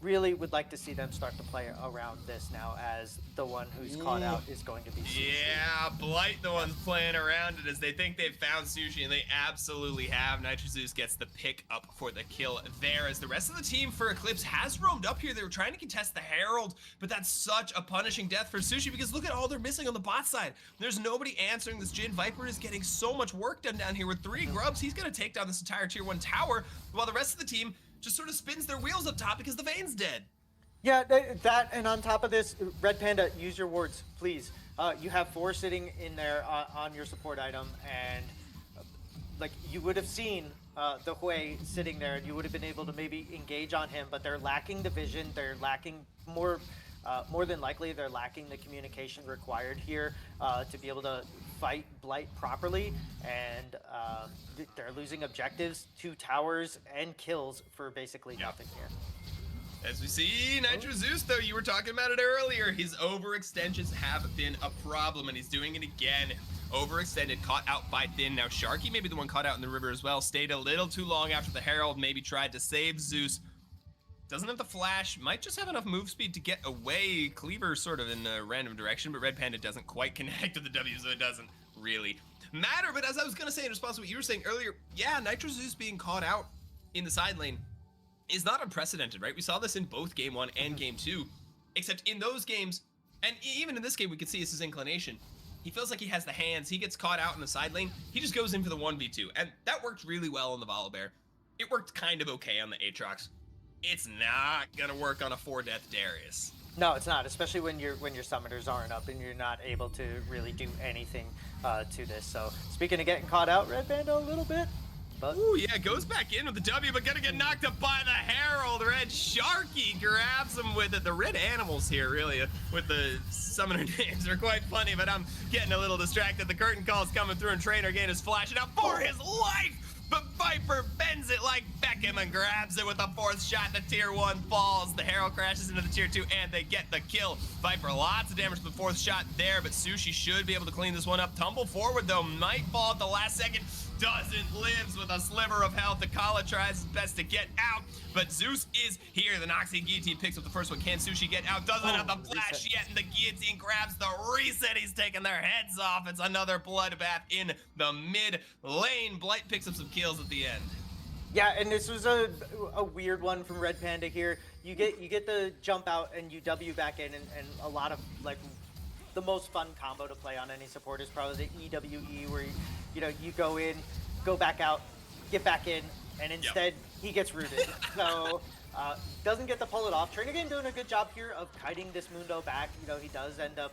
really would like to see them start to play around this now, as the one who's caught out is going to be Sushi. Yeah, Blight the ones playing around it as they think they've found Sushi, and they absolutely have. Nitro Zeus gets the pick up for the kill there, as the rest of the team for Eclipse has roamed up here. They were trying to contest the Herald, but that's such a punishing death for Sushi, because look at all they're missing on the bot side. There's nobody answering this Jin. Viper is getting so much work done down here with 3 grubs. He's going to take down this entire tier 1 tower, while the rest of the team just sort of spins their wheels up top because the Vayne's dead. Yeah, that, and on top of this, Red Panda, use your wards, please. You have 4 sitting in there on your support item, and like, you would have seen the Hui sitting there, and you would have been able to maybe engage on him, but they're lacking the vision. They're lacking more than likely, they're lacking the communication required here to be able to fight Blight properly, and they're losing objectives, 2 towers, and kills for basically nothing here. As we see, Nitro Zeus, though, you were talking about it earlier, his overextensions have been a problem, and he's doing it again. Overextended, caught out by Thin. Now Sharky, maybe the one caught out in the river as well, stayed a little too long after the Herald, maybe tried to save Zeus. Doesn't have the flash, might just have enough move speed to get away. Cleaver sort of in a random direction, but Red Panda doesn't quite connect to the W, so it doesn't really matter. But as I was gonna say in response to what you were saying earlier, yeah, Nitro Zeus being caught out in the side lane is not unprecedented, right? We saw this in both game 1 and game 2, except in those games, and even in this game, we could see it's his inclination. He feels like he has the hands, he gets caught out in the side lane, he just goes in for the 1v2, and that worked really well on the Volibear. It worked kind of okay on the Aatrox. It's not gonna work on a 4-death Darius. No, it's not, especially when your summoners aren't up and you're not able to really do anything to this. So speaking of getting caught out, Red Panda a little bit. But ooh, yeah, goes back in with the W, but gonna get knocked up by the Herald. Red Sharky grabs him with it. The red animals here, really, with the summoner names are quite funny, but I'm getting a little distracted. The curtain call's coming through, and Trainer Gain is flashing out for his life. But Viper bends it like Beckham and grabs it with a 4th shot. The tier 1 falls. The Herald crashes into the tier 2, and they get the kill. Viper, lots of damage with the 4th shot there, but Sushi should be able to clean this one up. Tumble forward, though, might fall at the last second. Doesn't, lives with a sliver of health. Akala tries his best to get out, but Zeus is here. The Noxie Guillotine picks up the first one. Can Sushi get out? Doesn't have the flash yet, and the Guillotine grabs the reset. He's taking their heads off. It's another bloodbath in the mid lane. Blight picks up some kills at the end. yeah, and this was a weird one from Red Panda here. You get the jump out and you W back in, and a lot of like the most fun combo to play on any support is probably the EWE, where you go in, go back out, get back in, and Yep. instead he gets rooted. So doesn't get to pull it off. Trainer Game doing a good job here of kiting this Mundo back. He does end up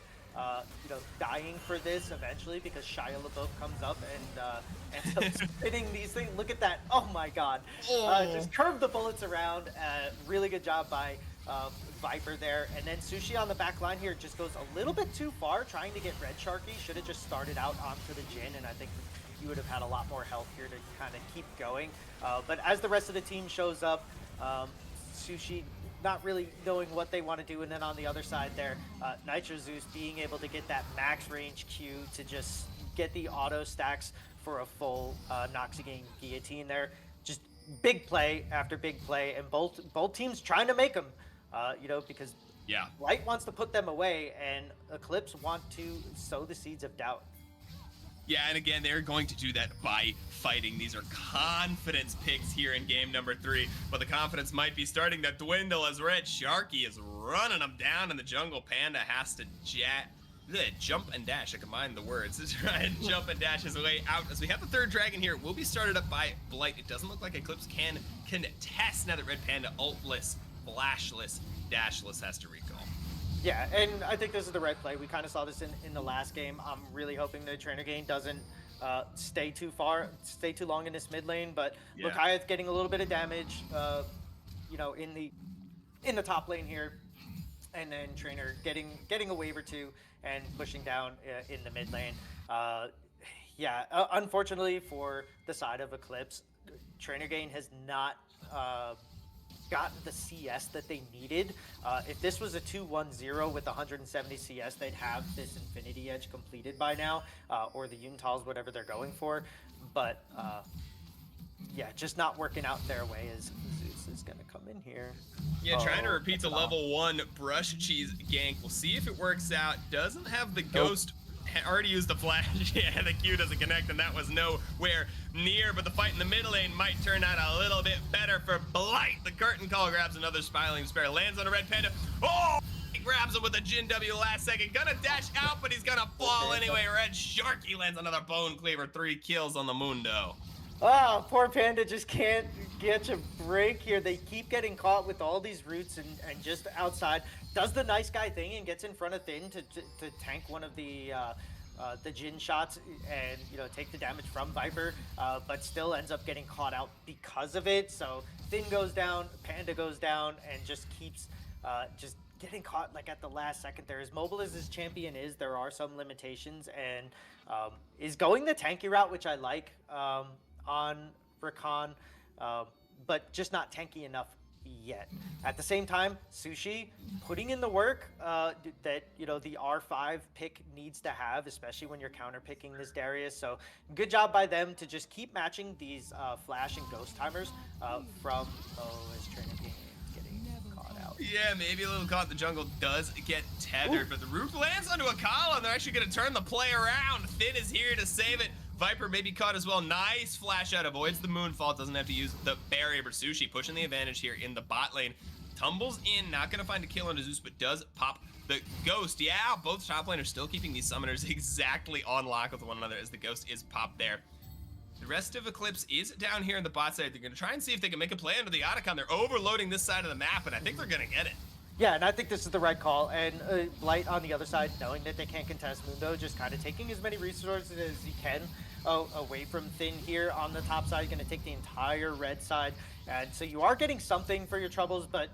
dying for this eventually, because Shia LaBeouf comes up and ends up spinning these things. Look at that! Oh my God! Just curve the bullets around. Really good job by Viper there, and then Sushi on the back line here just goes a little bit too far, trying to get Red Sharky. Should have just started out onto the Jin, and I think you would have had a lot more health here to kind of keep going. But as the rest of the team shows up, Sushi not really knowing what they want to do, and then on the other side there, Nitro Zeus being able to get that max range Q to just get the auto stacks for a full Noxigane guillotine there. Just big play after big play, and both teams trying to make them, because Blight wants to put them away, and Eclipse want to sow the seeds of doubt. Yeah, and again, they're going to do that by fighting. These are confidence picks here in game number 3, but the confidence might be starting to dwindle as Red Sharky is running them down in the jungle. Panda has to jump and dash. I combined the words to try and jump and dash his way out. As we have the third dragon here, will be started up by Blight. It doesn't look like Eclipse can contest now that Red Panda ultless, flashless, dashless has to recall. Yeah, and I think this is the right play. We kind of saw this in the last game. I'm really hoping the Trainer Game doesn't stay too long in this mid lane. But Lukaya's getting a little bit of damage, in the top lane here, and then Trainer getting a wave or two and pushing down in the mid lane. Unfortunately for the side of Eclipse, Trainer Game has not gotten the CS that they needed. If this was a 2-1-0 with 170 CS, they'd have this Infinity Edge completed by now, or the Yuntals, whatever they're going for. But just not working out their way as Zeus is going to come in here. Yeah, trying to repeat the level 1 brush cheese gank. We'll see if it works out. Doesn't have the ghost. Already used the flash. Yeah, the Q doesn't connect, and that was nowhere near. But the fight in the mid lane might turn out a little bit better for Blight. The curtain call grabs another Spiraling Spare, lands on a Red Panda. Oh! He grabs him with a Jin W last second. Gonna dash out, but he's gonna fall anyway. Red Sharky lands another Bone Cleaver. 3 kills on the Mundo. Oh, poor Panda just can't get a break here. They keep getting caught with all these roots and just outside. Does the nice guy thing and gets in front of Thin to tank one of the Jin shots and take the damage from Viper, but still ends up getting caught out because of it. So Thin goes down, Panda goes down, and just keeps just getting caught like at the last second there. As mobile as his champion is, there are some limitations, and is going the tanky route, which I like on Rakan, but just not tanky enough yet. At the same time, Sushi putting in the work that the R5 pick needs to have, especially when you're counter picking this Darius. So good job by them to just keep matching these flash and ghost timers from his Trainer Game getting caught out. Yeah, maybe a little caught in the jungle does get tethered, but the root lands onto Akala, and they're actually going to turn the play around. Thin is here to save it. Viper may be caught as well. Nice flash out, avoids the moonfall, doesn't have to use the barrier, but Sushi pushing the advantage here in the bot lane. Tumbles in, not gonna find a kill on Zeus, but does pop the ghost. Yeah, both top laners still keeping these summoners exactly on lock with one another as the ghost is popped there. The rest of Eclipse is down here in the bot side. They're gonna try and see if they can make a play under the Otacon. They're overloading this side of the map, and I think they're gonna get it. Yeah, and I think this is the right call. And Blight on the other side, knowing that they can't contest Mundo, just kind of taking as many resources as he can away from Thin here on the top side. Going to take the entire red side. And so you are getting something for your troubles, but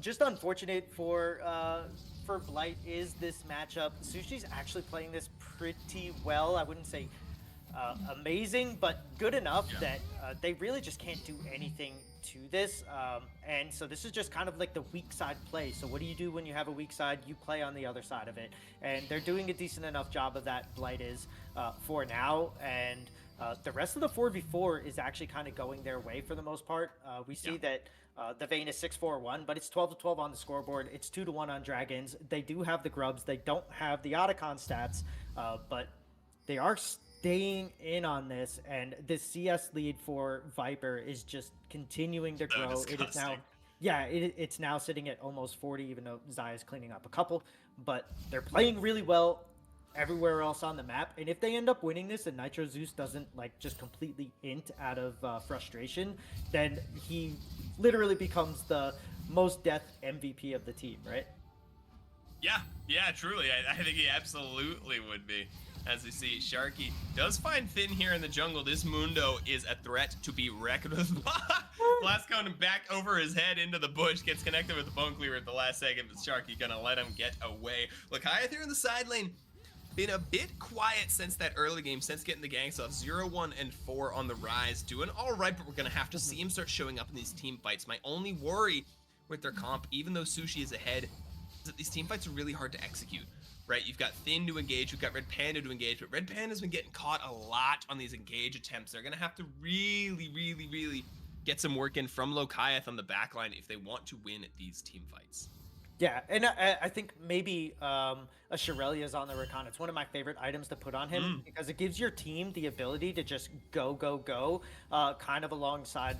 just unfortunate for Blight is this matchup. Sushi's actually playing this pretty well. I wouldn't say amazing, but good enough that they really just can't do anything to this. And so this is just kind of like the weak side play. So what do you do when you have a weak side? You play on the other side of it. And they're doing a decent enough job of that, Blight is, for now. And the rest of the 4v4 is actually kind of going their way for the most part. We see that the Vayne is 6-4-1, but it's 12-12 on the scoreboard. It's 2-1 on Dragons. They do have the grubs. They don't have the Otacon stats, but they are staying in on this, and this CS lead for Viper is just continuing to grow. It is now, it's now sitting at almost 40, even though Zai is cleaning up a couple. but they're playing really well everywhere else on the map. And if they end up winning this and Nitro Zeus doesn't like just completely int out of frustration, then he literally becomes the most death MVP of the team, right? Yeah, yeah, truly. I think he absolutely would be. As we see, Sharky does find Finn here in the jungle. This Mundo is a threat to be reckoned with. Blast cone back over his head into the bush, gets connected with the bone cleaver at the last second, but Sharky gonna let him get away. Lakiath here in the side lane, been a bit quiet since that early game, since getting the gangs off. 0-1 and 4 on the rise, doing all right, but we're gonna have to see him start showing up in these team fights. My only worry with their comp, even though Sushi is ahead, is that these team fights are really hard to execute. Right, you've got Thin to engage, you've got Red Panda to engage, but Red Panda's been getting caught a lot on these engage attempts. They're gonna have to really get some work in from Lokiath on the backline if they want to win at these team fights. Yeah, and I think maybe a Shirelia's on the Rakan. It's one of my favorite items to put on him because it gives your team the ability to just go, kind of alongside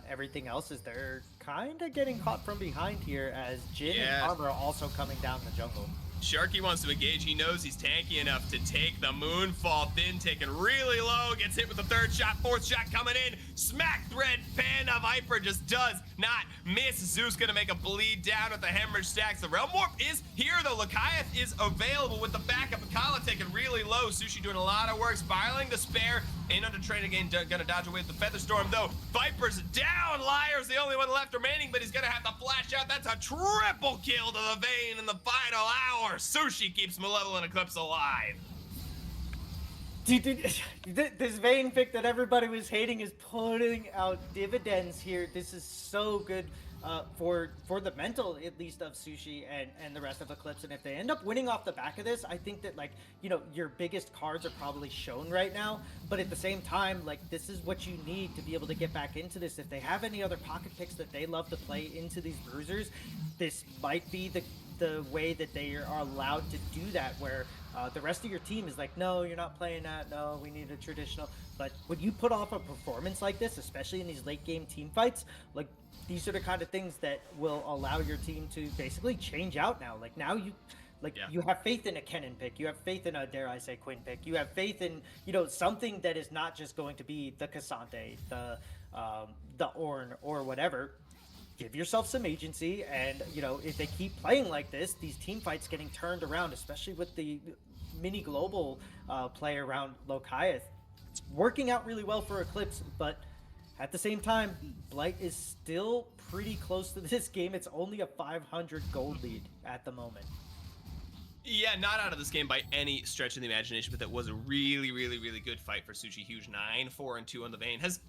everything else as they're kind of getting caught from behind here as Jin and Armor are also coming down the jungle. Sharky wants to engage. He knows he's tanky enough to take the Moonfall. Thin taken really low, gets hit with the third shot, fourth shot coming in. Smack Red Panda. Viper just does not miss. Zeus gonna make a bleed down with the hemorrhage stacks. The Realm Warp is here though. Lakiath is available with the backup. Akala taken really low. Sushi doing a lot of work, spiraling to spare. In under train again, gonna dodge away with the Feather Storm though. Viper's down. Liar's the only one left remaining, but he's gonna have to flash out. That's a triple kill to the Vayne in the final hour. Sushi keeps Malevolent Eclipse alive. Dude, this Vayne pick that everybody was hating is putting out dividends here. This is so good for the mental, at least, of Sushi and the rest of Eclipse. And if they end up winning off the back of this, I think that, like, you know, your biggest cards are probably shown right now. But at the same time, like, this is what you need to be able to get back into this. If they have any other pocket picks that they love to play into these bruisers, this might be the way that they are allowed to do that, where the rest of your team is like, no, you're not playing that, no, we need a traditional. But when you put off a performance like this, especially in these late game team fights, like, these are the kind of things that will allow your team to basically change out now. Like, now you you have faith in a Kennen pick, you have faith in a, dare I say, Quinn pick, you have faith in, you know, something that is not just going to be the Cassante, the Ornn or whatever. Give yourself some agency, and you know, if they keep playing like this, these team fights getting turned around, especially with the mini global play around Lokiath, it's working out really well for Eclipse. But at the same time, Blight is still pretty close to this game. It's only a 500 gold lead at the moment. Yeah, not out of this game by any stretch of the imagination, but that was a really good fight for Sushi. Huge 9-4-2 on the Vayne. Has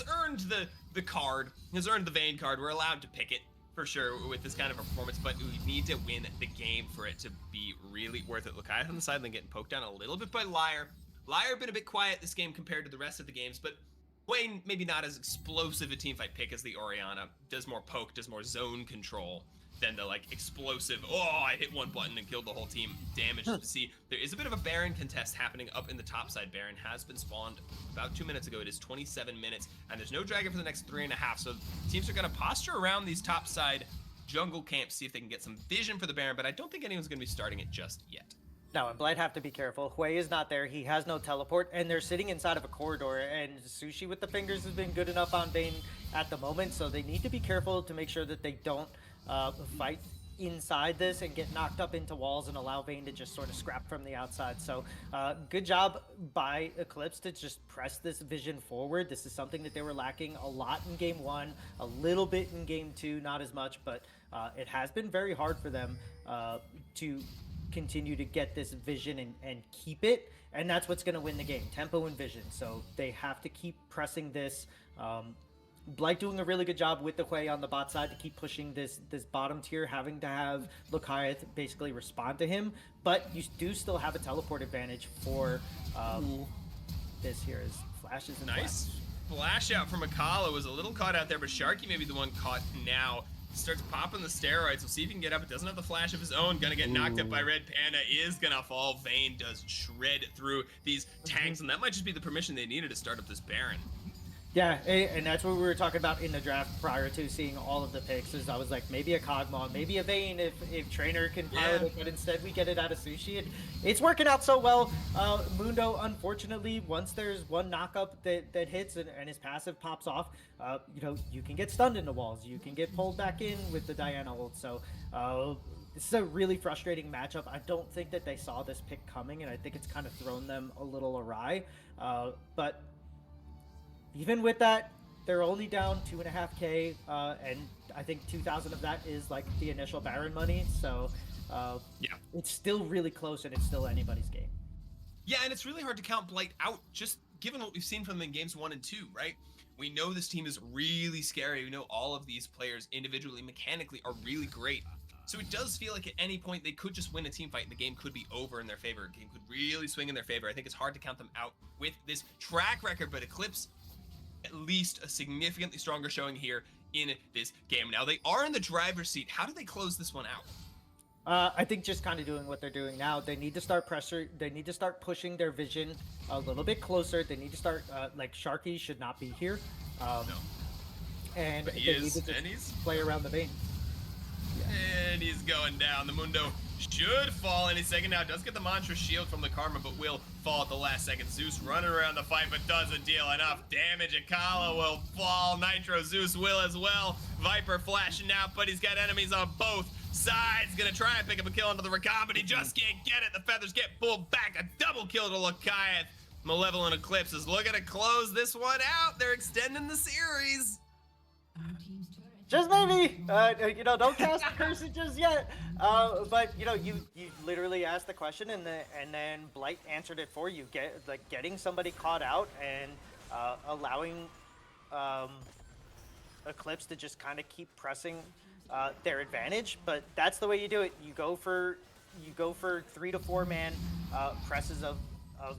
earned the card, has earned the Vayne card. We're allowed to pick it for sure with this kind of a performance, but we need to win the game for it to be really worth it. Lakiath on the sideline getting poked down a little bit by Liar. Liar been a bit quiet this game compared to the rest of the games, but Wayne maybe not as explosive a teamfight pick as the Orianna. Does more poke, does more zone control than the like explosive, oh, I hit one button and killed the whole team damage to see. There is a bit of a Baron contest happening up in the top side. Baron has been spawned about 2 minutes ago. It is 27 minutes, and there's no dragon for the next 3.5. So teams are gonna posture around these top side jungle camps, see if they can get some vision for the Baron, but I don't think anyone's gonna be starting it just yet. No, and Blight have to be careful. Hui is not there. He has no teleport, and they're sitting inside of a corridor, and Sushi with the fingers has been good enough on Vayne at the moment, so they need to be careful to make sure that they don't fight inside this and get knocked up into walls and allow Vayne to just sort of scrap from the outside. So good job by Eclipse to just press this vision forward. This is something that they were lacking a lot in game 1, a little bit in game 2, not as much, but it has been very hard for them to continue to get this vision and keep it, and that's what's going to win the game, tempo and vision. So they have to keep pressing this. Blight doing a really good job with the Hui on the bot side to keep pushing this bottom tier, having to have Lokiath basically respond to him, but you do still have a teleport advantage for this here. Is flashes and nice flash out from Akala. Was a little caught out there, but Sharky may be the one caught now. Starts popping the steroids. We'll see if he can get up. It doesn't have the flash of his own. Gonna get knocked up by Red Panda. Is gonna fall. Vayne does shred through these tanks, and that might just be the permission they needed to start up this Baron. Yeah, and that's what we were talking about in the draft prior to seeing all of the picks. Is I was like, maybe a Cogmon, maybe a Vayne if Trainer can pilot Yeah. it, but instead we get it out of Sushi. It's working out so well. Mundo, unfortunately, once there's one knockup that hits and his passive pops off, you can get stunned in the walls. You can get pulled back in with the Diana ult. So this is a really frustrating matchup. I don't think that they saw this pick coming, and I think it's kind of thrown them a little awry. But even with that, they're only down 2.5K, and I think 2,000 of that is like the initial Baron money. So Yeah. it's still really close, and it's still anybody's game. Yeah, and it's really hard to count Blight out, just given what we've seen from them in games 1 and 2, right? We know this team is really scary. We know all of these players individually, mechanically, are really great. So it does feel like at any point they could just win a team fight and the game could be over in their favor. The game could really swing in their favor. I think it's hard to count them out with this track record, but Eclipse, at least a significantly stronger showing here in this game. Now, they are in the driver's seat. How do they close this one out? I think just kind of doing what they're doing now. They need to start pressure. They need to start pushing their vision a little bit closer. They need to start like Sharky should not be here, No. and But they he need is, to just and he's play around the Vayne. And he's going down. The Mundo should fall any second now. Does get the Mantra Shield from the Karma, but will fall at the last second. Zeus running around the fight, but doesn't deal enough damage. Akala will fall. Nitro Zeus will as well. Viper flashing out, but he's got enemies on both sides. Gonna try and pick up a kill onto the Rakan, but he just can't get it. The feathers get pulled back. A double kill to Lakaeth. Malevolent Eclipse is looking to close this one out. They're extending the series. Just maybe, don't cast the curse just yet. But you literally asked the question, and then Blight answered it for you. Getting somebody caught out and allowing Eclipse to just kind of keep pressing their advantage. But that's the way you do it. You go for 3 to 4 man presses of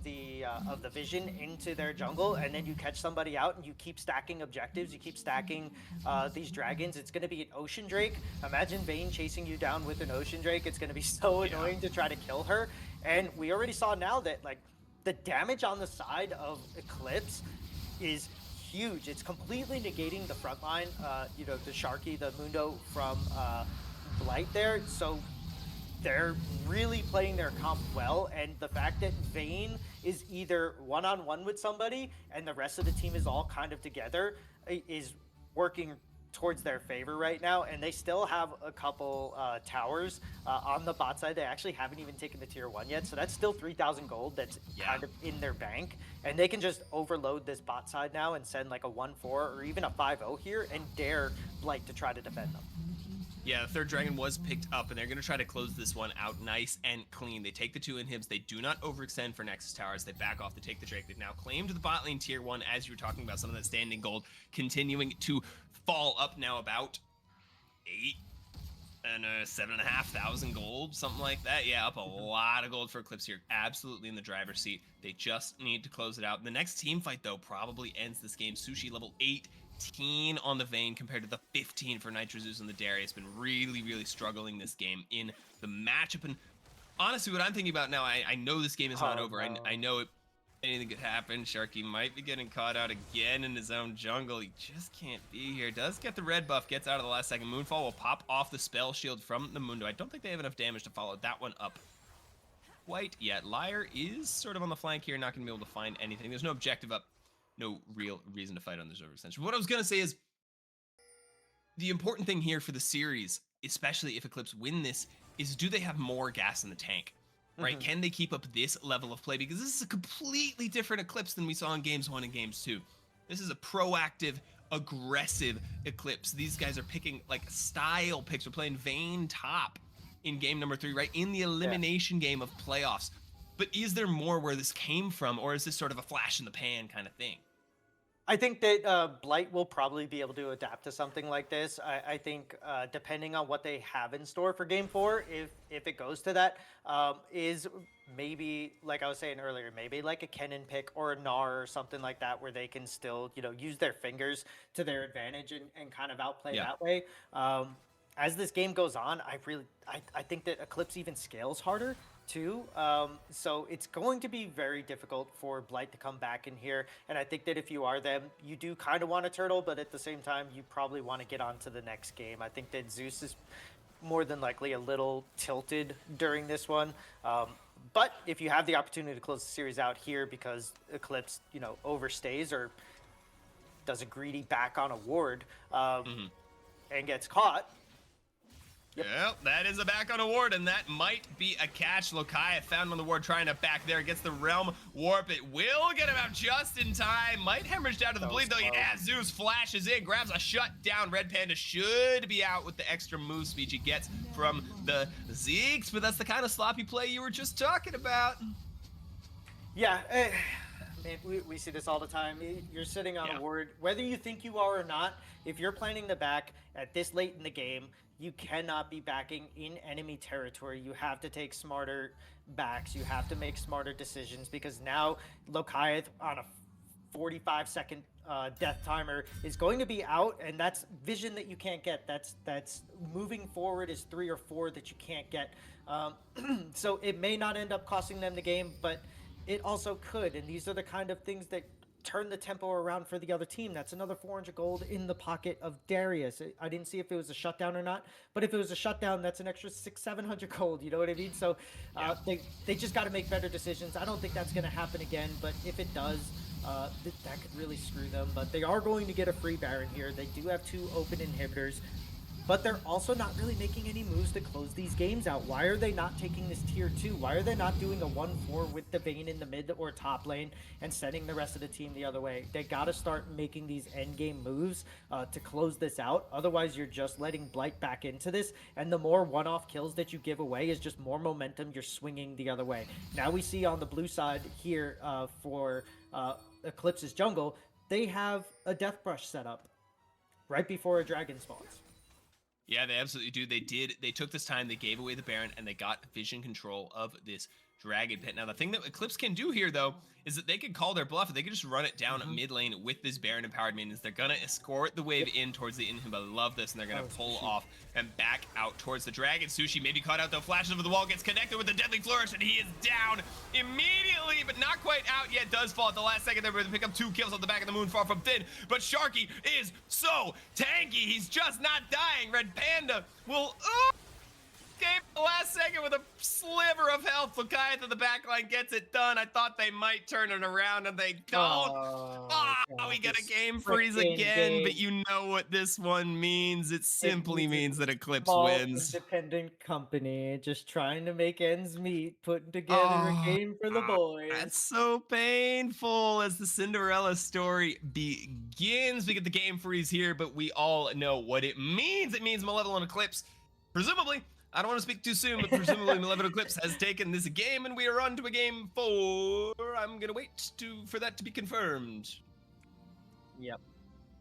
the vision into their jungle, and then you catch somebody out and you keep stacking objectives. You keep stacking these dragons. It's going to be an Ocean Drake. Imagine Vayne chasing you down with an Ocean Drake. It's going to be so annoying to try to kill her. And we already saw now that like the damage on the side of Eclipse is huge. It's completely negating the front line, the Sharky, the Mundo from Blight there. So they're really playing their comp well, and the fact that Vayne is either one-on-one with somebody and the rest of the team is all kind of together is working towards their favor right now. And they still have a couple towers on the bot side. They actually haven't even taken the tier 1 yet, so that's still 3,000 gold that's kind of in their bank, and they can just overload this bot side now and send like a 1-4 or even a 5-0 here and dare Blight to try to defend them. Yeah, the third dragon was picked up, and they're going to try to close this one out nice and clean. They take the 2 inhibs. They do not overextend for Nexus Towers. They back off to take the Drake. They've now claimed the bot lane tier 1, as you were talking about, some of that standing gold continuing to fall up now about 8 and 7,500 gold, something like that. Yeah, up a lot of gold for Eclipse here. Absolutely in the driver's seat. They just need to close it out. The next team fight, though, probably ends this game. Sushi level 18 on the Vayne compared to the 15 for Nitro Zeus and the Darius. Been really, really struggling this game in the matchup. And honestly, what I'm thinking about now, I know this game is not over. No. I know anything could happen. Sharky might be getting caught out again in his own jungle. He just can't be here. Does get the red buff, gets out of the last second. Moonfall will pop off the spell shield from the Mundo. I don't think they have enough damage to follow that one up quite yet. Liar is sort of on the flank here, not going to be able to find anything. There's no objective up. No real reason to fight on this overextension. What I was going to say is the important thing here for the series, especially if Eclipse win this, is do they have more gas in the tank? Right? Can they keep up this level of play? Because this is a completely different Eclipse than we saw in games 1 and games 2. This is a proactive, aggressive Eclipse. These guys are picking like style picks. We're playing Vayne top in game number 3, right? In the elimination game of playoffs. But is there more where this came from, or is this sort of a flash in the pan kind of thing? I think that Blight will probably be able to adapt to something like this. I think depending on what they have in store for Game 4, if it goes to that, is maybe, like I was saying earlier, maybe like a Kennen pick or a Gnar or something like that, where they can still, use their fingers to their advantage and kind of outplay that way. As this game goes on, I think that Eclipse even scales harder too. So it's going to be very difficult for Blight to come back in here. And I think that if you are them, you do kind of want a turtle, but at the same time, you probably want to get on to the next game. I think that Zeus is more than likely a little tilted during this one. But if you have the opportunity to close the series out here because Eclipse, overstays or does a greedy back on a ward and gets caught. Yep, that is a back on a ward, and that might be a catch. Lokai found on the ward trying to back there. Gets the Realm Warp. It will get him out just in time. Might hemorrhage down to the bleed, though. Yeah, Zeus flashes in, grabs a shutdown. Red Panda should be out with the extra move speed he gets from the Zeeks, but that's the kind of sloppy play you were just talking about. Yeah, man, we see this all the time. You're sitting on a ward, whether you think you are or not. If you're planning to back at this late in the game, you cannot be backing in enemy territory. You have to take smarter backs. You have to make smarter decisions because now Lokai on a 45-second death timer is going to be out, and that's vision that you can't get. That's moving forward is 3 or 4 that you can't get. So it may not end up costing them the game, but it also could. And these are the kind of things that turn the tempo around for the other team. That's another 400 gold in the pocket of Darius. I didn't see if it was a shutdown or not, but if it was a shutdown, that's an extra 600-700 gold. You know what I mean? So they just got to make better decisions. I don't think that's going to happen again, but if it does, that could really screw them. But they are going to get a free Baron here. They do have 2 open inhibitors, but they're also not really making any moves to close these games out. Why are they not taking this tier 2? Why are they not doing a 1-4 with the Vayne in the mid or top lane and sending the rest of the team the other way? They got to start making these end game moves to close this out. Otherwise, you're just letting Blight back into this, and the more one-off kills that you give away is just more momentum you're swinging the other way. Now we see on the blue side here for Eclipse's jungle, they have a Death Brush set up right before a dragon spawns. Yeah, they absolutely do. They took this time, they gave away the Baron, and they got vision control of this Dragon Pit. Now, the thing that Eclipse can do here, though, is that they can call their bluff. They can just run it down mid lane with this Baron Empowered Minions. They're going to escort the wave in towards the inhib. I love this, and they're going to pull off and back out towards the Dragon. Sushi maybe caught out, though. Flashes over the wall, gets connected with the Deadly Flourish, and he is down immediately, but not quite out yet. Does fall at the last second there, but to pick up 2 kills on the back of the moon, far from thin. But Sharky is so tanky. He's just not dying. Red Panda will... escape the last second with a sliver of health. Lokai at the back line gets it done. I thought they might turn it around, and they don't. We got a game freeze again, but you know what this one means. It simply means that Eclipse wins. Independent company just trying to make ends meet, putting together a game for the boys. That's so painful as the Cinderella story begins. We get the game freeze here, but we all know what it means. It means Malevolent Eclipse, presumably, I don't want to speak too soon, but presumably Malevolent Eclipse has taken this game, and we are on to a game 4. I'm gonna wait for that to be confirmed. Yep.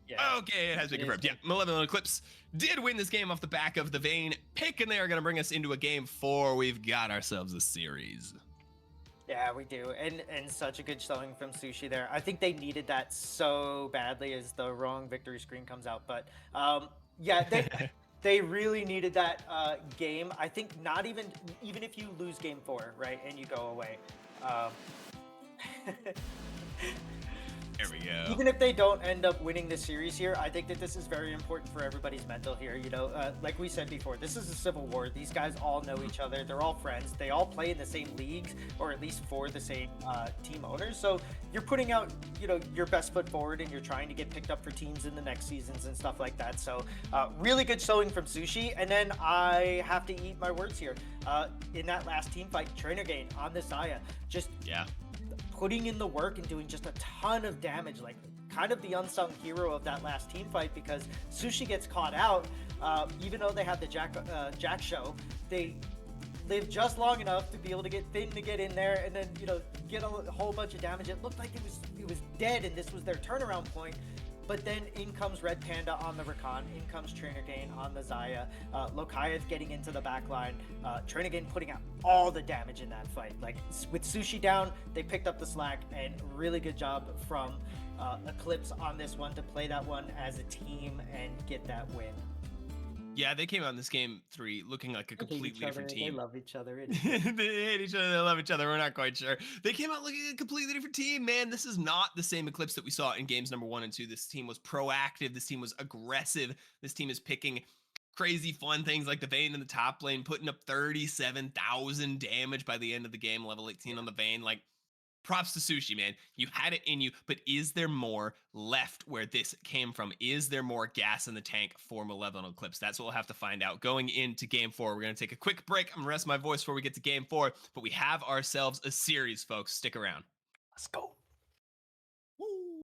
Yeah. Okay, it has been confirmed. Yeah, Malevolent Eclipse did win this game off the back of the Vayne pick, and they are gonna bring us into a game 4. We've got ourselves a series. Yeah, we do, and such a good showing from Sushi there. I think they needed that so badly as the wrong victory screen comes out, but yeah, they really needed that game. I think not even if you lose game 4, right, and you go away. There we go. Even if they don't end up winning the series here, I think that this is very important for everybody's mental here. You know, like we said before, this is a civil war. These guys all know each other. They're all friends. They all play in the same leagues, or at least for the same team owners. So you're putting out, your best foot forward, and you're trying to get picked up for teams in the next seasons and stuff like that. So really good showing from Sushi. And then I have to eat my words here. In that last team fight, Trainer Gain on this Aya, just putting in the work and doing just a ton of damage, like kind of the unsung hero of that last team fight, because Sushi gets caught out. Even though they had the Jack show, they lived just long enough to be able to get Finn to get in there and then get a whole bunch of damage. It looked like it was dead, and this was their turnaround point. But then in comes Red Panda on the Rakan, in comes Trainer Gain on the Xayah, Lokayev getting into the back line, Trainer Gain putting out all the damage in that fight. Like, with Sushi down, they picked up the slack, and really good job from Eclipse on this one to play that one as a team and get that win. Yeah, they came out in this game 3 looking like a They hate each completely different other. They team. love each other. It is They good. hate each other. They love each other. We're not quite sure. They came out looking like a completely different team, man. This is not the same Eclipse that we saw in games number 1 and 2. This team was proactive. This team was aggressive. This team is picking crazy fun things like the Vayne in the top lane, putting up 37,000 damage by the end of the game, level 18 on the Vayne. Like, props to Sushi, man. You had it in you, but is there more left where this came from? Is there more gas in the tank for Malevolent Eclipse? That's what we'll have to find out going into game 4. We're going to take a quick break. I'm going to rest my voice before we get to game 4, but we have ourselves a series, folks. Stick around. Let's go. Woo.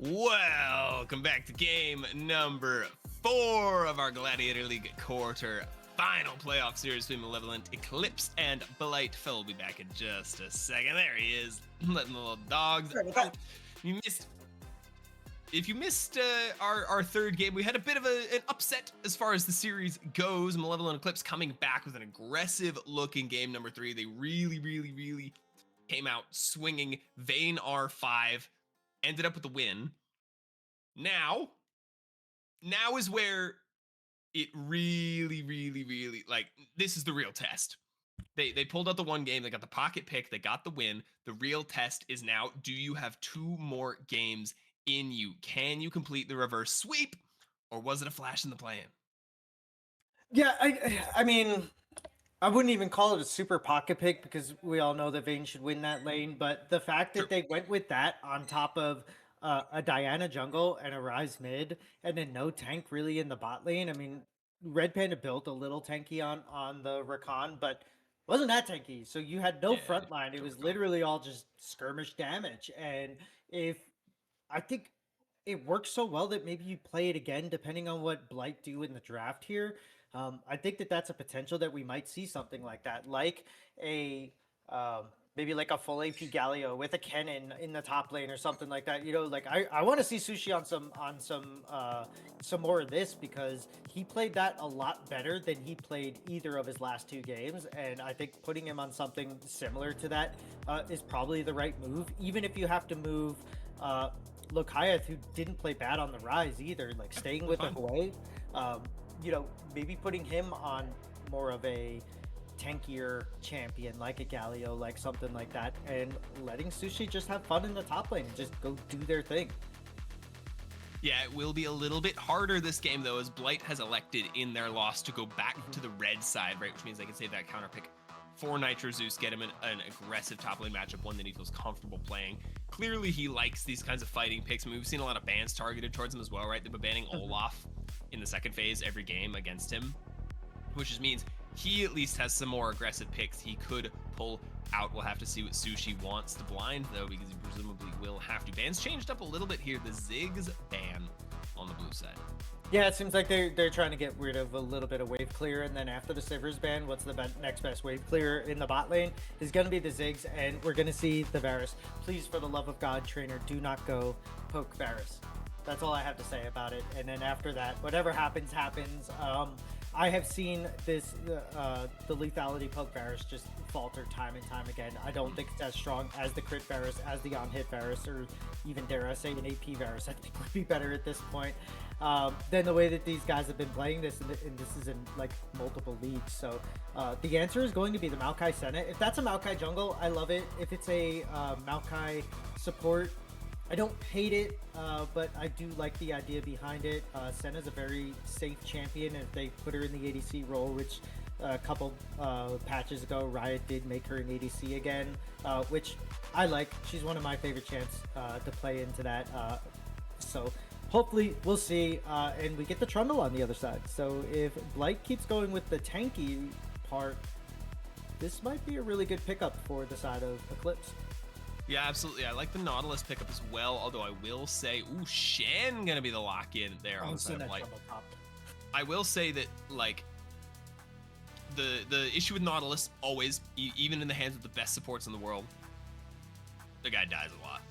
Welcome back to game number 4 of our Gladiator League quarter final playoff series between Malevolent, Eclipse, and Blight. Phil will be back in just a second. There he is, letting the little dogs out. You missed. If you missed our third game, we had a bit of an upset as far as the series goes. Malevolent Eclipse coming back with an aggressive looking game number 3. They really came out swinging. Vayne R5 ended up with the win. Now is where it really like, this is the real test. They pulled out the one game, they got the pocket pick, they got the win. The real test is now, do you have 2 more games in you? Can you complete the reverse sweep, or was it a flash in the plan? Yeah, I mean, I wouldn't even call it a super pocket pick because we all know that Vayne should win that lane. But the fact that they went with that on top of a Diana jungle and a Ryze mid, and then no tank really in the bot lane. I mean, Red Panda built a little tanky on the Rakan, but wasn't that tanky. So you had no front line. It was literally all just skirmish damage. And if I think it works so well that maybe you play it again, depending on what Blight do in the draft here. I think that that's a potential that we might see something like that, like a maybe like a full AP Galio with a Kennen in the top lane or something like that. You know, like I want to see Sushi on some more of this, because he played that a lot better than he played either of his last 2 games, and I think putting him on something similar to that is probably the right move, even if you have to move. Lokayeth, who didn't play bad on the Rise either, like staying with him away. You know, maybe putting him on more of a tankier champion, like a Galio, like something like that, and letting Sushi just have fun in the top lane and just go do their thing. Yeah, it will be a little bit harder this game, though, as Blight has elected in their loss to go back to the red side, right? Which means they can save that counter pick for Nitro Zeus, get him an aggressive top lane matchup, one that he feels comfortable playing. Clearly, he likes these kinds of fighting picks. I mean, we've seen a lot of bans targeted towards him as well, right? They've been banning Olaf in the second phase every game against him, which just means he at least has some more aggressive picks he could pull out. We'll have to see what Sushi wants to blind, though, because he presumably will have to. Bans changed up a little bit here. The Ziggs ban on the blue side. Yeah, it seems like they're trying to get rid of a little bit of wave clear, and then after the Sivers ban, what's the next best wave clear in the bot lane is going to be the Ziggs, and we're going to see the Varus. Please, for the love of God, trainer, do not go poke Varus. That's all I have to say about it. And then after that, whatever happens, happens. I have seen this, the lethality poke Varus just falter time and time again. I don't think it's as strong as the crit Varus, as the on-hit Varus, or even dare I say an AP Varus. I think would be better at this point than the way that these guys have been playing this, and this is in like multiple leagues. So the answer is going to be the Maokai Senna. If that's a Maokai jungle, I love it. If it's a Maokai support, I don't hate it, but I do like the idea behind it. Senna's a very safe champion, and if they put her in the ADC role, which a couple patches ago, Riot did make her an ADC again, which I like. She's one of my favorite champs to play into that. So hopefully we'll see, and we get the Trundle on the other side. So if Blight keeps going with the tanky part, this might be a really good pickup for the side of Eclipse. Yeah, absolutely. I like the Nautilus pickup as well, although I will say, ooh, Shen gonna be the lock-in there on the side of Blight. I will say that, like, the issue with Nautilus, always, even in the hands of the best supports in the world, the guy dies a lot.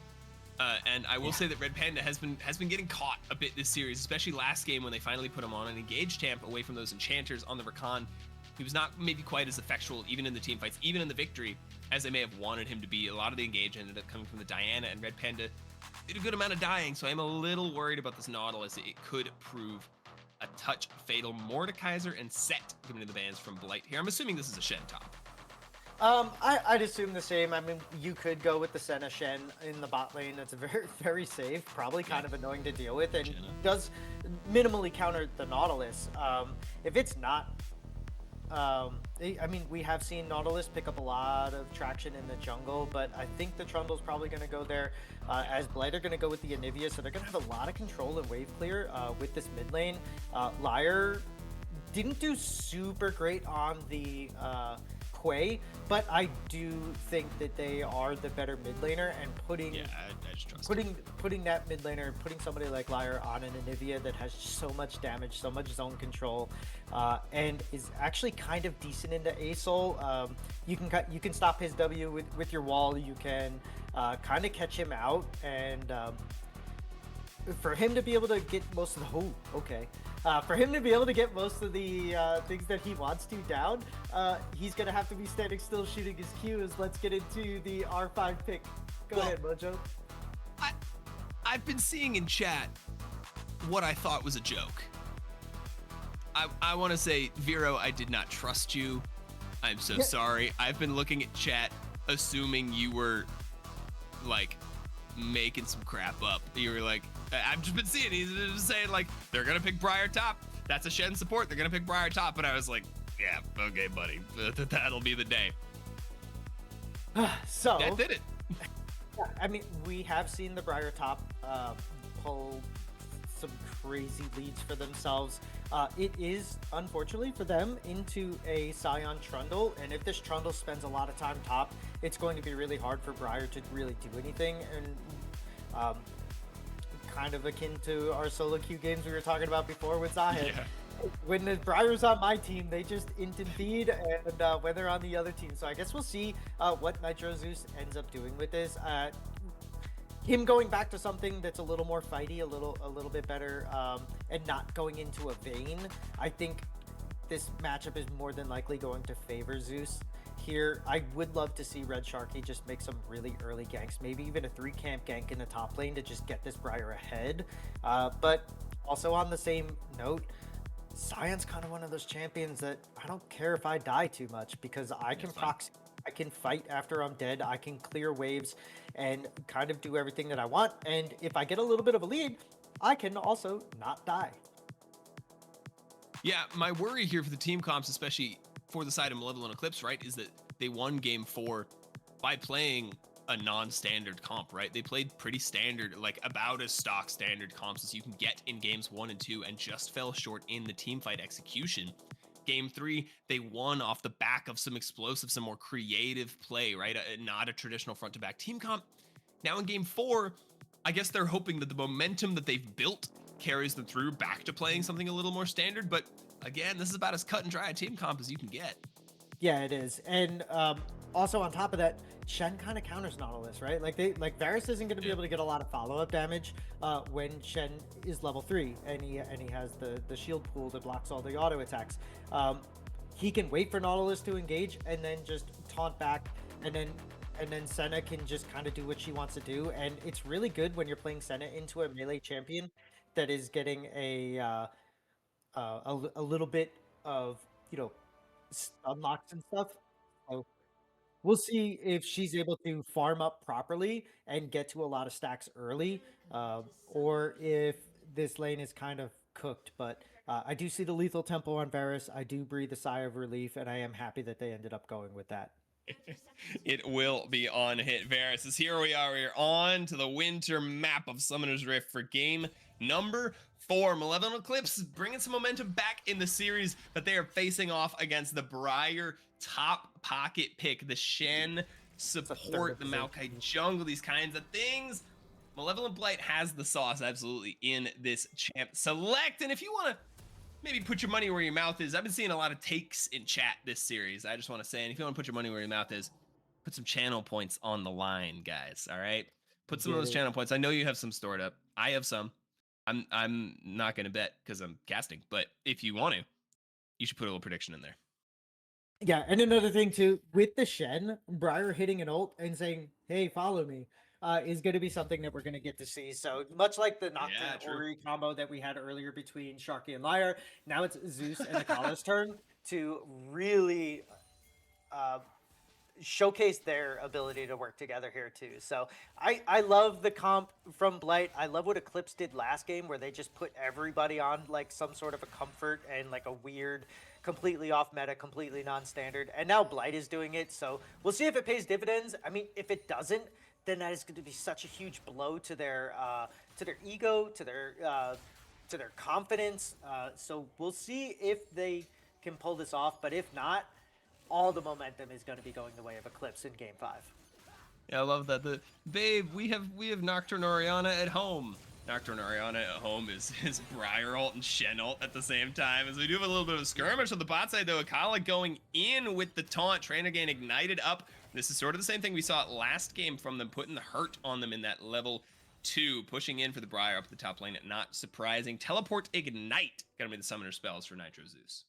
And I will say that Red Panda has been getting caught a bit this series, especially last game when they finally put him on an engaged tamp away from those enchanters on the Rakan. He was not maybe quite as effectual, even in the team fights, even in the victory, as they may have wanted him to be. A lot of the engage ended up coming from the Diana, and Red Panda did a good amount of dying, so I'm a little worried about this Nautilus. It could prove a touch fatal. Mordekaiser and Set coming to the bans from Blight here. I'm assuming this is a Shen top. I'd assume the same. I mean, you could go with the Senna Shen in the bot lane. That's very safe, probably kind of annoying to deal with, and does minimally counter the Nautilus. If it's not, I mean, we have seen Nautilus pick up a lot of traction in the jungle, but I think the Trundle's probably going to go there, as Blight are going to go with the Anivia, so they're going to have a lot of control and wave clear with this mid lane. Lyre didn't do super great on the Quay, but I do think that they are the better mid laner, and putting Yeah, I just trust him. putting that mid laner, putting somebody like Lyre on an Anivia that has so much damage, so much zone control, and is actually kind of decent into ASOL. You can stop his W with your wall. You can kind of catch him out, and for him to be able to get most of the for him to be able to get most of the things that he wants to down, he's gonna have to be standing still shooting his Qs. Let's get into the R5 pick. Go ahead, Mojo. I've been seeing in chat what I thought was a joke. I want to say, Vero, I did not trust you. I'm so sorry. I've been looking at chat assuming you were like making some crap up. You were like, I've just been seeing, he's just saying like, they're gonna pick Briar top. That's a Shen support. They're gonna pick Briar top. And I was like, yeah, okay, buddy. That'll be the day. So that did it. Yeah, I mean, we have seen the Briar top pull some crazy leads for themselves. It is, unfortunately for them, into a Scion Trundle, and if this Trundle spends a lot of time top, it's going to be really hard for Briar to really do anything, and kind of akin to our solo queue games we were talking about before with Zahid. Yeah. When the Briar's on my team, they just int and feed, and when they're on the other team. So I guess we'll see what Nitro Zeus ends up doing with this. Him going back to something that's a little more fighty, a little bit better, and not going into a Vayne. I think this matchup is more than likely going to favor Zeus here. I would love to see Red Sharky just make some really early ganks, maybe even a 3-camp gank in the top lane to just get this Briar ahead. But also on the same note, Sion's kind of one of those champions that I don't care if I die too much, because I can proxy, I can fight after I'm dead, I can clear waves and kind of do everything that I want, and if I get a little bit of a lead, I can also not die. Yeah, my worry here for the team comps, especially for the side of Malevolent Eclipse, right, is that they won game 4 by playing a non-standard comp, right? They played pretty standard, like about as stock standard comps as you can get in games 1 and 2, and just fell short in the team fight execution. Game 3, they won off the back of some explosive, some more creative play, right? Not a traditional front to back team comp. Now in game 4, I guess they're hoping that the momentum that they've built carries them through back to playing something a little more standard. But again, this is about as cut and dry a team comp as you can get. Yeah, it is. And also on top of that, Shen kind of counters Nautilus, right? Like Varus isn't going to be able to get a lot of follow-up damage when Shen is level 3 and he has the shield pool that blocks all the auto attacks. He can wait for Nautilus to engage and then just taunt back, and then Senna can just kind of do what she wants to do. And it's really good when you're playing Senna into a melee champion that is getting a little bit of, you know, unlocks and stuff. So we'll see if she's able to farm up properly and get to a lot of stacks early, or if this lane is kind of cooked. But I do see the lethal tempo on Varus. I do breathe a sigh of relief, and I am happy that they ended up going with that. It will be on hit. Varus is here. We are on to the winter map of Summoner's Rift for game number 4. Malevolent Eclipse bringing some momentum back in the series, but they are facing off against the Briar top pocket pick, the Shen support, the Maokai jungle, these kinds of things. Malevolent Blight has the sauce absolutely in this champ select. And if you want to maybe put your money where your mouth is, I've been seeing a lot of takes in chat this series. I just want to say, and if you want to put your money where your mouth is, put some channel points on the line, guys. All right, put some of those channel points. I know you have some stored up. I have some. I'm not gonna bet because I'm casting, but if you want to, you should put a little prediction in there. Yeah, and another thing too, with the Shen, Briar hitting an ult and saying, "Hey, follow me," is going to be something that we're going to get to see. So much like the Nocturne Ori combo that we had earlier between Sharky and Lyre, now it's Zeus and Akala's turn to really showcase their ability to work together here too. So I love the comp from Blight. I love what Eclipse did last game, where they just put everybody on like some sort of a comfort and like a weird, completely off meta, completely non-standard. And now Blight is doing it. So we'll see if it pays dividends. I mean, if it doesn't, then that is going to be such a huge blow to their ego, to their confidence. So we'll see if they can pull this off. But if not, all the momentum is going to be going the way of Eclipse in Game 5. Yeah, I love that. Babe, we have Nocturne Oriana at home. Nocturne Oriana at home is Briar ult and Shen ult at the same time. As we do have a little bit of a skirmish on the bot side, though. Akala going in with the taunt. Trainer Gain ignited up. This is sort of the same thing we saw last game from them, putting the hurt on them in that level 2, pushing in for the Briar up the top lane. Not surprising. Teleport Ignite. Gonna be the summoner spells for Nitro Zeus.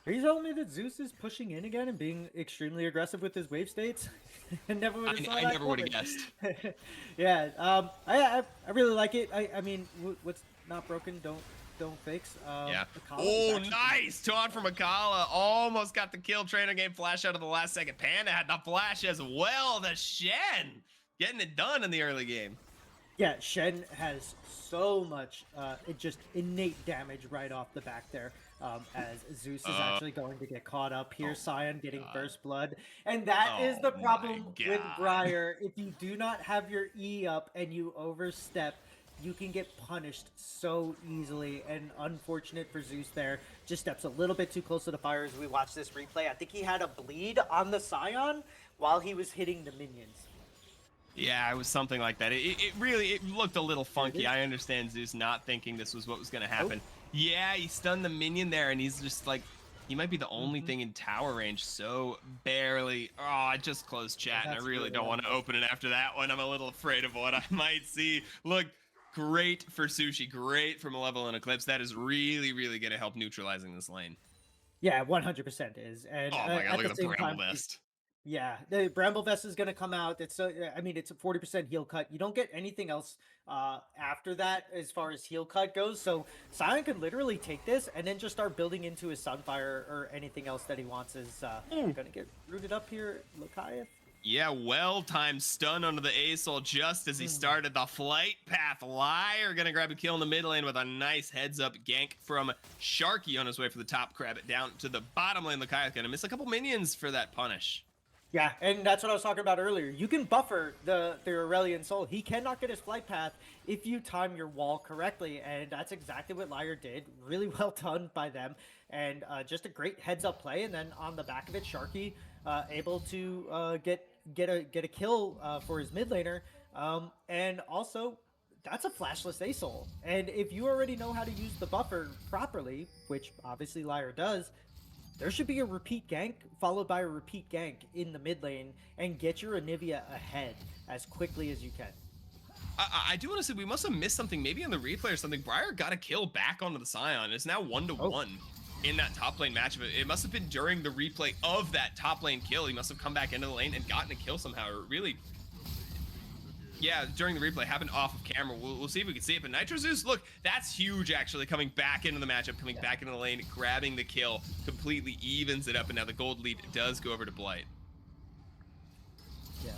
Are you telling me that Zeus is pushing in again and being extremely aggressive with his wave states? I never would have I never would have guessed. Yeah, I really like it. I mean, what's not broken, don't fix. Yeah. Akala Oh, nice taunt from Akala. Almost got the kill. Trainer Game flash out of the last second. Panda had the flash as well. The Shen getting it done in the early game. Yeah, Shen has so much just innate damage right off the back there. As Zeus is actually going to get caught up here. Sion getting first blood. And that is the problem with Briar. If you do not have your E up and you overstep, you can get punished so easily. And unfortunate for Zeus there. Just steps a little bit too close to the fire as we watch this replay. I think he had a bleed on the Sion while he was hitting the minions. Yeah, it was something like that. It really looked a little funky. I understand Zeus not thinking this was what was going to happen. Oh. Yeah, he stunned the minion there, and he's just like, he might be the only thing in tower range, so barely. Oh, I just closed chat, and I really don't want to open it after that one. I'm a little afraid of what I might see. Look, great for Sushi, great for Malevolent Eclipse. That is really, really going to help neutralizing this lane. Yeah, 100% is. And oh my god, look at the Bramble Vest. Yeah, the Bramble Vest is going to come out. It's I mean, it's a 40% heal cut. You don't get anything else after that as far as heal cut goes. So Sion can literally take this and then just start building into his Sunfire or anything else that he wants. Is going to get rooted up here, Lucaia. Yeah, well-timed stun onto the Asol just as he started the flight path. Liar gonna grab a kill in the mid lane with a nice heads-up gank from Sharky on his way for the top crab it down to the bottom lane. Lucaia gonna miss a couple minions for that punish. Yeah, and that's what I was talking about earlier. You can buffer the Aurelion Soul. He cannot get his flight path if you time your wall correctly, and that's exactly what Liar did. Really well done by them, and just a great heads-up play. And then on the back of it, Sharky able to get a kill for his mid laner, and also that's a flashless Asol. And if you already know how to use the buffer properly, which obviously Liar does, there should be a repeat gank followed by a repeat gank in the mid lane and get your Anivia ahead as quickly as you can. I do want to say we must have missed something, maybe on the replay or something. Briar got a kill back onto the Sion. It's now 1-1 in that top lane match. It must have been during the replay of that top lane kill. He must have come back into the lane and gotten a kill somehow. Or really, yeah, during the replay, happened off of camera. We'll see if we can see it. But Nitro Zeus, look, that's huge actually, coming back into the matchup, coming back into the lane, grabbing the kill, completely evens it up, and now the gold lead does go over to Blight. Yeah.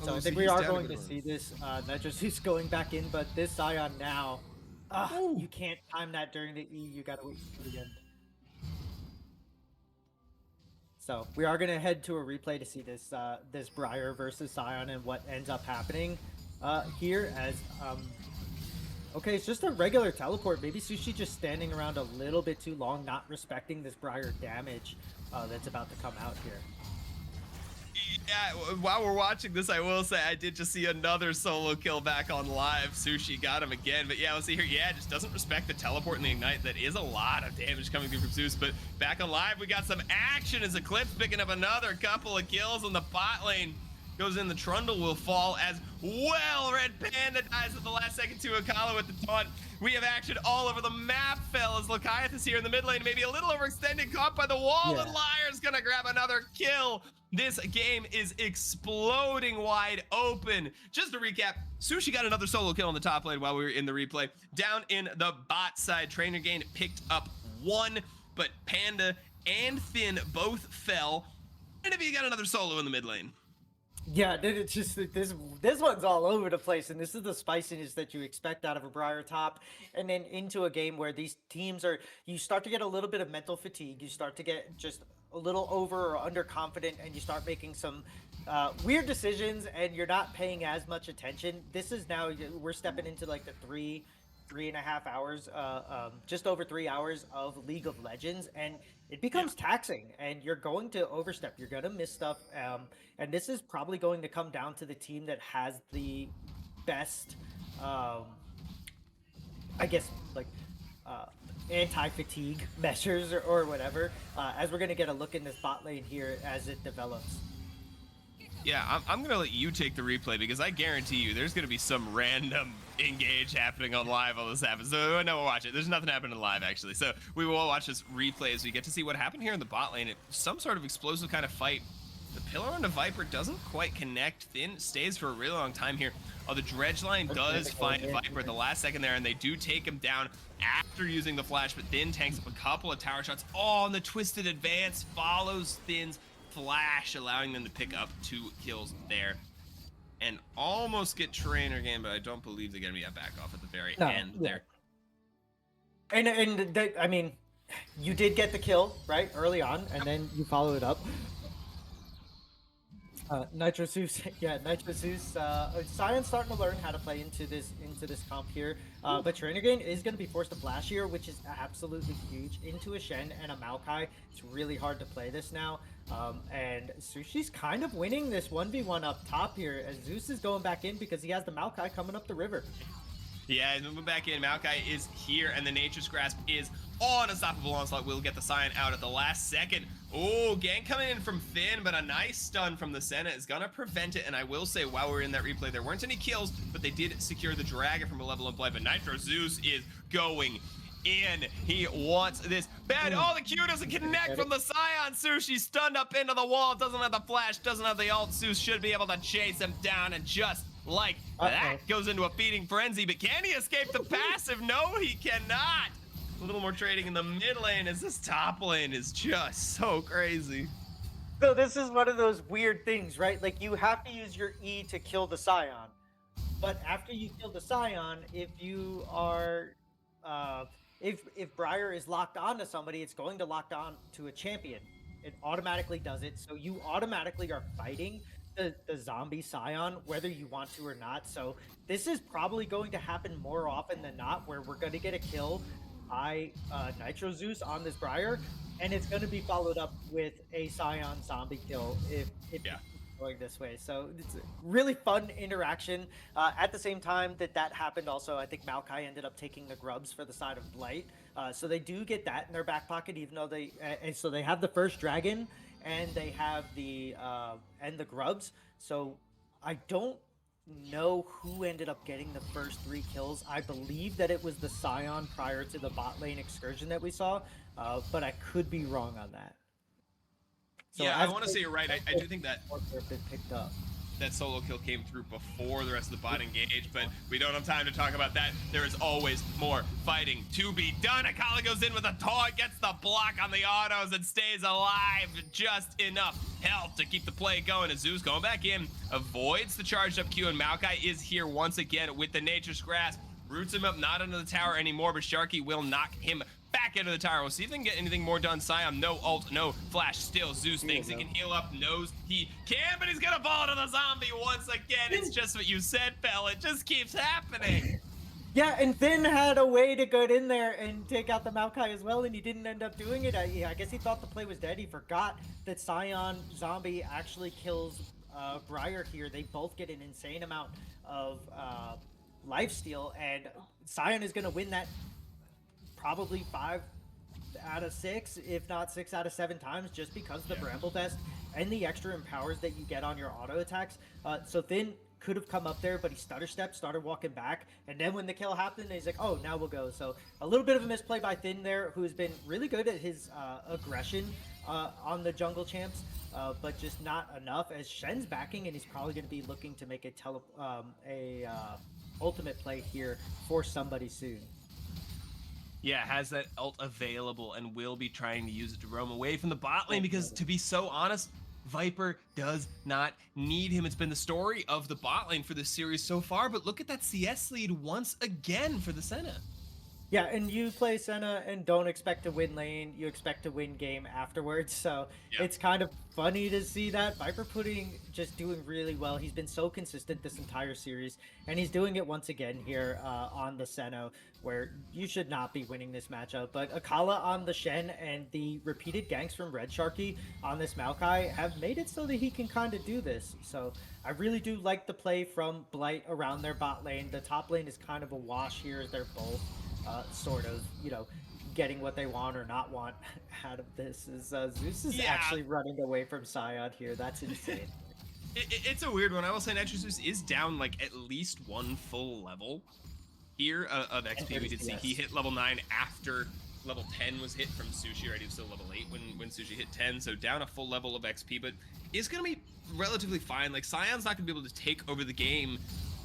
So I think we are going to see this Nitro Zeus going back in, but this Sion now, you can't time that during the E, you gotta wait for the end. So we are going to head to a replay to see this this Briar versus Sion and what ends up happening here as okay, it's just a regular teleport. Maybe Sushi just standing around a little bit too long, not respecting this Briar damage that's about to come out here. Yeah, while we're watching this, I will say I did just see another solo kill back on live. Sushi got him again, but yeah, we'll see here. Yeah, just doesn't respect the teleport and the ignite. That is a lot of damage coming through from Zeus, but back on live, we got some action as Eclipse picking up another couple of kills on the bot lane. Goes in, the Trundle will fall as well. Red Panda dies at the last second to Akala with the taunt. We have action all over the map, fellas. Lucaia is here in the mid lane, maybe a little overextended, caught by the wall, and Liar's gonna grab another kill. This game is exploding wide open. Just to recap, Sushi got another solo kill on the top lane while we were in the replay. Down in the bot side, Trainer Gain picked up 1, but Panda and Finn both fell. And if you got another solo in the mid lane. Yeah, it's just this one's all over the place, and this is the spiciness that you expect out of a Briar top, and then into a game where these teams you start to get a little bit of mental fatigue, you start to get just a little over or underconfident, and you start making some weird decisions, and you're not paying as much attention. This is now we're stepping into like the 3 3.5 hours, just over 3 hours of League of Legends, and it becomes taxing, and you're going to overstep. You're going to miss stuff, and this is probably going to come down to the team that has the best, um, I guess, like uh, anti-fatigue measures or whatever. As we're going to get a look in this bot lane here as it develops. Yeah, I'm going to let you take the replay because I guarantee you there's going to be some random engage happening on live while this happens. So no, we'll watch it. There's nothing happening live, actually. So we will watch this replay as we get to see what happened here in the bot lane. It's some sort of explosive kind of fight. The pillar on the Viper doesn't quite connect. Thin stays for a really long time here. Oh, the dredge line does find Viper at the last second there, and they do take him down after using the flash, but Thin tanks up a couple of tower shots. Oh, and the twisted advance follows Thin's flash, allowing them to pick up 2 kills there and almost get trainer again, but I don't believe they're gonna be a back off at the very end there. And I mean, you did get the kill right early on, and then you follow it up. Nitro Zeus, yeah, Nitro Zeus. Sion's starting to learn how to play into this comp here, but Trainer Gain is going to be forced to flash here, which is absolutely huge. Into a Shen and a Maokai, it's really hard to play this now. And Sushi's kind of winning this 1v1 up top here, as Zeus is going back in because he has the Maokai coming up the river. Yeah, he's moving back in. Maokai is here, and the Nature's Grasp is on. Unstoppable Onslaught will get the Sion out at the last second. Oh, gank coming in from Finn, but a nice stun from the Senna is gonna prevent it. And I will say, while we're in that replay, there weren't any kills, but they did secure the Dragon from Malevolent Blight. But Nitro Zeus is going in. He wants this bad. Oh, the Q doesn't connect from the Sion. Sushi stunned up into the wall. Doesn't have the flash, doesn't have the ult. Zeus should be able to chase him down, and just like that goes into a feeding frenzy. But can he escape the passive? No, he cannot. A little more trading in the mid lane as this top lane is just so crazy. So this is one of those weird things, right? Like, you have to use your E to kill the Sion, but after you kill the Sion, if you are if Briar is locked on to somebody, it's going to lock on to a champion. It automatically does it, so you automatically are fighting the zombie Sion, whether you want to or not. So this is probably going to happen more often than not, where we're going to get a kill by Nitro Zeus on this Briar, and it's going to be followed up with a Sion zombie kill if it's going this way. So it's a really fun interaction. At the same time that happened, also I think Maokai ended up taking the grubs for the side of Blight, so they do get that in their back pocket, even though they and so they have the first dragon and they have the grubs. So I don't know who ended up getting the first 3 kills. I believe that it was the Sion prior to the bot lane excursion that we saw, but I could be wrong on that. So yeah, I want to say you're right. I do think that picked up. That solo kill came through before the rest of the bot engage, but we don't have time to talk about that. There is always more fighting to be done. Akali goes in with a taunt, gets the block on the autos, and stays alive. Just enough health to keep the play going. As Zeus going back in, avoids the charged up Q, and Maokai is here once again with the Nature's Grasp. Roots him up, not into the tower anymore, but Sharky will knock him back into the tower. We'll see if they can get anything more done. Sion, no ult, no flash. Still, Zeus thinks he can heal up, knows he can, but he's gonna fall into the zombie once again. It's just what you said, Fel. It just keeps happening. Yeah, and Finn had a way to get in there and take out the Maokai as well, and he didn't end up doing it. I guess he thought the play was dead. He forgot that Sion zombie actually kills Briar here. They both get an insane amount of lifesteal, and Sion is gonna win that probably 5 out of 6, if not 6 out of 7 times, just because of the Bramble Vest and the extra empowers that you get on your auto attacks. So Finn could have come up there, but he stutter stepped, started walking back, and then when the kill happened, he's like, oh, now we'll go. So a little bit of a misplay by Finn there, who's been really good at his aggression on the jungle champs, but just not enough, as Shen's backing, and he's probably going to be looking to make a ultimate play here for somebody soon. Yeah, has that ult available and will be trying to use it to roam away from the bot lane because, to be so honest, Viper does not need him. It's been the story of the bot lane for this series so far, but look at that CS lead once again for the Senna. Yeah, and you play Senna and don't expect to win lane. You expect to win game afterwards. So Yeah. it's kind of funny to see that Viper Pudding just doing really well. He's been so consistent this entire series, and he's doing it once again here on the Senna, where you should not be winning this matchup. But Akala on the Shen and the repeated ganks from Red Sharky on this Maokai have made it so that he can kind of do this. So I really do like the play from Blight around their bot lane. The top lane is kind of a wash here as they're both sort of, getting what they want or not want out of this. Is Zeus is Yeah, actually running away from Scion here. That's insane. it's a weird one. I will say Nitrous is down like at least one full level here of And XP. We there's did see he DS. hit level 9 after level 10 was hit from Sushi, right? He was still level 8 when Sushi hit 10, so down a full level of XP, but is going to be relatively fine. Like, Scion's not going to be able to take over the game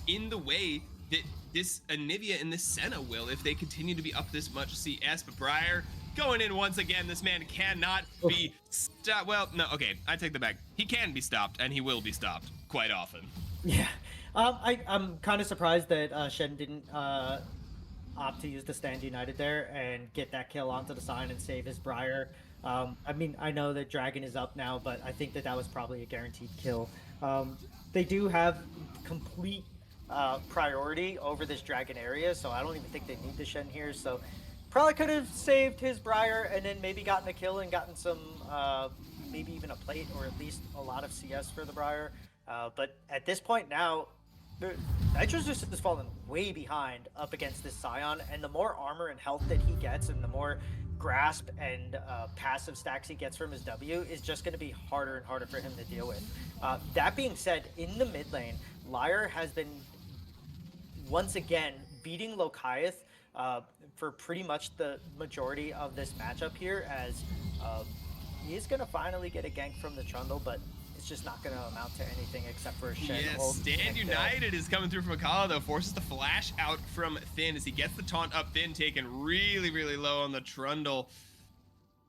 in the way that this Anivia and this Senna will if they continue to be up this much CS. But Briar going in once again. This man cannot be stopped. Well, no, okay, I take that back. He can be stopped, and he will be stopped quite often. Yeah. I'm kind of surprised that Shen didn't opt to use the Stand United there and get that kill onto the sign and save his Briar. I mean, I know that Dragon is up now, but I think that that was probably a guaranteed kill. They do have complete priority over this Dragon area, so I don't even think they need the Shen here. So probably could have saved his Briar and then maybe gotten a kill and gotten some, maybe even a plate or at least a lot of CS for the Briar. But at this point now, Nitro's just has fallen way behind up against this Scion, and the more armor and health that he gets, and the more grasp and passive stacks he gets from his W, is just going to be harder and harder for him to deal with. That being said, in the mid lane, Lyre has been once again beating Lokiath for pretty much the majority of this matchup here, as he is going to finally get a gank from the Trundle, but it's just not going to amount to anything except for a Shen Yes, ult. Stand And, United is coming through from Akala, though, forces the flash out from Thin as he gets the taunt up Thin, taken really, really low on the Trundle.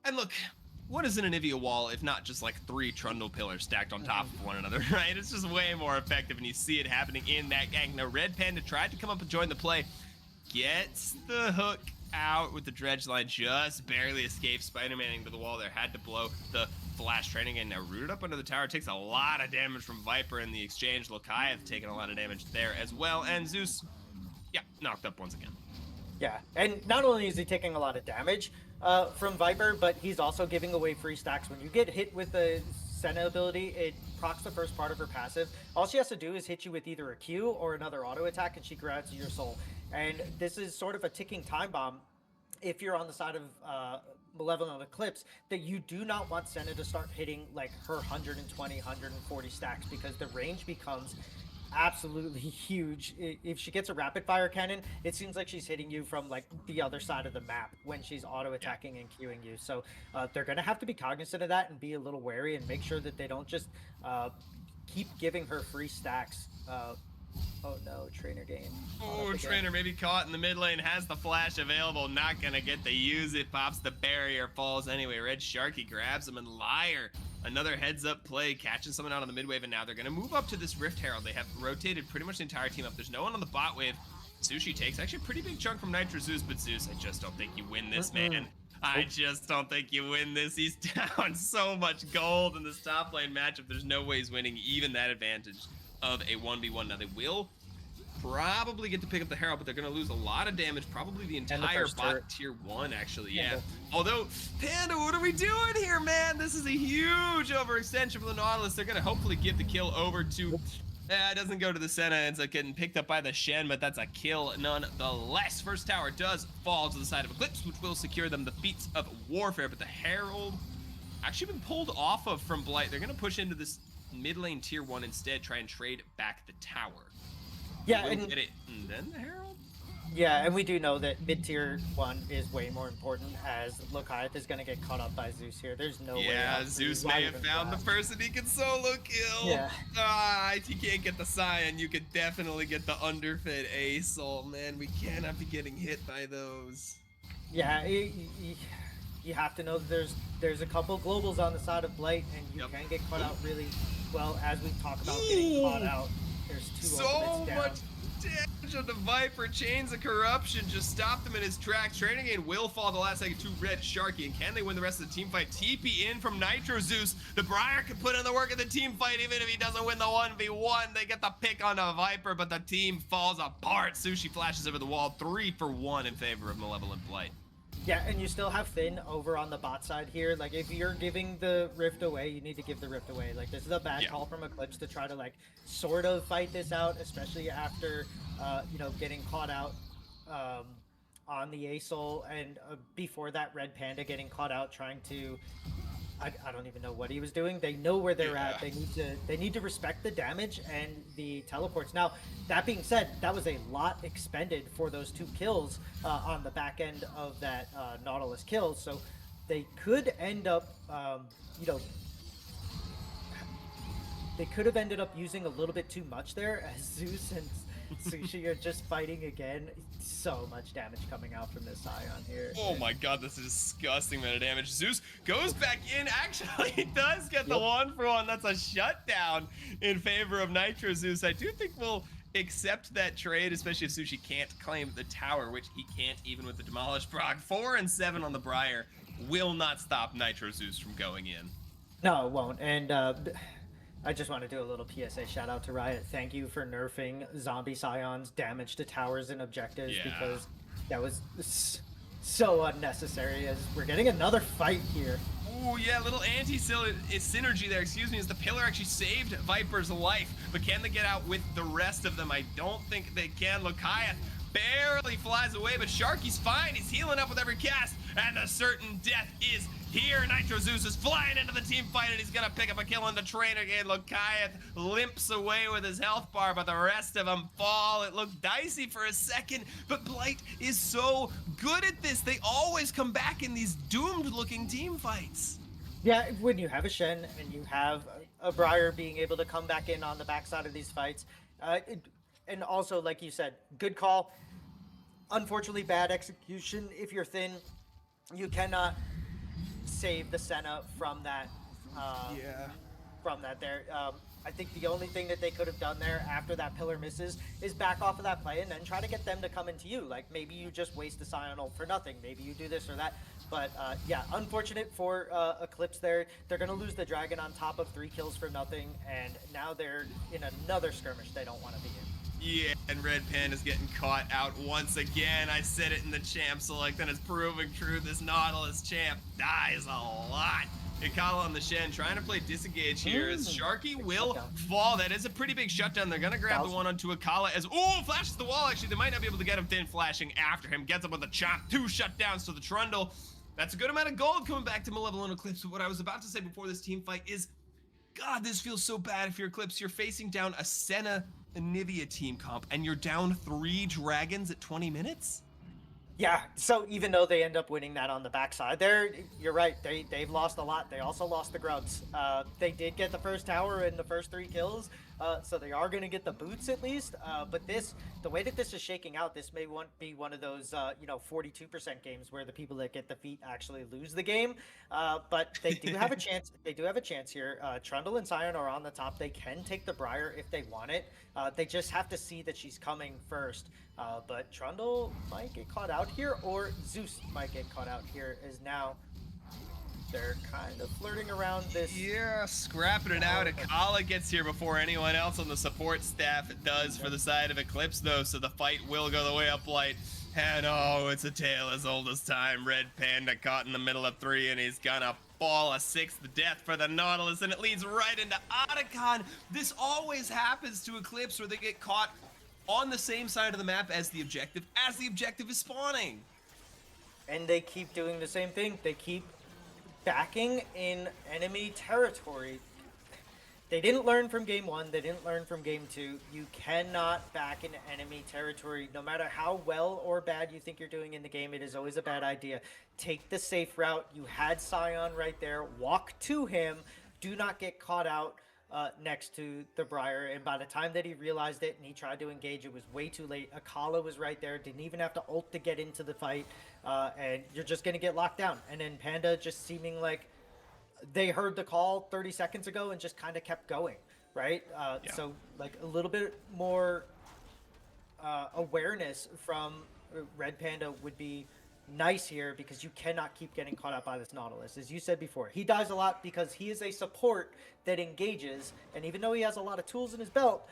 And look, what is an Anivia wall if not just like 3 Trundle pillars stacked on top of one another, right? It's just way more effective, and you see it happening in that gank. Now, Red Panda tried to come up and join the play, gets the hook out with the dredge line, just barely escapes Spider-Maning to the wall there, had to blow the flash training, and now rooted up under the tower, takes a lot of damage from Viper in the exchange. Lokiath taking a lot of damage there as well, and Zeus, yeah, knocked up once again. Yeah, and not only is he taking a lot of damage from Viper, but he's also giving away free stacks. When you get hit with the Senna ability, it procs the first part of her passive. All she has to do is hit you with either a Q or another auto attack, and she grabs your soul. And this is sort of a ticking time bomb if you're on the side of Malevolent Eclipse, that you do not want Senna to start hitting like her 120, 140 stacks, because the range becomes absolutely huge. If she gets a rapid fire cannon, it seems like she's hitting you from like the other side of the map when she's auto attacking and queuing you. So they're gonna have to be cognizant of that and be a little wary and make sure that they don't just keep giving her free stacks. Oh no, trainer game. Oh, trainer maybe caught in the mid lane, has the flash available, not gonna get to use it, pops the barrier, falls anyway. Red Sharky grabs him, and Lyre, another heads up play, catching someone out on the mid wave, and now they're gonna move up to this Rift Herald. They have rotated pretty much the entire team up. There's no one on the bot wave. Sushi takes actually a pretty big chunk from Nitro Zeus, but Zeus, I just don't think you win this, man. I just don't think you win this. He's down so much gold in this top lane matchup. There's no way he's winning even that advantage of a 1v1. Now, they will probably get to pick up the Herald, but they're going to lose a lot of damage, probably the entire bot turret. tier 1, actually. Yeah. Although, Panda, what are we doing here, man? This is a huge overextension for the Nautilus. They're going to hopefully give the kill over to... it doesn't go to the Senna, ends up getting picked up by the Shen, but that's a kill nonetheless. First tower does fall to the side of Eclipse, which will secure them the feats of warfare, but the Herald actually been pulled off of from Blight. They're going to push into this mid lane tier 1 instead, try and trade back the tower. Yeah, We'll and get it, and then the Herald? yeah, and we do know that mid tier 1 is way more important, as Lokiath is going to get caught up by Zeus here. There's no way. Yeah, Zeus may have found the person he can solo kill. Yeah. If you can't get the Scion, you could definitely get the underfed Ace. Oh man, we cannot be getting hit by those. Yeah, you have to know that there's a couple globals on the side of Blight, and you can get caught out really well. As we talk about getting caught out, there's 2 So ultimates down. much damage on the Viper. Chains of Corruption just stopped him in his tracks. Training Gain will fall the last second to Red Sharky. And can they win the rest of the team fight? TP in from Nitro Zeus. The Briar can put in the work in the team fight even if he doesn't win the 1v1. They get the pick on the Viper, but the team falls apart. Sushi flashes over the wall. 3 for 1 in favor of Malevolent Blight. Yeah, and you still have Finn over on the bot side here. Like, if you're giving the Rift away, you need to give the Rift away. Like, this is a bad call from Eclipse to try to, like, sort of fight this out, especially after, you know, getting caught out on the ASOL, and before that, Red Panda getting caught out trying to... I don't even know what he was doing. They know where they're at. They need to respect the damage and the teleports. Now, that being said, that was a lot expended for those 2 kills on the back end of that Nautilus kill. So they could end up, you know, they could have ended up using a little bit too much there, as Zeus and Sushi are just fighting again. So much damage coming out from this Scion here. Oh my god, that's a disgusting amount of damage. Zeus goes back in. Actually, he does get the 1 for 1. That's a shutdown in favor of Nitro Zeus. I do think we'll accept that trade, especially if Sushi can't claim the tower, which he can't even with the Demolished Proc. 4 and 7 on the Briar will not stop Nitro Zeus from going in. No, it won't. And I just want to do a little PSA shout out to Riot. Thank you for nerfing Zombie Scion's damage to towers and objectives, because that was so unnecessary, as we're getting another fight here. Ooh, yeah, little anti-synergy there, excuse me, as the pillar actually saved Viper's life. But can they get out with the rest of them? I don't think they can. Lokiath barely flies away, but Sharky's fine. He's healing up with every cast, and the certain death is here. Nitro Zeus is flying into the team fight, and he's gonna pick up a kill on the trainer again. Lokiath limps away with his health bar, but the rest of them fall. It looked dicey for a second, but Blight is so good at this. They always come back in these doomed-looking team fights. Yeah, when you have a Shen and you have a Briar being able to come back in on the backside of these fights, and also, like you said, good call. Unfortunately, bad execution. If you're thin, you cannot save the Senna from that. From that there. I think the only thing that they could have done there after that pillar misses is back off of that play and then try to get them to come into you. Like, maybe you just waste the Scion ult for nothing. Maybe you do this or that. But yeah, unfortunate for Eclipse there. They're going to lose the Dragon on top of 3 kills for nothing, and now they're in another skirmish they don't want to be in. Yeah, and Red Panda's getting caught out once again. I said it in the champ select, and it's proving true. This Nautilus champ dies a lot. Ikala on the Shen trying to play disengage here as Sharky will fall. That is a pretty big shutdown. They're going to grab the one onto Ikala as, oh, flashes the wall. Actually, they might not be able to get him thin flashing after him. Gets him with a chop. 2 shutdowns to the Trundle. That's a good amount of gold coming back to Malevolent Eclipse. But what I was about to say before this team fight is, God, this feels so bad if you're Eclipse. You're facing down a Senna Anivia team comp, and you're down 3 dragons at 20 minutes? Yeah, so even though they end up winning that on the backside there, you're right, they've lost a lot. They also lost the grubs. They did get the first tower in the first 3 kills, so they are going to get the boots at least. But the way that this is shaking out, this may be one of those, 42% games where the people that get the feat actually lose the game. But they do have a chance. They do have a chance here. Trundle and Scion are on the top. They can take the Briar if they want it. They just have to see that she's coming first. But Trundle might get caught out here, or Zeus might get caught out here, as now they're kind of flirting around this. Yeah, scrapping it out. Ikala gets here before anyone else on the support staff does for the side of Eclipse, though, so the fight will go the way of Blight. And oh, it's a tale as old as time. Red Panda caught in the middle of 3, and he's gonna fall a 6th death for the Nautilus, and it leads right into Otacon. This always happens to Eclipse, where they get caught on the same side of the map as the objective is spawning. And they keep doing the same thing. They keep backing in enemy territory. They didn't learn from game 1. They didn't learn from game 2. You cannot back in enemy territory. No matter how well or bad you think you're doing in the game, it is always a bad idea. Take the safe route. You had Scion right there. Walk to him. Do not get caught out next to the Briar, and by the time that he realized it and he tried to engage, it was way too late. Akala was right there, didn't even have to ult to get into the fight, and you're just gonna get locked down. And then Panda just seeming like they heard the call 30 seconds ago and just kind of kept going, right? So like a little bit more awareness from Red Panda would be nice here, because you cannot keep getting caught up by this Nautilus. As you said before, he dies a lot because he is a support that engages, and even though he has a lot of tools in his belt,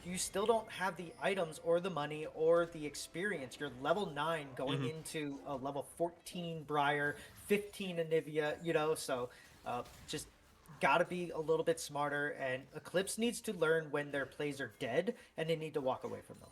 you still don't have the items or the money or the experience. You're level 9 going into a level 14 Briar, 15 Anivia, so just gotta be a little bit smarter, and Eclipse needs to learn when their plays are dead and they need to walk away from them.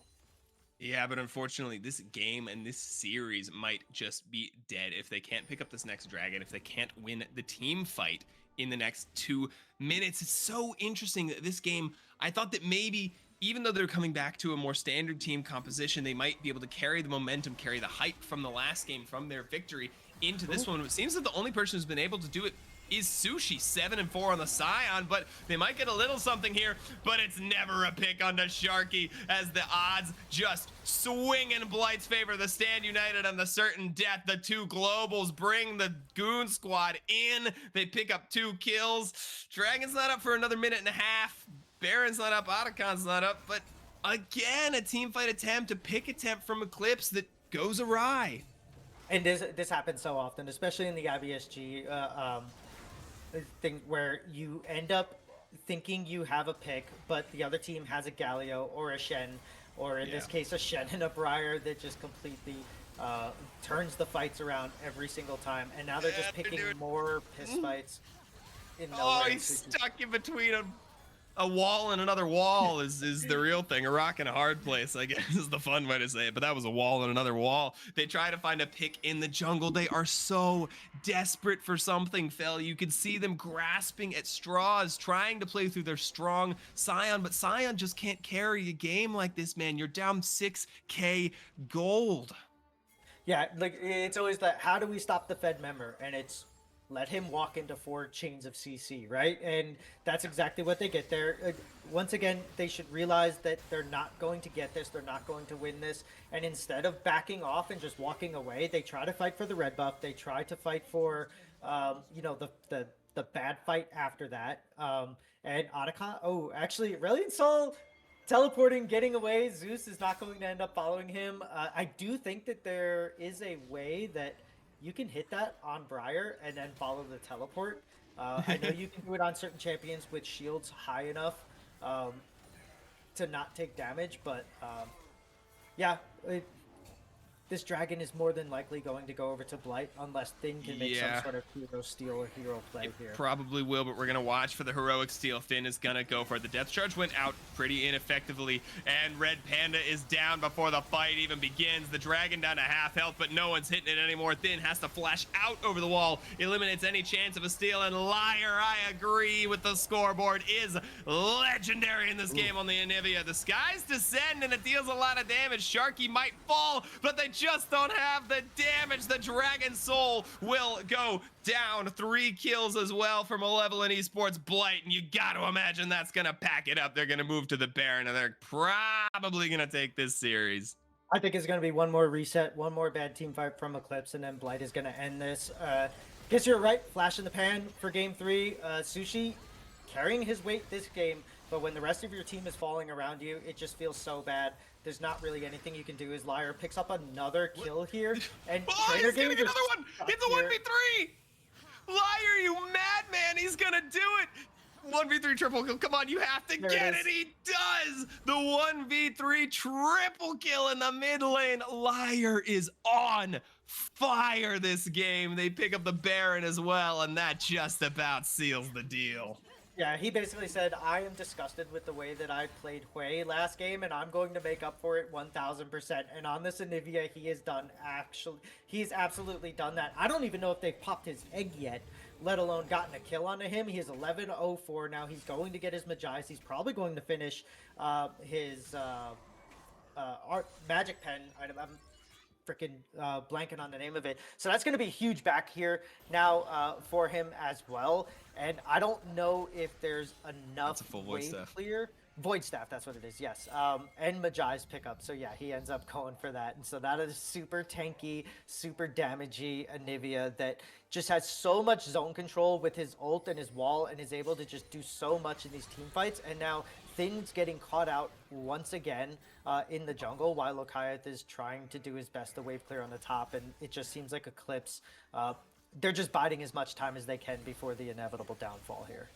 Yeah, but unfortunately, this game and this series might just be dead if they can't pick up this next dragon, if they can't win the team fight in the next 2 minutes. It's so interesting that this game, I thought that maybe, even though they're coming back to a more standard team composition, they might be able to carry the momentum, carry the hype from the last game, from their victory into this one. It seems that the only person who's been able to do it is Sushi, 7-4 on the Scion, but they might get a little something here, but it's never a pick onto Sharky as the odds just swing in Blight's favor. The stand united on the certain death. The two globals bring the Goon Squad in. They pick up 2 kills. Dragon's not up for another minute and a half. Baron's not up, Otacon's not up, but again, a team fight attempt, a pick attempt from Eclipse that goes awry. And this happens so often, especially in the IBSG thing, where you end up thinking you have a pick, but the other team has a Galio or a Shen, or in this case a Shen and a Briar that just completely turns the fights around every single time. And now they're just picking more piss fights. Oh, he's stuck in between a wall and another wall is the real thing. A rock and a hard place, I guess, is the fun way to say it. But that was a wall and another wall. They try to find a pick in the jungle. They are so desperate for something, Fel. You can see them grasping at straws, trying to play through their strong Scion. But Scion just can't carry a game like this, man. You're down 6K gold. Yeah, like, it's always that, how do we stop the Fed member? And it's, let him walk into 4 chains of CC, right? And that's exactly what they get there. Once again, they should realize that they're not going to get this. They're not going to win this. And instead of backing off and just walking away, they try to fight for the red buff. They try to fight for, the bad fight after that. And Otacon, actually, Reliant Soul teleporting, getting away. Zeus is not going to end up following him. I do think that there is a way that you can hit that on Briar and then follow the teleport. I know you can do it on certain champions with shields high enough to not take damage, but this dragon is more than likely going to go over to Blight unless Finn can make some sort of hero steal or hero play here. Probably will, but we're going to watch for the heroic steal. Finn is going to go for it. The Death Charge went out pretty ineffectively, and Red Panda is down before the fight even begins. The dragon down to half health, but no one's hitting it anymore. Finn has to flash out over the wall, eliminates any chance of a steal, and Liar, I agree with the scoreboard, is legendary in this game on the Anivia. The skies descend, and it deals a lot of damage. Sharky might fall, but they just don't have the damage. The Dragon Soul will go down. 3 kills as well for Malevolent Esports Blight, and you got to imagine that's going to pack it up. They're going to move to the Baron, and they're probably going to take this series. I think it's going to be one more reset, one more bad team fight from Eclipse, and then Blight is going to end this. Guess you're right. Flash in the pan for game 3. Sushi carrying his weight this game, but when the rest of your team is falling around you, it just feels so bad. There's not really anything you can do. As Liar picks up another kill here, and he's getting another one. It's a 1v3. Liar, you madman! He's gonna do it. 1v3 triple kill. Come on, you have to get it. He does the 1v3 triple kill in the mid lane. Liar is on fire this game. They pick up the Baron as well, and that just about seals the deal. Yeah, he basically said, I am disgusted with the way that I played Hui last game, and I'm going to make up for it 1000%. And on this Anivia, he's absolutely done that. I don't even know if they've popped his egg yet, let alone gotten a kill onto him. He is 11-0-4 now. He's going to get his Magi's. He's probably going to finish his Magic Pen. I'm freaking blanking on the name of it. So that's going to be huge back here now for him as well. And I don't know if there's enough wave clear. Void Staff, that's what it is, yes. And Magi's pickup. So yeah, he ends up going for that. And so that is super tanky, super damagey Anivia that just has so much zone control with his ult and his wall and is able to just do so much in these team fights. And now Finn's getting caught out once again in the jungle while Lokiath is trying to do his best to wave clear on the top, and it just seems like Eclipse, they're just biding as much time as they can before the inevitable downfall here.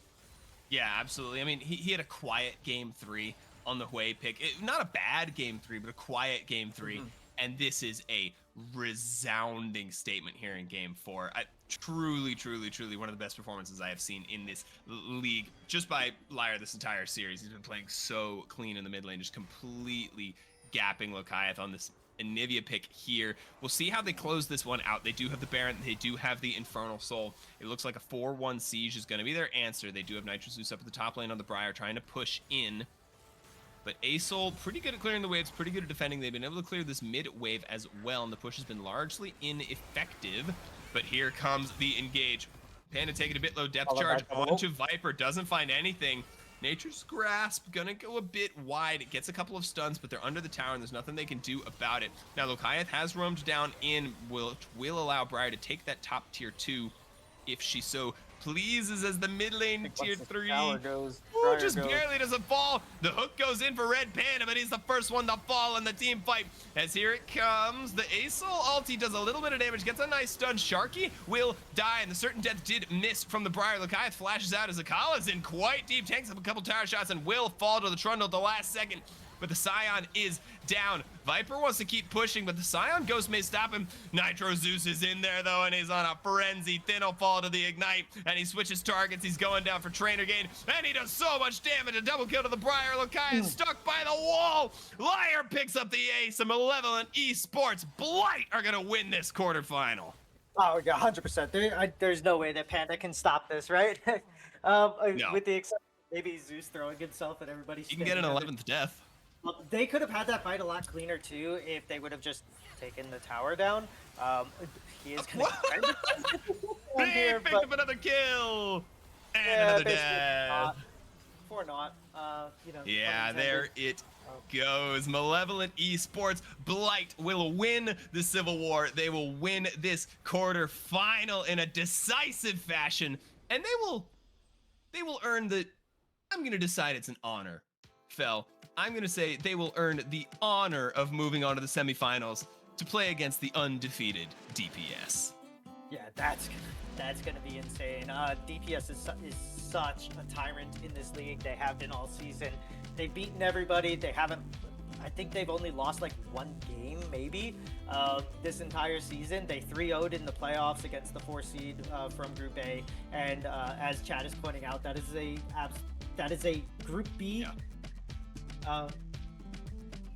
Yeah, absolutely. I mean, he had a quiet game 3 on the Hui pick. Not a bad game 3, but a quiet game 3. And this is a resounding statement here in game 4. Truly, truly, truly one of the best performances I have seen in this league, just by Liar this entire series. He's been playing so clean in the mid lane, just completely gapping Lokiath on this Anivia pick here. We'll see how they close this one out. They do have the Baron. They do have the Infernal Soul. It looks like a 4-1 Siege is going to be their answer. They do have Nitro Zeus up at the top lane on the Briar trying to push in. But Asol, pretty good at clearing the waves, pretty good at defending. They've been able to clear this mid wave as well, and the push has been largely ineffective. But here comes the engage. Panda taking a bit low depth charge onto Viper, doesn't find anything. Nature's Grasp gonna go a bit wide. It gets a couple of stuns, but they're under the tower and there's nothing they can do about it. Now Lokiath has roamed down in, will allow Briar to take that top tier 2 if she so pleases as the mid lane tier 3. Ooh, just barely doesn't fall. The hook goes in for Red Panda, but he's the first one to fall in the team fight. As here it comes, the Asol ulti does a little bit of damage, gets a nice stun. Sharky will die, and the certain death did miss from the Briar. Lokiath flashes out as Akala's in quite deep, tanks up a couple tower shots, and will fall to the Trundle at the last second. But the Scion is down. Viper wants to keep pushing, but the Scion Ghost may stop him. Nitro Zeus is in there, though, and he's on a frenzy. Thin will fall to the Ignite, and he switches targets. He's going down for Trainer Gain, and he does so much damage. A double kill to the Briar. Lokiath stuck by the wall. Liar picks up the ace, and Malevolent Esports Blight are going to win this quarterfinal. Oh, yeah, 100%. There's no way that Panda can stop this, right? No. With the exception of maybe Zeus throwing himself at everybody. You can get an 11th death. They could have had that fight a lot cleaner too if they would have just taken the tower down. He is going to picked up another kill and another death. For not, Yeah, there it goes. Malevolent Esports Blight will win the Civil War. They will win this quarterfinal in a decisive fashion, and they will earn the. I'm going to decide it's an honor. Fel, I'm going to say they will earn the honor of moving on to the semifinals to play against the undefeated DPS. Yeah, that's gonna be insane. DPS is such a tyrant in this league. They have been all season. They've beaten everybody. They haven't. I think they've only lost like one game, maybe, this entire season. They 3-0'd in the playoffs against the 4 seed from Group A, and as Chad is pointing out, that is a Group B.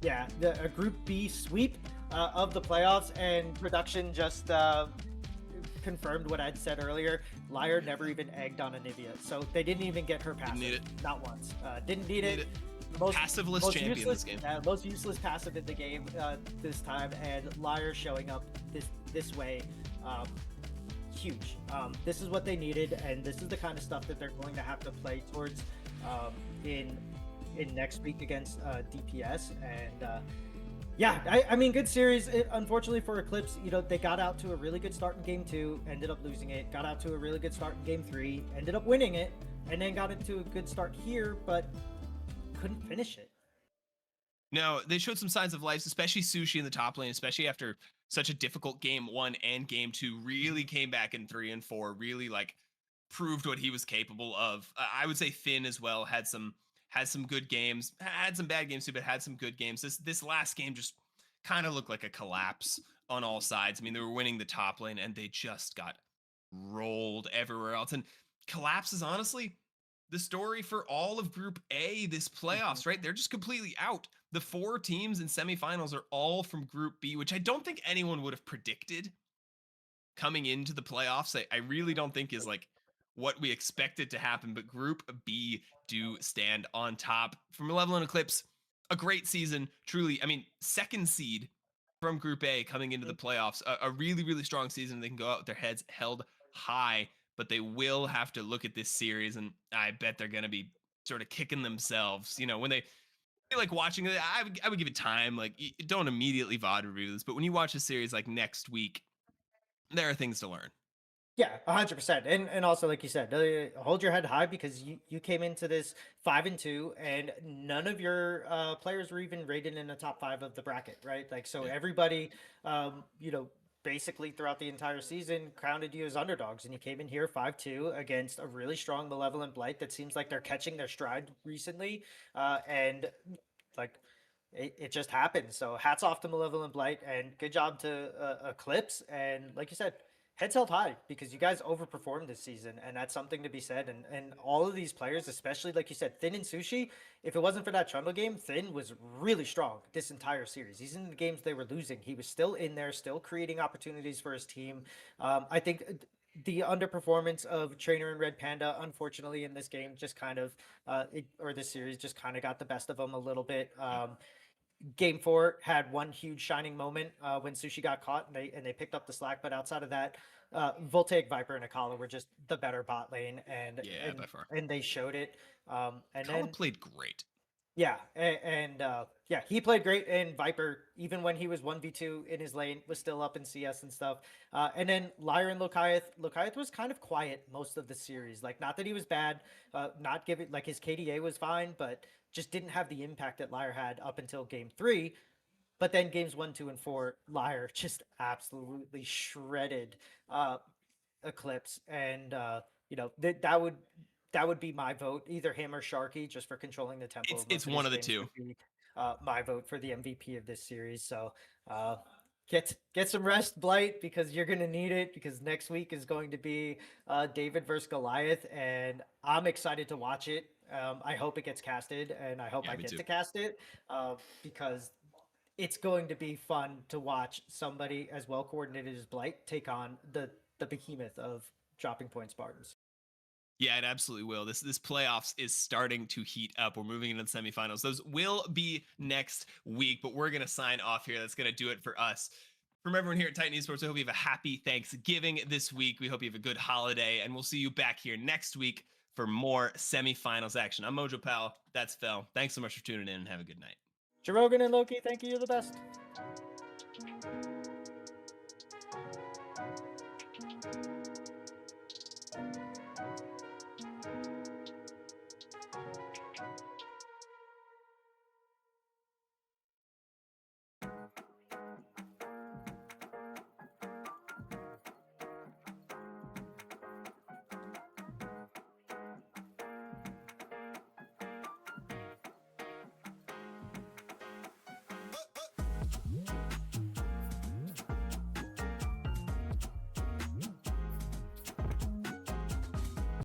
Yeah. A Group B sweep of the playoffs, and production just confirmed what I'd said earlier. Liar never even egged on Anivia, so they didn't even get her passive. Didn't need it. Not once. Didn't need it. Most passiveless champion useless, in this game. Most useless passive in the game this time, and Liar showing up this way, huge. This is what they needed, and this is the kind of stuff that they're going to have to play towards in next week against DPS. And yeah, I mean, good series. Unfortunately for Eclipse, they got out to a really good start in game 2, ended up losing it. Got out to a really good start in game 3, ended up winning it, and then got into a good start here, but couldn't finish it. No, they showed some signs of life, especially Sushi in the top lane, especially after such a difficult game 1 and game 2. Really came back in 3 and 4, really proved what he was capable of. I would say Finn as well had some good games, had some bad games too, but had some good games. This last game just kind of looked like a collapse on all sides. I mean, they were winning the top lane and they just got rolled everywhere else. And collapse is honestly the story for all of Group A this playoffs, right? They're just completely out. The 4 teams in semifinals are all from Group B, which I don't think anyone would have predicted coming into the playoffs. I really don't think is what we expected to happen, but Group B do stand on top. For Malevolent Eclipse, a great season, truly. I mean, 2nd seed from Group A coming into the playoffs, a really, really strong season. They can go out with their heads held high, but they will have to look at this series, and I bet they're going to be sort of kicking themselves. When they watching it, I would give it time. Don't immediately VOD review this, but when you watch a series next week, there are things to learn. Yeah, 100%. And also, like you said, hold your head high because you came into this 5-2, and none of your players were even rated in the top five of the bracket, right? Like, so Yeah. everybody, basically throughout the entire season crowned you as underdogs, and you came in here 5-2 against a really strong Malevolent Blight that seems like they're catching their stride recently, and like it just happened. So hats off to Malevolent Blight, and good job to Eclipse. And like you said, heads held high because you guys overperformed this season, and that's something to be said. And all of these players, especially like you said, Thin and Sushi. If it wasn't for that Trundle game, Thin was really strong this entire series. Even in the games they were losing, he was still in there, still creating opportunities for his team. I think the underperformance of Trainer and Red Panda, unfortunately, in this game, just kind of, or this series, just kind of got the best of them a little bit. Game four had one huge shining moment when Sushi got caught, and they picked up the slack. But outside of that, Voltaic, Viper, and Akala were just the better bot lane, and Yeah, and by far. and they showed it. And Kala then played great. yeah, yeah, he played great. And Viper, even when he was 1v2 in his lane, was still up in CS and stuff. And then Lyre and Lokiath was kind of quiet most of the series. Like, not that he was bad, not giving, like, his KDA was fine, but just didn't have the impact that Lyre had up until game three. But then games one, two, and four, Lyre just absolutely shredded uh, Eclipse, and that would be my vote. Either him or Sharky, just for controlling the tempo It's of it's most of one these of the games, two. would be my vote for the MVP of this series. So uh, get some rest, Blight, because you're gonna need it. Because next week is going to be David versus Goliath, and I'm excited to watch it. I hope it gets casted, and I hope Yeah, I me get too. to cast it because it's going to be fun to watch somebody as well coordinated as Blight take on the behemoth of dropping point Spartans. Yeah, it absolutely will. This playoffs is starting to heat up. We're moving into the semifinals. Those will be next week, but we're gonna sign off here. That's gonna do it for us. From everyone here at Titan Esports, I hope you have a happy Thanksgiving this week. We hope you have a good holiday, and we'll see you back here next week for more semifinals action. I'm Mojo Pal. That's Phil. Thanks so much for tuning in, and have a good night. Jarogan and Loki, thank you. You're the best.